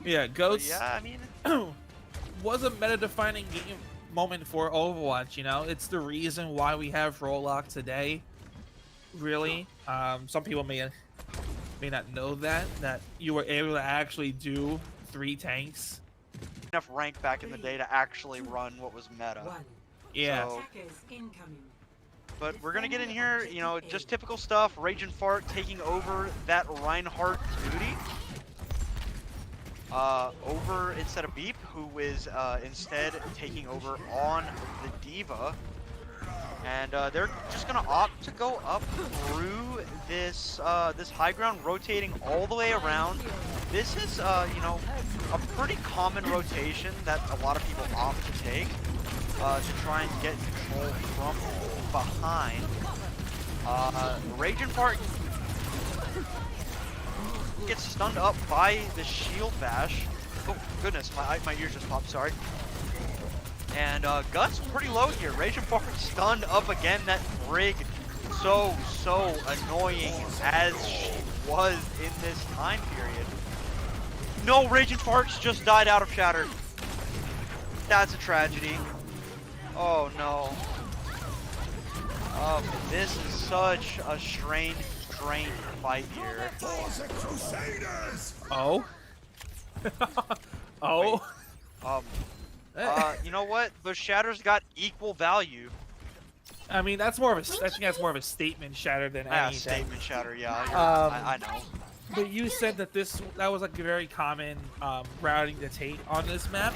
yeah, But GOATs yeah, I mean, was a meta-defining game moment for Overwatch. You know, it's the reason why we have Rollock today. Really, some people may not know that you were able to actually do 3 tanks. enough rank back in the day to actually run what was meta. One. Yeah. So, Attackers incoming. but we're gonna get in here, you know, just typical stuff. Rage and Fart taking over that Reinhardt duty. Over instead of Beep, who is instead taking over on the Diva. And they're just gonna opt to go up through this this high ground, rotating all the way around. This is you know, a pretty common rotation that a lot of people opt to take to try and get control from behind. Rage and Fart gets stunned up by the shield bash. Oh goodness, my ears just popped. Sorry. And Guts pretty low here. Rage and Fart stunned up again. That Brig so annoying as she was in this time period. No, Rage and Farts just died out of Shatter. That's a tragedy. Oh no. This is such a strained fight here. Oh. Oh. You know what? The Shatters got equal value. I mean, that's more of a. I think that's more of a statement shatter than Yeah, anything. statement Shatter. Yeah, I know. But you said that that was like a very common routing to take on this map.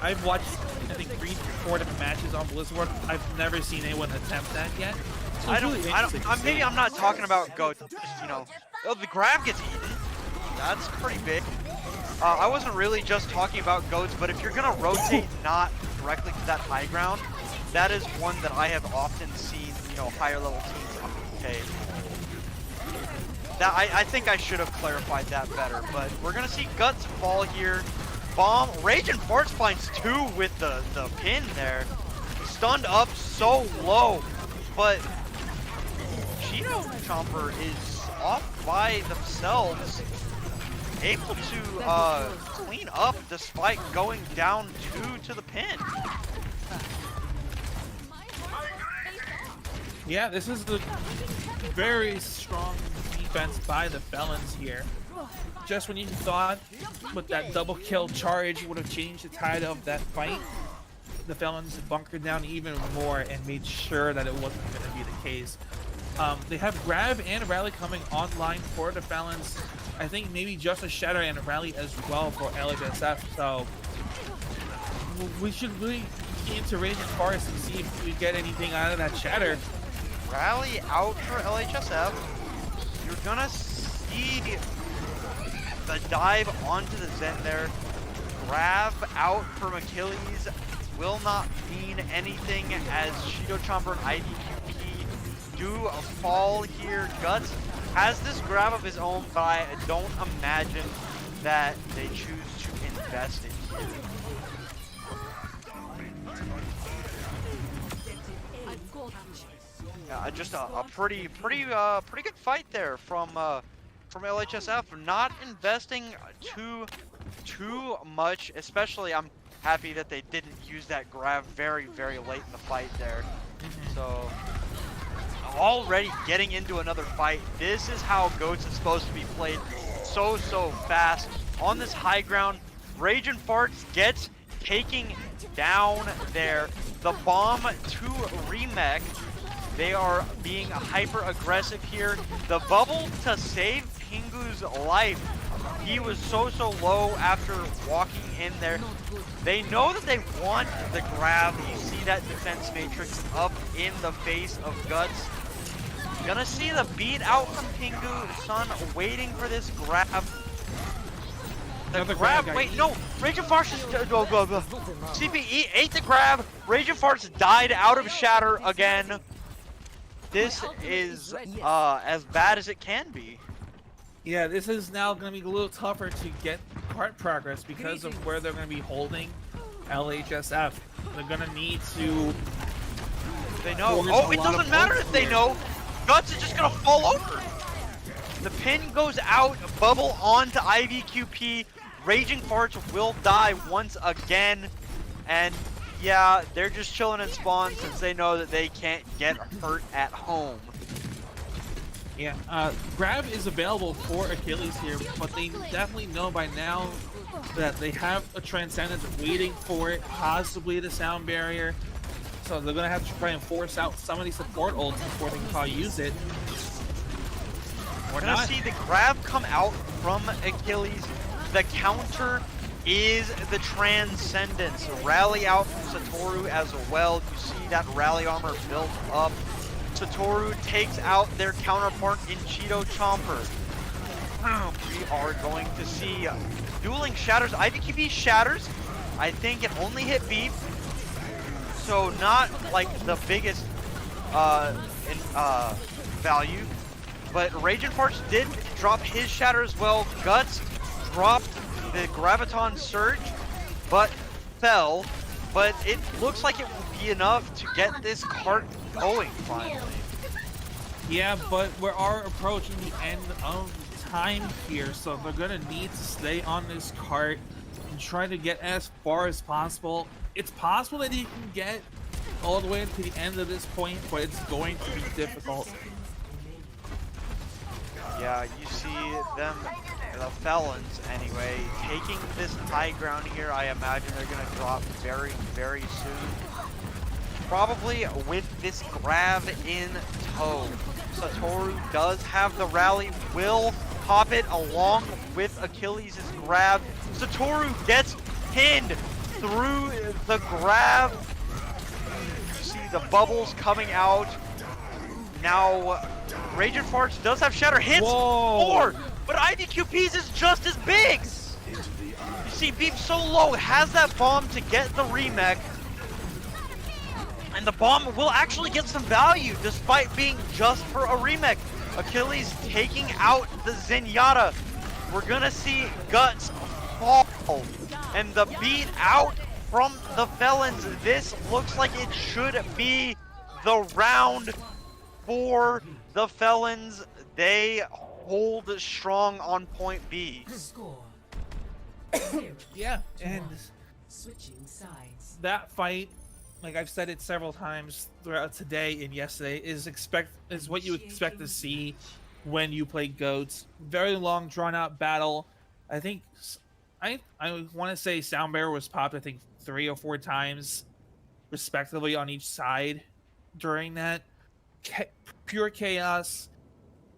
I've watched, I think, 3 or 4 different matches on Blizzard World. I've never seen anyone attempt that yet. So I it's don't. really interesting to see. Maybe I'm not talking about GOAT. Just, you know, oh, the grab gets eaten. That's pretty big. I wasn't really just talking about GOATs, but if you're gonna rotate not directly to that high ground, that is one that I have often seen, you know, higher level teams take. That I think I should have clarified that better, but we're gonna see Guts fall here. Bomb, Rage and Farts finds 2 with the pin there. Stunned up so low, but Cheeto Chomper is off by themselves. Able to clean up despite going down 2 to the pin. Yeah, this is the very strong defense by the Felons here. Just when you thought with that double kill charge would have changed the tide of that fight, the Felons bunkered down even more and made sure that it wasn't going to be the case. They have Grab and Rally coming online for the Felons. I think maybe just a Shatter and a Rally as well for LHSF. So we should really get into Raging Forest and see if we get anything out of that Shatter. Rally out for LHSF. You're gonna see the dive onto the Zen there. Grab out from Achilles will not mean anything as Shido Chomper and IDQP do fall here. Guts has this grab of his own, but I don't imagine that they choose to invest it here. Just a pretty good fight there from LHSF. Not investing too much, especially I'm happy that they didn't use that grab very late in the fight there. So already getting into another fight. This is how Goats is supposed to be played. So fast on this high ground. Raging Farts gets taking down there. The bomb to Remech. They are being hyper aggressive here. The bubble to save Pingu's life. He was so low after walking in there. They know that they want the grab. You see that defense matrix up in the face of Guts. Gonna see the beat out from Pingu. Sun waiting for this grab. The grab, wait, no, Raging Farts just, CPE ate the grab. Raging Farts died out of Shatter again. This is as bad as it can be. Yeah, this is now going to be a little tougher to get cart progress because of where they're going to be holding LHSF. They're going to need to... They know. Oh, it doesn't matter if they know. Guts is just going to fall over. The pin goes out, bubble onto IVQP. Raging Farts will die once again. And yeah, they're just chilling in spawn since they know that they can't get hurt at home. Yeah, Grab is available for Achilles here, but they definitely know by now that they have a Transcendence waiting for it, possibly the Sound Barrier. So they're going to have to try and force out some of these support ults before they can probably use it. We're going to see the grab come out from Achilles. The counter is the Transcendence. Rally out from Satoru as well. You see that rally armor built up. Satoru takes out their counterpart in Cheeto Chomper. We are going to see dueling shatters. IVQB shatters. I think it only hit Beef. So not like the biggest value. But Raging Farts did drop his shatter as well. Guts dropped the Graviton Surge, but fell. But it looks like it will be enough to get this cart going finally. Yeah, but we are approaching the end of time here, so they're gonna need to stay on this cart and try to get as far as possible. It's possible that you can get all the way to the end of this point, but it's going to be difficult. Yeah, you see them, the Felons anyway, taking this high ground here. I imagine they're gonna drop very soon. Probably with this grab in tow. Satoru does have the rally, will pop it along with Achilles' grab. Satoru gets pinned through the grab. You see the bubbles coming out. Now, Raging Farts does have Shatter hits. Four, but IDQP's is just as big. You see Beef so low, has that bomb to get the remech. And the bomb will actually get some value despite being just for a remake. Achilles taking out the Zenyatta. We're gonna see Guts fall. And the beat out from the Felons. This looks like it should be the round for the Felons. They hold strong on point B. Score. Yeah, and Switching sides. that fight, like I've said it several times throughout today and yesterday, is what you expect to see when you play goats. Very long, drawn out battle. I think I want to say Sound Bearer was popped, I think 3 or 4 times respectively on each side during that. Pure chaos,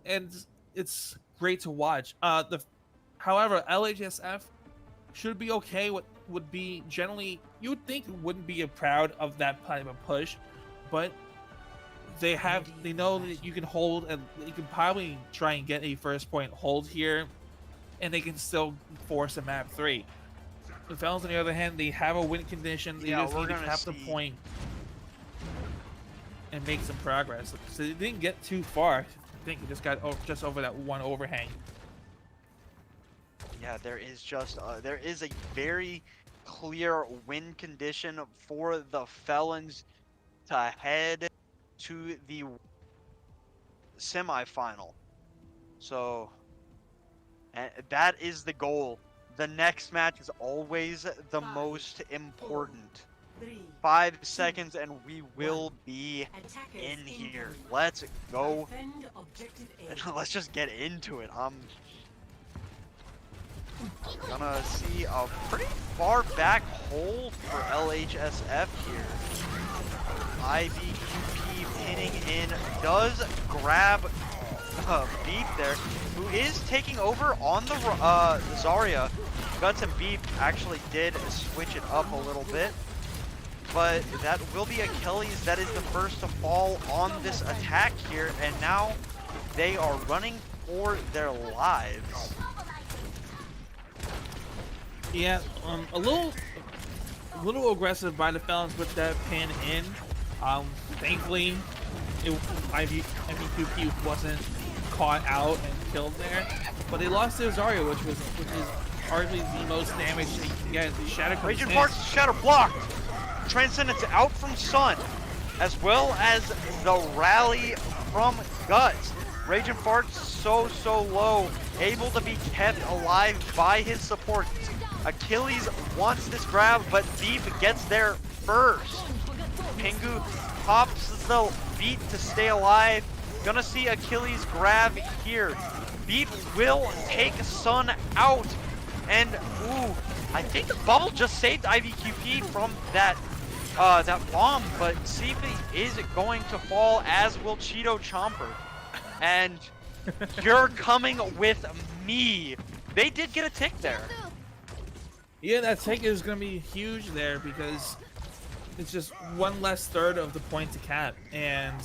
and it's great to watch. However, LHSF should be okay. What would be generally, you would think wouldn't be proud of that type of push, but they know that you can hold, and you can probably try and get a first point hold here, and they can still force a map 3. The Felons, on the other hand, they have a win condition. They just need to cap the point and make some progress. So they didn't get too far. I think it just got just over that one overhang. Yeah, there is a very clear win condition for the Felons to head to the semifinal. So, and that is the goal. The next match is always the most important. 5 seconds and we will be in here. Let's go. Let's just get into it. I'm gonna see a pretty far back hole for LHSF here. IVQP pinning in, does grab Beep there, who is taking over on the Zarya. Guts and Beep actually did switch it up a little bit, but that will be Achilles that is the first to fall on this attack here, and now they are running for their lives. Yeah, a little aggressive by the Felons with that pin in. Thankfully, MVQP wasn't caught out and killed there, but they lost their Zarya, which is hardly the most damage they can get. The Shatter comes Raging in. Parts Shatter blocked. Transcendence out from Sun, as well as the rally from Guts. Raging Farts so low, able to be kept alive by his support. Achilles wants this grab, but Beep gets there first. Pingu pops the beat to stay alive. Gonna see Achilles grab here. Beep will take Sun out. And, ooh, I think the bubble just saved IVQP from that bomb, but CP is going to fall, as will Cheeto Chomper. And you're coming with me. They did get a tick there. Yeah, that tick is going to be huge there because it's just one less third of the point to cap. And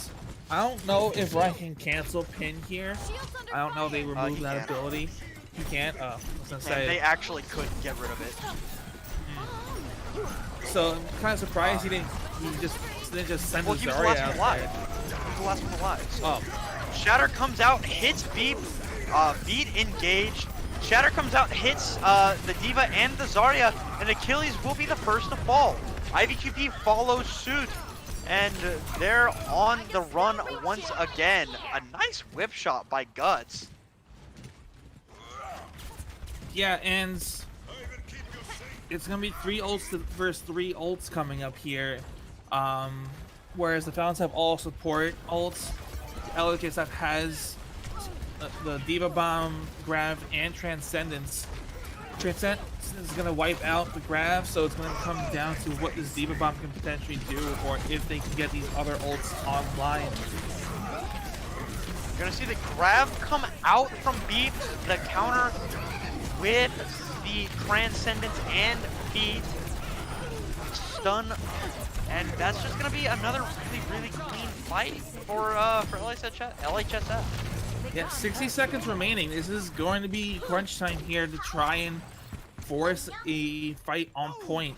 I don't know if I can cancel pin here. I don't know if they removed that ability. You can't? I was going to say. They actually could get rid of it. So I'm kind of surprised he didn't just send his Zarya out there. He was the last one alive. So. Oh. Shatter comes out, hits Beep, Beat engaged. Shatter comes out, hits the D.Va and the Zarya, and Achilles will be the first to fall. IVQP follows suit, and they're on the run once again. A nice whip shot by Guts. Yeah, and it's going to be 3 ults versus 3 ults coming up here. Whereas the Falcons have all support ults. LHSF has the D.Va Bomb, Grav, and Transcendence. Transcendence is going to wipe out the Grav, so it's going to come down to what this D.Va Bomb can potentially do, or if they can get these other ults online. You're going to see the Grav come out from Beep, the counter with the Transcendence and Beat. Stun, and that's just going to be another really clean fight for LHSF. Yeah, 60 seconds remaining. This is going to be crunch time here to try and force a fight on point.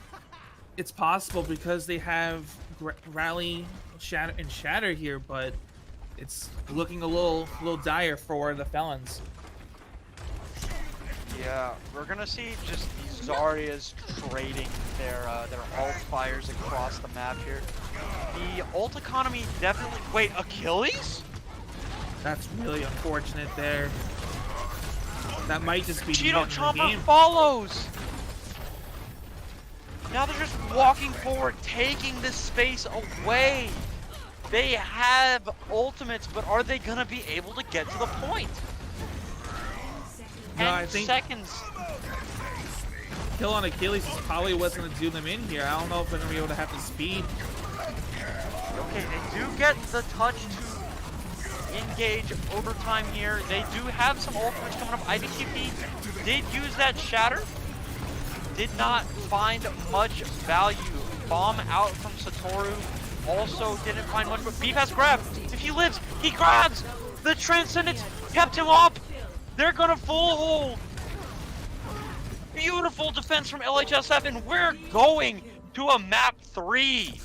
It's possible because they have Rally, Shatter here, but it's looking a little dire for the Felons. Yeah, we're gonna see just these Zaryas trading their ult fires across the map here. The ult economy definitely. Wait, Achilles? That's really unfortunate there. That might just be Cheeto the Chomper game. follows. Now they're just walking forward, taking this space away. They have ultimates, but are they gonna be able to get to the point? No, 10 I think seconds. kill on Achilles is probably what's going to do them in here. I don't know if they're going to be able to have the speed. Okay, they do get the touch to engage overtime here. They do have some ultimates coming up. IBQP did use that shatter. Did not find much value. Bomb out from Satoru. Also didn't find much, but Beef has grabbed. If he lives, he grabs! The Transcendence kept him up! They're gonna full hold! Beautiful defense from LHSF, and we're going to a map 3!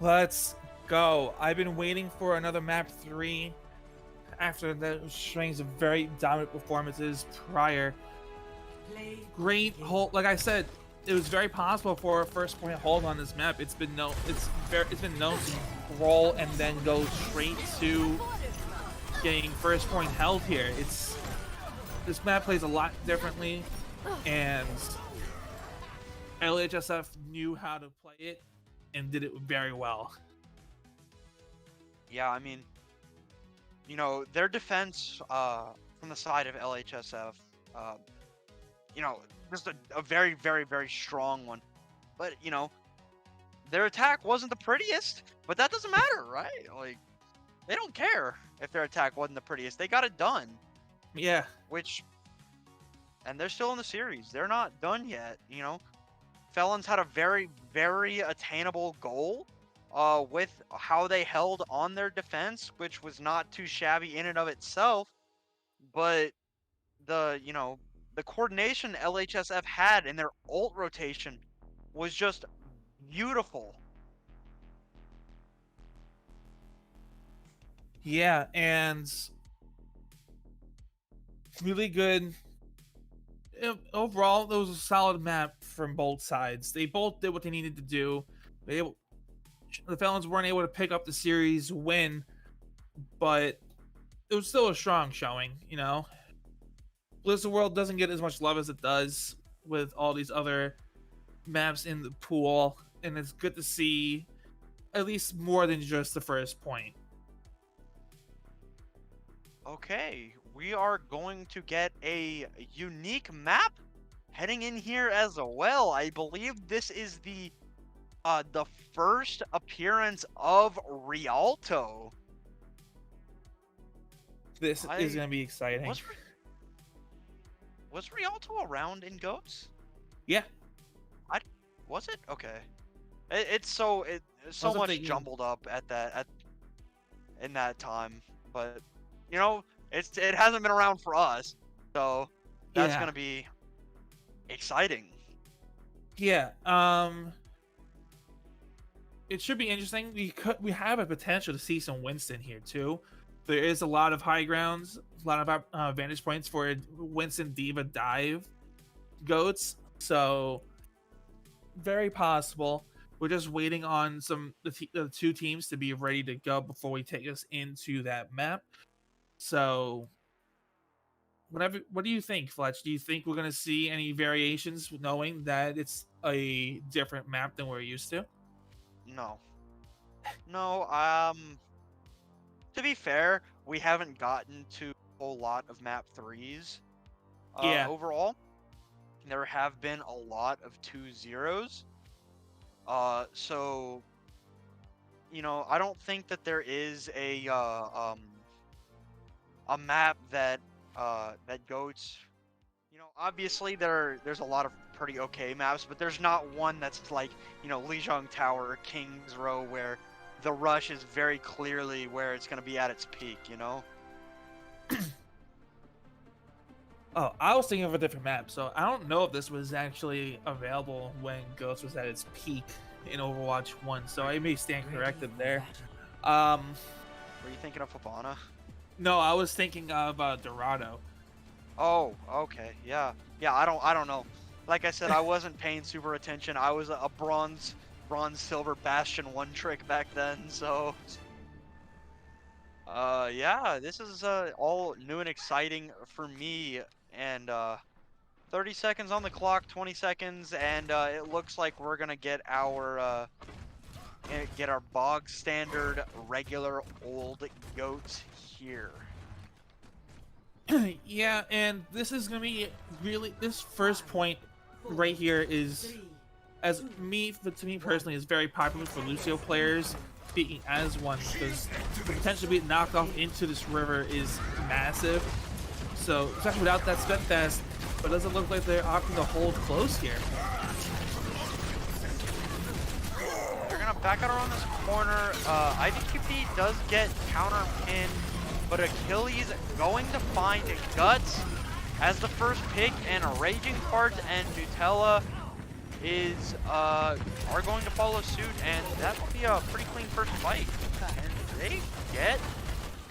Let's go. I've been waiting for another map 3 after the strings of very dominant performances prior. Great hold. Like I said, it was very possible for a first point hold on this map. It's been known to roll and then go straight to getting first point held here. This map plays a lot differently, and LHSF knew how to play it and did it very well. Yeah, I mean, you know, their defense from the side of LHSF, you know, just a very, very, very strong one. But, you know, their attack wasn't the prettiest, but that doesn't matter, right? Like, they don't care if their attack wasn't the prettiest. They got it done. Yeah. And they're still in the series. They're not done yet, you know. Felons had a very, very attainable goal with how they held on their defense, which was not too shabby in and of itself. But the coordination LHSF had in their ult rotation was just beautiful. Yeah, and really good. Overall, it was a solid map from both sides. They both did what they needed to do. The Felons weren't able to pick up the series win, but it was still a strong showing, you know. Blizzard World doesn't get as much love as it does with all these other maps in the pool, and it's good to see at least more than just the first point. Okay, we are going to get a unique map heading in here as well. I believe this is the first appearance of Rialto. This is going to be exciting. Was Rialto around in GOATS? Yeah. Was it? Okay. It's so much jumbled up in that time, but you know, it hasn't been around for us, so that's gonna be exciting. Yeah. It should be interesting. We have a potential to see some Winston here too. There is a lot of high grounds, a lot of vantage points for Winston Diva dive goats, so very possible. We're just waiting on the two teams to be ready to go before we take us into that map. So, what do you think, Fletch? Do you think we're going to see any variations, knowing that it's a different map than we're used to? No. To be fair, we haven't gotten to a whole lot of map 3s. Overall, there have been a lot of 2-0s. So, you know, I don't think that there is a map that GOATS. You know, obviously there's a lot of pretty okay maps, but there's not one that's like, you know, Lijiang Tower or King's Row where the rush is very clearly where it's going to be at its peak, you know? Oh, I was thinking of a different map, so I don't know if this was actually available when Ghost was at its peak in Overwatch 1, so I may stand corrected there. Were you thinking of Habana? No, I was thinking of Dorado. Oh, okay, yeah. I don't know. Like I said, I wasn't paying super attention. I was a bronze, silver Bastion one trick back then, so yeah, this is all new and exciting for me. And 30 seconds on the clock, 20 seconds, and it looks like we're gonna get our get our bog standard regular old goats here. Yeah, and this is gonna be really this first point right here is to me personally is very popular for Lucio players, speaking as one, because the potential to be knocked off into this river is massive. So especially without that steadfast, but it doesn't look like they're opting to hold close here. They're gonna back out around this corner. IVQP does get counter pinned, but Achilles going to find Guts as the first pick, and Raging Fart and Nutella are going to follow suit, and that will be a pretty clean first fight. And they get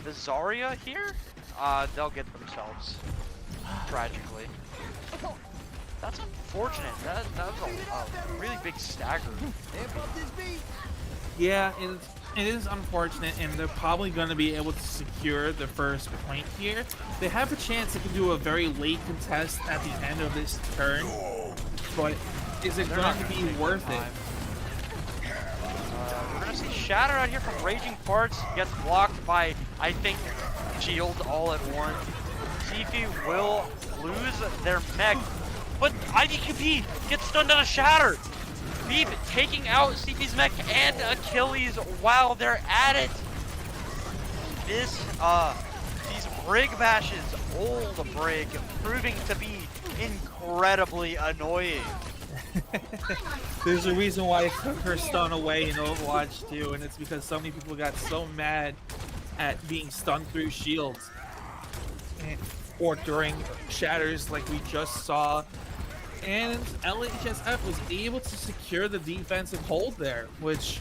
the Zarya here. They'll get themselves, tragically. That's unfortunate. That was a really big stagger. Yeah, it is unfortunate, and they're probably going to be able to secure the first point here. They have a chance they can do a very late contest at the end of this turn, but is it going to be worth it? We're going to see Shatter out here from Raging Farts. Gets blocked by, I think, Shield all at once. Sifu will lose their mech, but IVQP gets stunned on a Shatter. Beep taking out CP's mech and Achilles while they're at it. These Brig bashes, old Brig, proving to be incredibly annoying. There's a reason why it took her stun away in Overwatch 2, and it's because so many people got so mad at being stunned through shields. Or during shatters like we just saw. And LHSF was able to secure the defensive hold there, which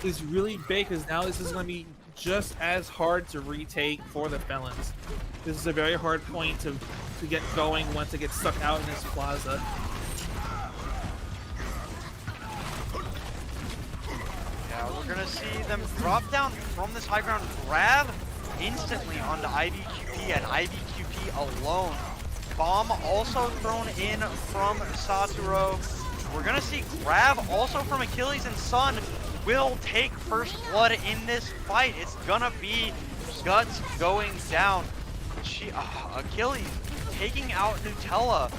is really big because now this is going to be just as hard to retake for the Felons. This is a very hard point to get going once it gets stuck out in this plaza. Yeah, we're going to see them drop down from this high ground, grab instantly onto IVQP, and IVQP alone. Bomb also thrown in from Satoru. We're gonna see grab also from Achilles, and Sun will take first blood in this fight. It's gonna be Guts going down. Achilles taking out Nutella,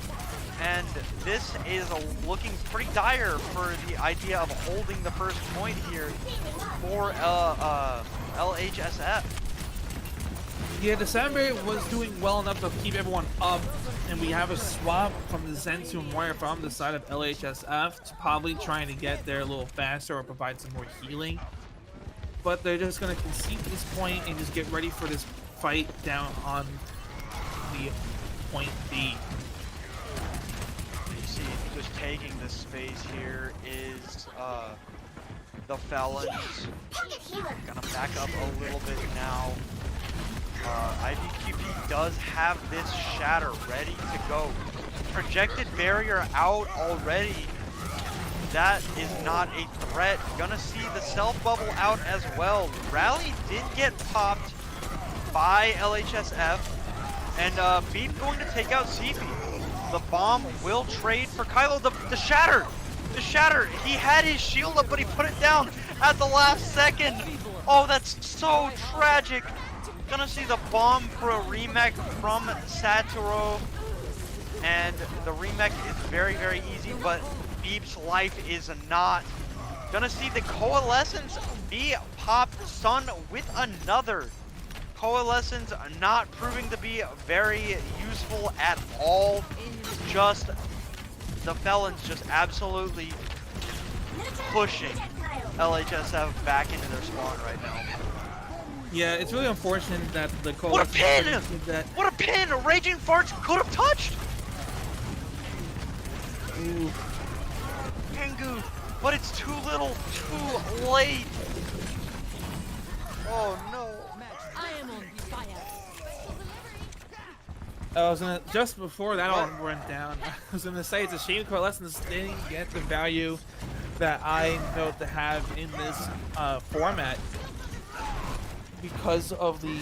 and this is looking pretty dire for the idea of holding the first point here for LHSF. Yeah, December was doing well enough to keep everyone up, and we have a swap from the Zen to Moira from the side of LHSF to probably trying to get there a little faster or provide some more healing. But they're just going to concede this point and just get ready for this fight down on the point B. You see, just taking this space here is the Felons. Gonna back up a little bit now. IVQP does have this Shatter ready to go. Projected barrier out already. That is not a threat. Gonna see the self bubble out as well. Rally did get popped by LHSF, and Beep going to take out CP. The bomb will trade for Kylo. The Shatter! The Shatter! He had his shield up, but he put it down at the last second. Oh, that's so tragic. Gonna see the bomb for a remake from Satoru, and the remake is very, very easy, but Beep's life is not. Gonna see the Coalescence be popped, Sun with another. Coalescence not proving to be very useful at all. Just the Felons just absolutely pushing LHSF back into their spawn right now. Yeah, it's really unfortunate that the What a pin! That... What a pin! Raging Farts could have touched! Ooh. Tengu, but it's too little, too late. Oh no. I am on fire. I was gonna, just before that all went down, I was gonna say it's a shame Coalescence didn't get the value that I felt to have in this format, because of the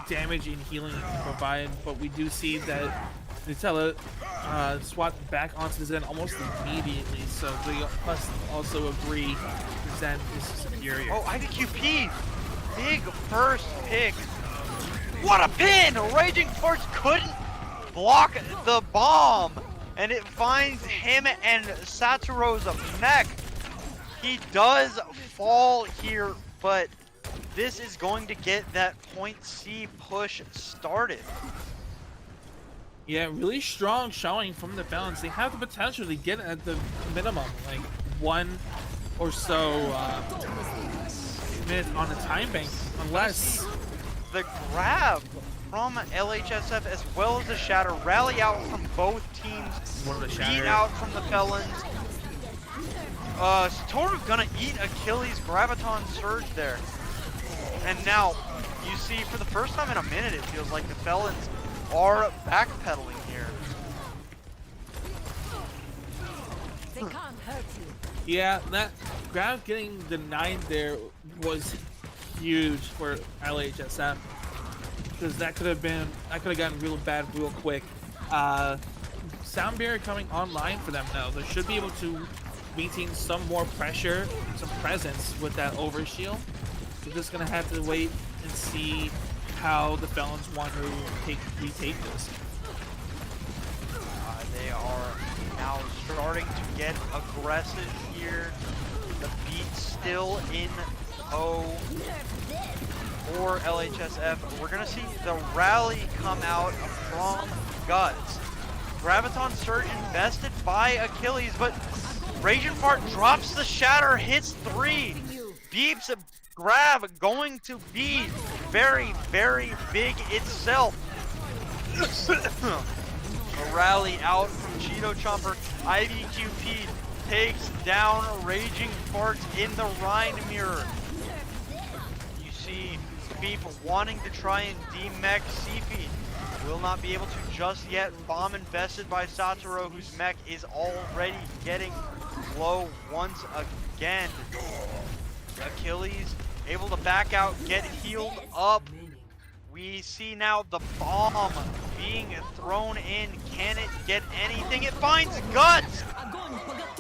damage and healing it can provide. But we do see that Nutella swapped back onto Zen almost immediately, so they must also agree to Zen is superior. Oh, IVQP! Big first pick. What a pin! Raging Force couldn't block the bomb, and it finds him and Saturo's mech. He does fall here, but this is going to get that point C push started. Yeah, really strong showing from the Felons. They have the potential to get at the minimum, like 1 or so minutes on the time bank, unless The grab from LHSF as well as the Shatter rally out from both teams, one of the beat Shatter. out from the Felons. Satoru gonna eat Achilles' Graviton Surge there. And now, you see, for the first time in a minute, it feels like the Felons are backpedaling here. They can't hurt you. Yeah, that grab getting denied there was huge for LHSF, because that could have gotten real bad real quick. Sound barrier coming online for them now. They should be able to maintain some more pressure, some presence with that overshield. We're just gonna have to wait and see how the Felons want to retake this. They are now starting to get aggressive here. The beat still in O for LHSF. We're gonna see the rally come out from Guts. Graviton Surge invested by Achilles, but Raging Fart drops the Shatter, hits 3. Beeps grab going to be very, very big itself. A rally out from Cheeto Chomper. IVQP takes down Raging Fart in the Rhine Mirror. You see Beep wanting to try and demech CP. Will not be able to just yet. Bomb invested by Satoru, whose mech is already getting low once again. Achilles able to back out, get healed up. We see now the bomb being thrown in. Can it get anything? It finds Guts!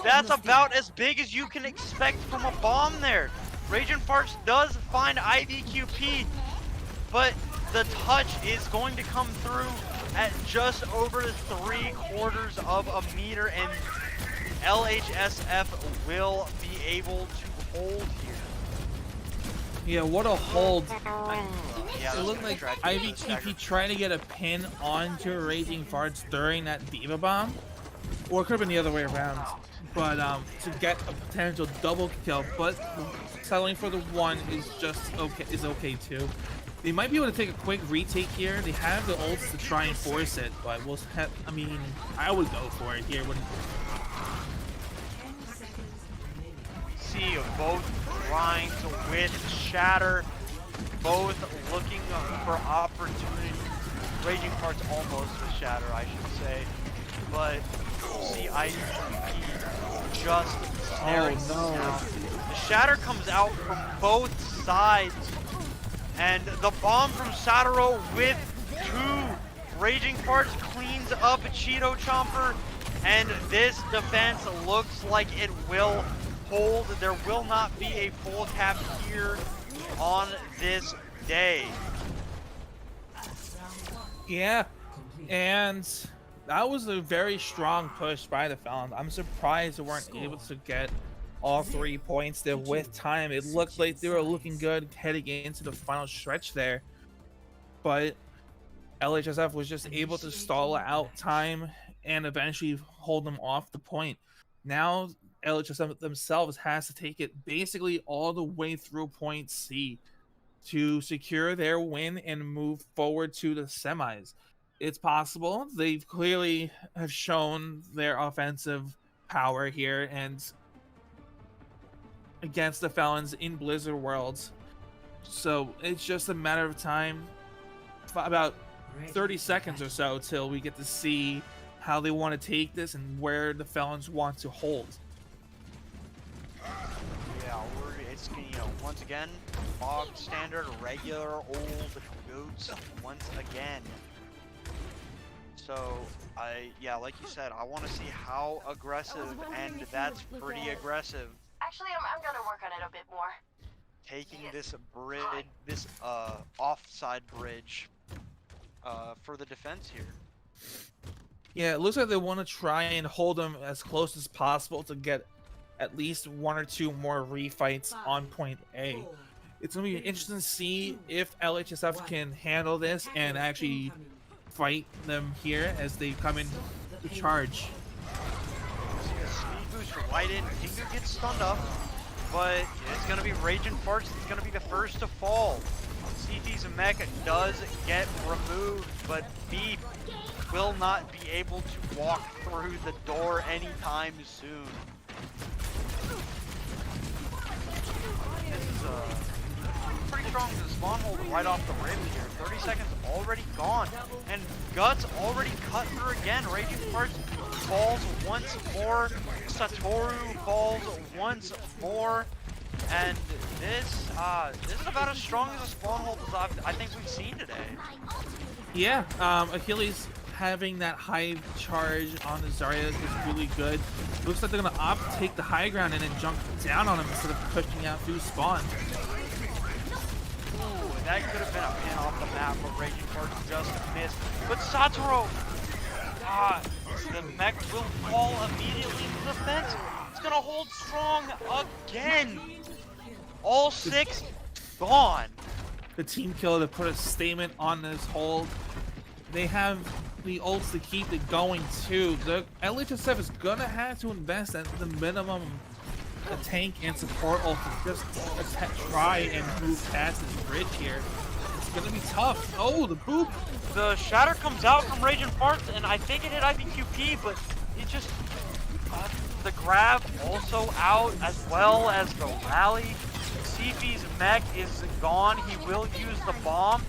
That's about as big as you can expect from a bomb there. Raging Farts does find IVQP, but the touch is going to come through at just over 3/4 of a meter, and LHSF will be able to hold here. Yeah, what a hold. Yeah, It looked like IVQP trying to get a pin onto Raging Farts during that Diva Bomb. Or it could have been the other way around. But to get a potential double kill, but settling for the 1 is just okay too. They might be able to take a quick retake here. They have the ults to try and force it, but we'll have, I mean, I would go for it here when see both trying to win Shatter, both looking for opportunity. Raging Farts almost with Shatter, I should say, but see IVP just staring down. The Shatter comes out from both sides, and the bomb from Satoru with 2. Raging Farts cleans up Cheeto Chomper, and this defense looks like it will hold. There will not be a full cap here on this day. yeah, and that was a very strong push by the Felons. I'm surprised they weren't able to get all 3 points there with time. It looked like they were looking good heading into the final stretch there, but LHSF was just able to stall out time and eventually hold them off the point. Now LHSF themselves has to take it basically all the way through point C to secure their win and move forward to the semis. It's possible. They clearly have shown their offensive power here, and against the Felons in Blizzard Worlds. So it's just a matter of time, about 30 seconds or so, till we get to see how they want to take this and where the Felons want to hold. Yeah, it's, you know, once again, bog standard, regular old goats once again. So yeah, like you said, I want to see how aggressive, and that's pretty aggressive. Actually, I'm gonna work on it a bit more. Taking this bridge, this offside bridge, for the defense here. Yeah, it looks like they want to try and hold them as close as possible to get at least 1 or 2 more refights on point A. It's going to be interesting to see if LHSF can handle this and actually fight them here as they come in to charge. Speed boost right in. Kingu gets stunned up, but it's going to be Raging Farts. He's going to be the first to fall. CT's mech does get removed, but Beep will not be able to walk through the door anytime soon. This is pretty strong to the spawn hold right off the rip here. 30 seconds already gone, and Guts already cut through again. Raging Farts falls once more. Satoru falls once more. And this is about as strong as a spawn hold as I think we've seen today. Yeah, Achilles having that high charge on the Zarya is really good. Looks like they're gonna opt to take the high ground and then jump down on him instead of pushing out through spawn. Ooh, that could have been a pin off the map, but Raging Farts just missed. But Satoru, the mech will fall immediately into the fence. It's gonna hold strong again. All 6 gone. The team killer to put a statement on this hold. They have the ults to keep it going too. The LHSF is gonna have to invest at the minimum a tank and support ult to just try and move past this bridge here. It's gonna be tough. Oh, the boop! The shatter comes out from Raging Farts, and I think it hit IBQP, but it just the grab also out as well as the rally. CP's mech is gone. He will use the bomb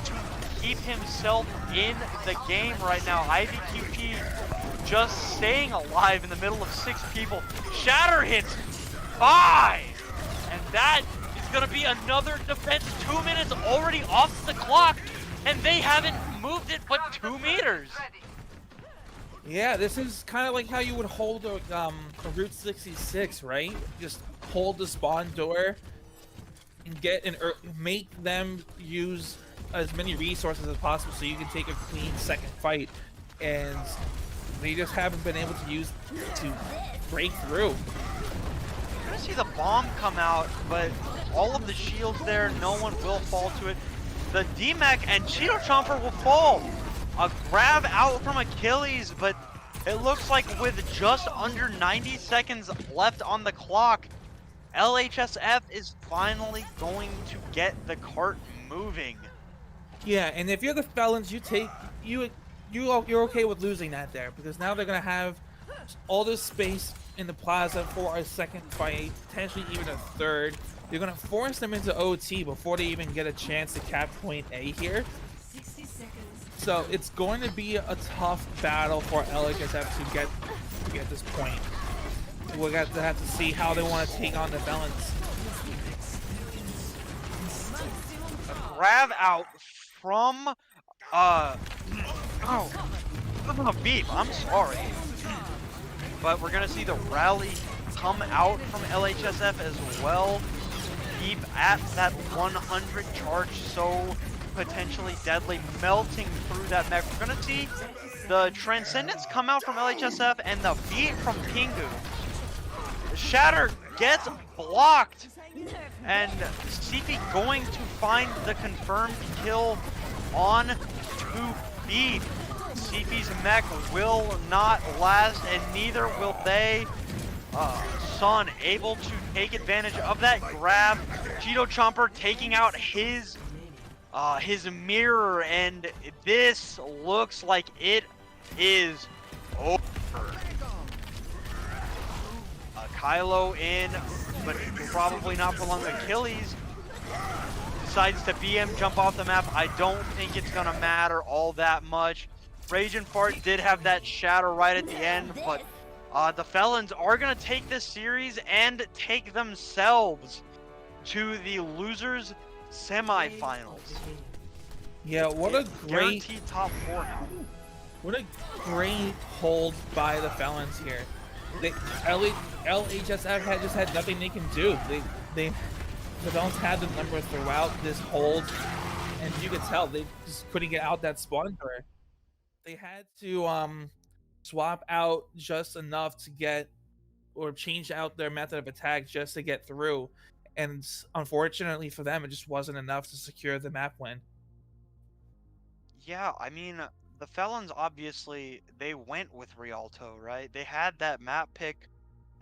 to keep himself in the game right now. IBQP just staying alive in the middle of 6 people. Shatter hits 5! And that is going to be another defense. 2 minutes already off the clock, and they haven't moved it but 2 meters. Yeah, this is kind of like how you would hold a Route 66, right? Just hold the spawn door and make them use as many resources as possible so you can take a clean second fight, and they just haven't been able to break through. You're gonna see the bomb come out, but all of the shields there, no one will fall to it. The D-Mech and Cheeto Chomper will fall. A grab out from Achilles, but it looks like with just under 90 seconds left on the clock, LHSF is finally going to get the cart moving. Yeah, and if you're the Felons, you're okay with losing that there, because now they're gonna have all this space in the plaza for a second fight, potentially even a third. You're gonna force them into OT before they even get a chance to cap point A here. 60 seconds. So it's going to be a tough battle for LHSF to get this point. We're going to have to see how they want to take on the Felons. A grab out from Beep, I'm sorry. But we're gonna see the rally come out from LHSF as well. Beep at that 100 charge, so potentially deadly, melting through that mech. We're gonna see the Transcendence come out from LHSF and the beat from Kingu. Shatter gets blocked, and CP going to find the confirmed kill on 2B. CP's mech will not last, and neither will they. Sun able to take advantage of that grab. Cheeto Chomper taking out his mirror, and this looks like it is over. Kylo in, but probably not for long. Achilles decides to BM jump off the map. I don't think it's gonna matter all that much. Raging Fart did have that shatter right at the end, but the Felons are gonna take this series and take themselves to the losers semifinals. Yeah, what a great guaranteed top 4 now. What a great hold by the Felons here. they LHSF had nothing they can do. The Felons had the number throughout this hold, and you could tell they just couldn't get out that spawn door. They had to swap out just enough to get, or change out their method of attack just to get through, and unfortunately for them, it just wasn't enough to secure the map win. Yeah, I mean, the Felons obviously they went with Rialto, right? They had that map pick,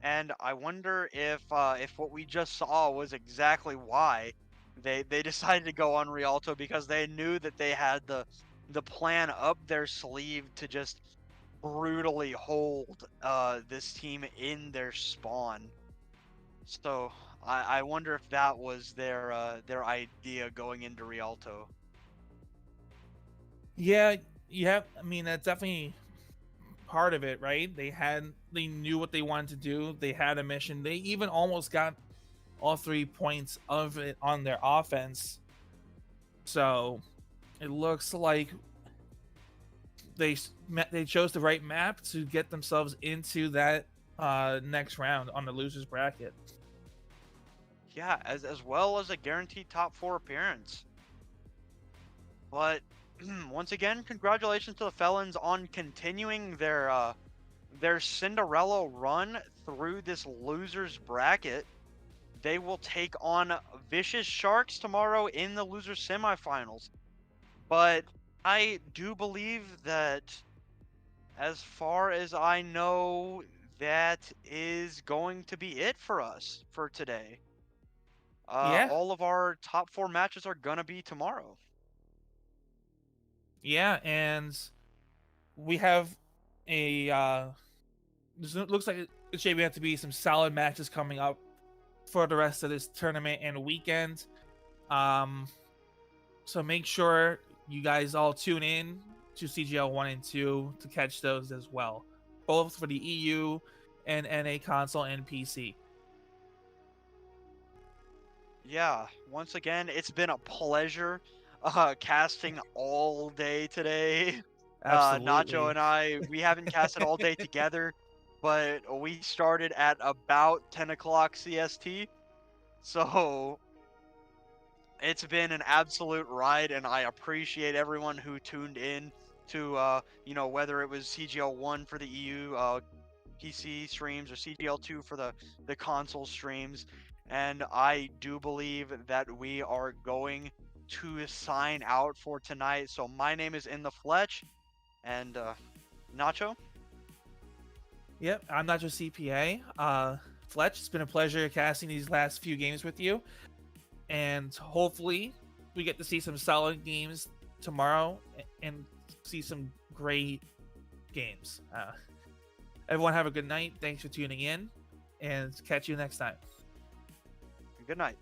and I wonder if what we just saw was exactly why they decided to go on Rialto, because they knew that they had the plan up their sleeve to just brutally hold this team in their spawn. So I wonder if that was their idea going into Rialto. Yeah, I mean, that's definitely part of it, right? They knew what they wanted to do. They had a mission. They even almost got all 3 points of it on their offense. So it looks like they chose the right map to get themselves into that next round on the losers bracket. Yeah, as well as a guaranteed top 4 appearance. But once again, congratulations to the Felons on continuing their Cinderella run through this losers bracket. They will take on Vicious Sharks tomorrow in the loser semifinals. But I do believe that, as far as I know, that is going to be it for us for today. Yeah, All of our top 4 matches are gonna be tomorrow. yeah, and we have a looks like it's shaping up to be some solid matches coming up for the rest of this tournament and weekend. Um, so make sure you guys all tune in to CGL 1 and 2 to catch those as well, both for the EU and NA console and PC. Yeah, once again, it's been a pleasure casting all day today. Nacho Absolutely. and I, we haven't casted all day together, but we started at about 10 o'clock CST. So it's been an absolute ride, and I appreciate everyone who tuned in to, whether it was CGL 1 for the EU PC streams or CGL 2 for the console streams. And I do believe that we are going to sign out for tonight. So my name is In the Fletch, and Nacho. Yep, I'm not just CPA. Fletch, it's been a pleasure casting these last few games with you, and hopefully we get to see some solid games tomorrow and see some great games. Everyone have a good night. Thanks for tuning in, and catch you next time. Good night.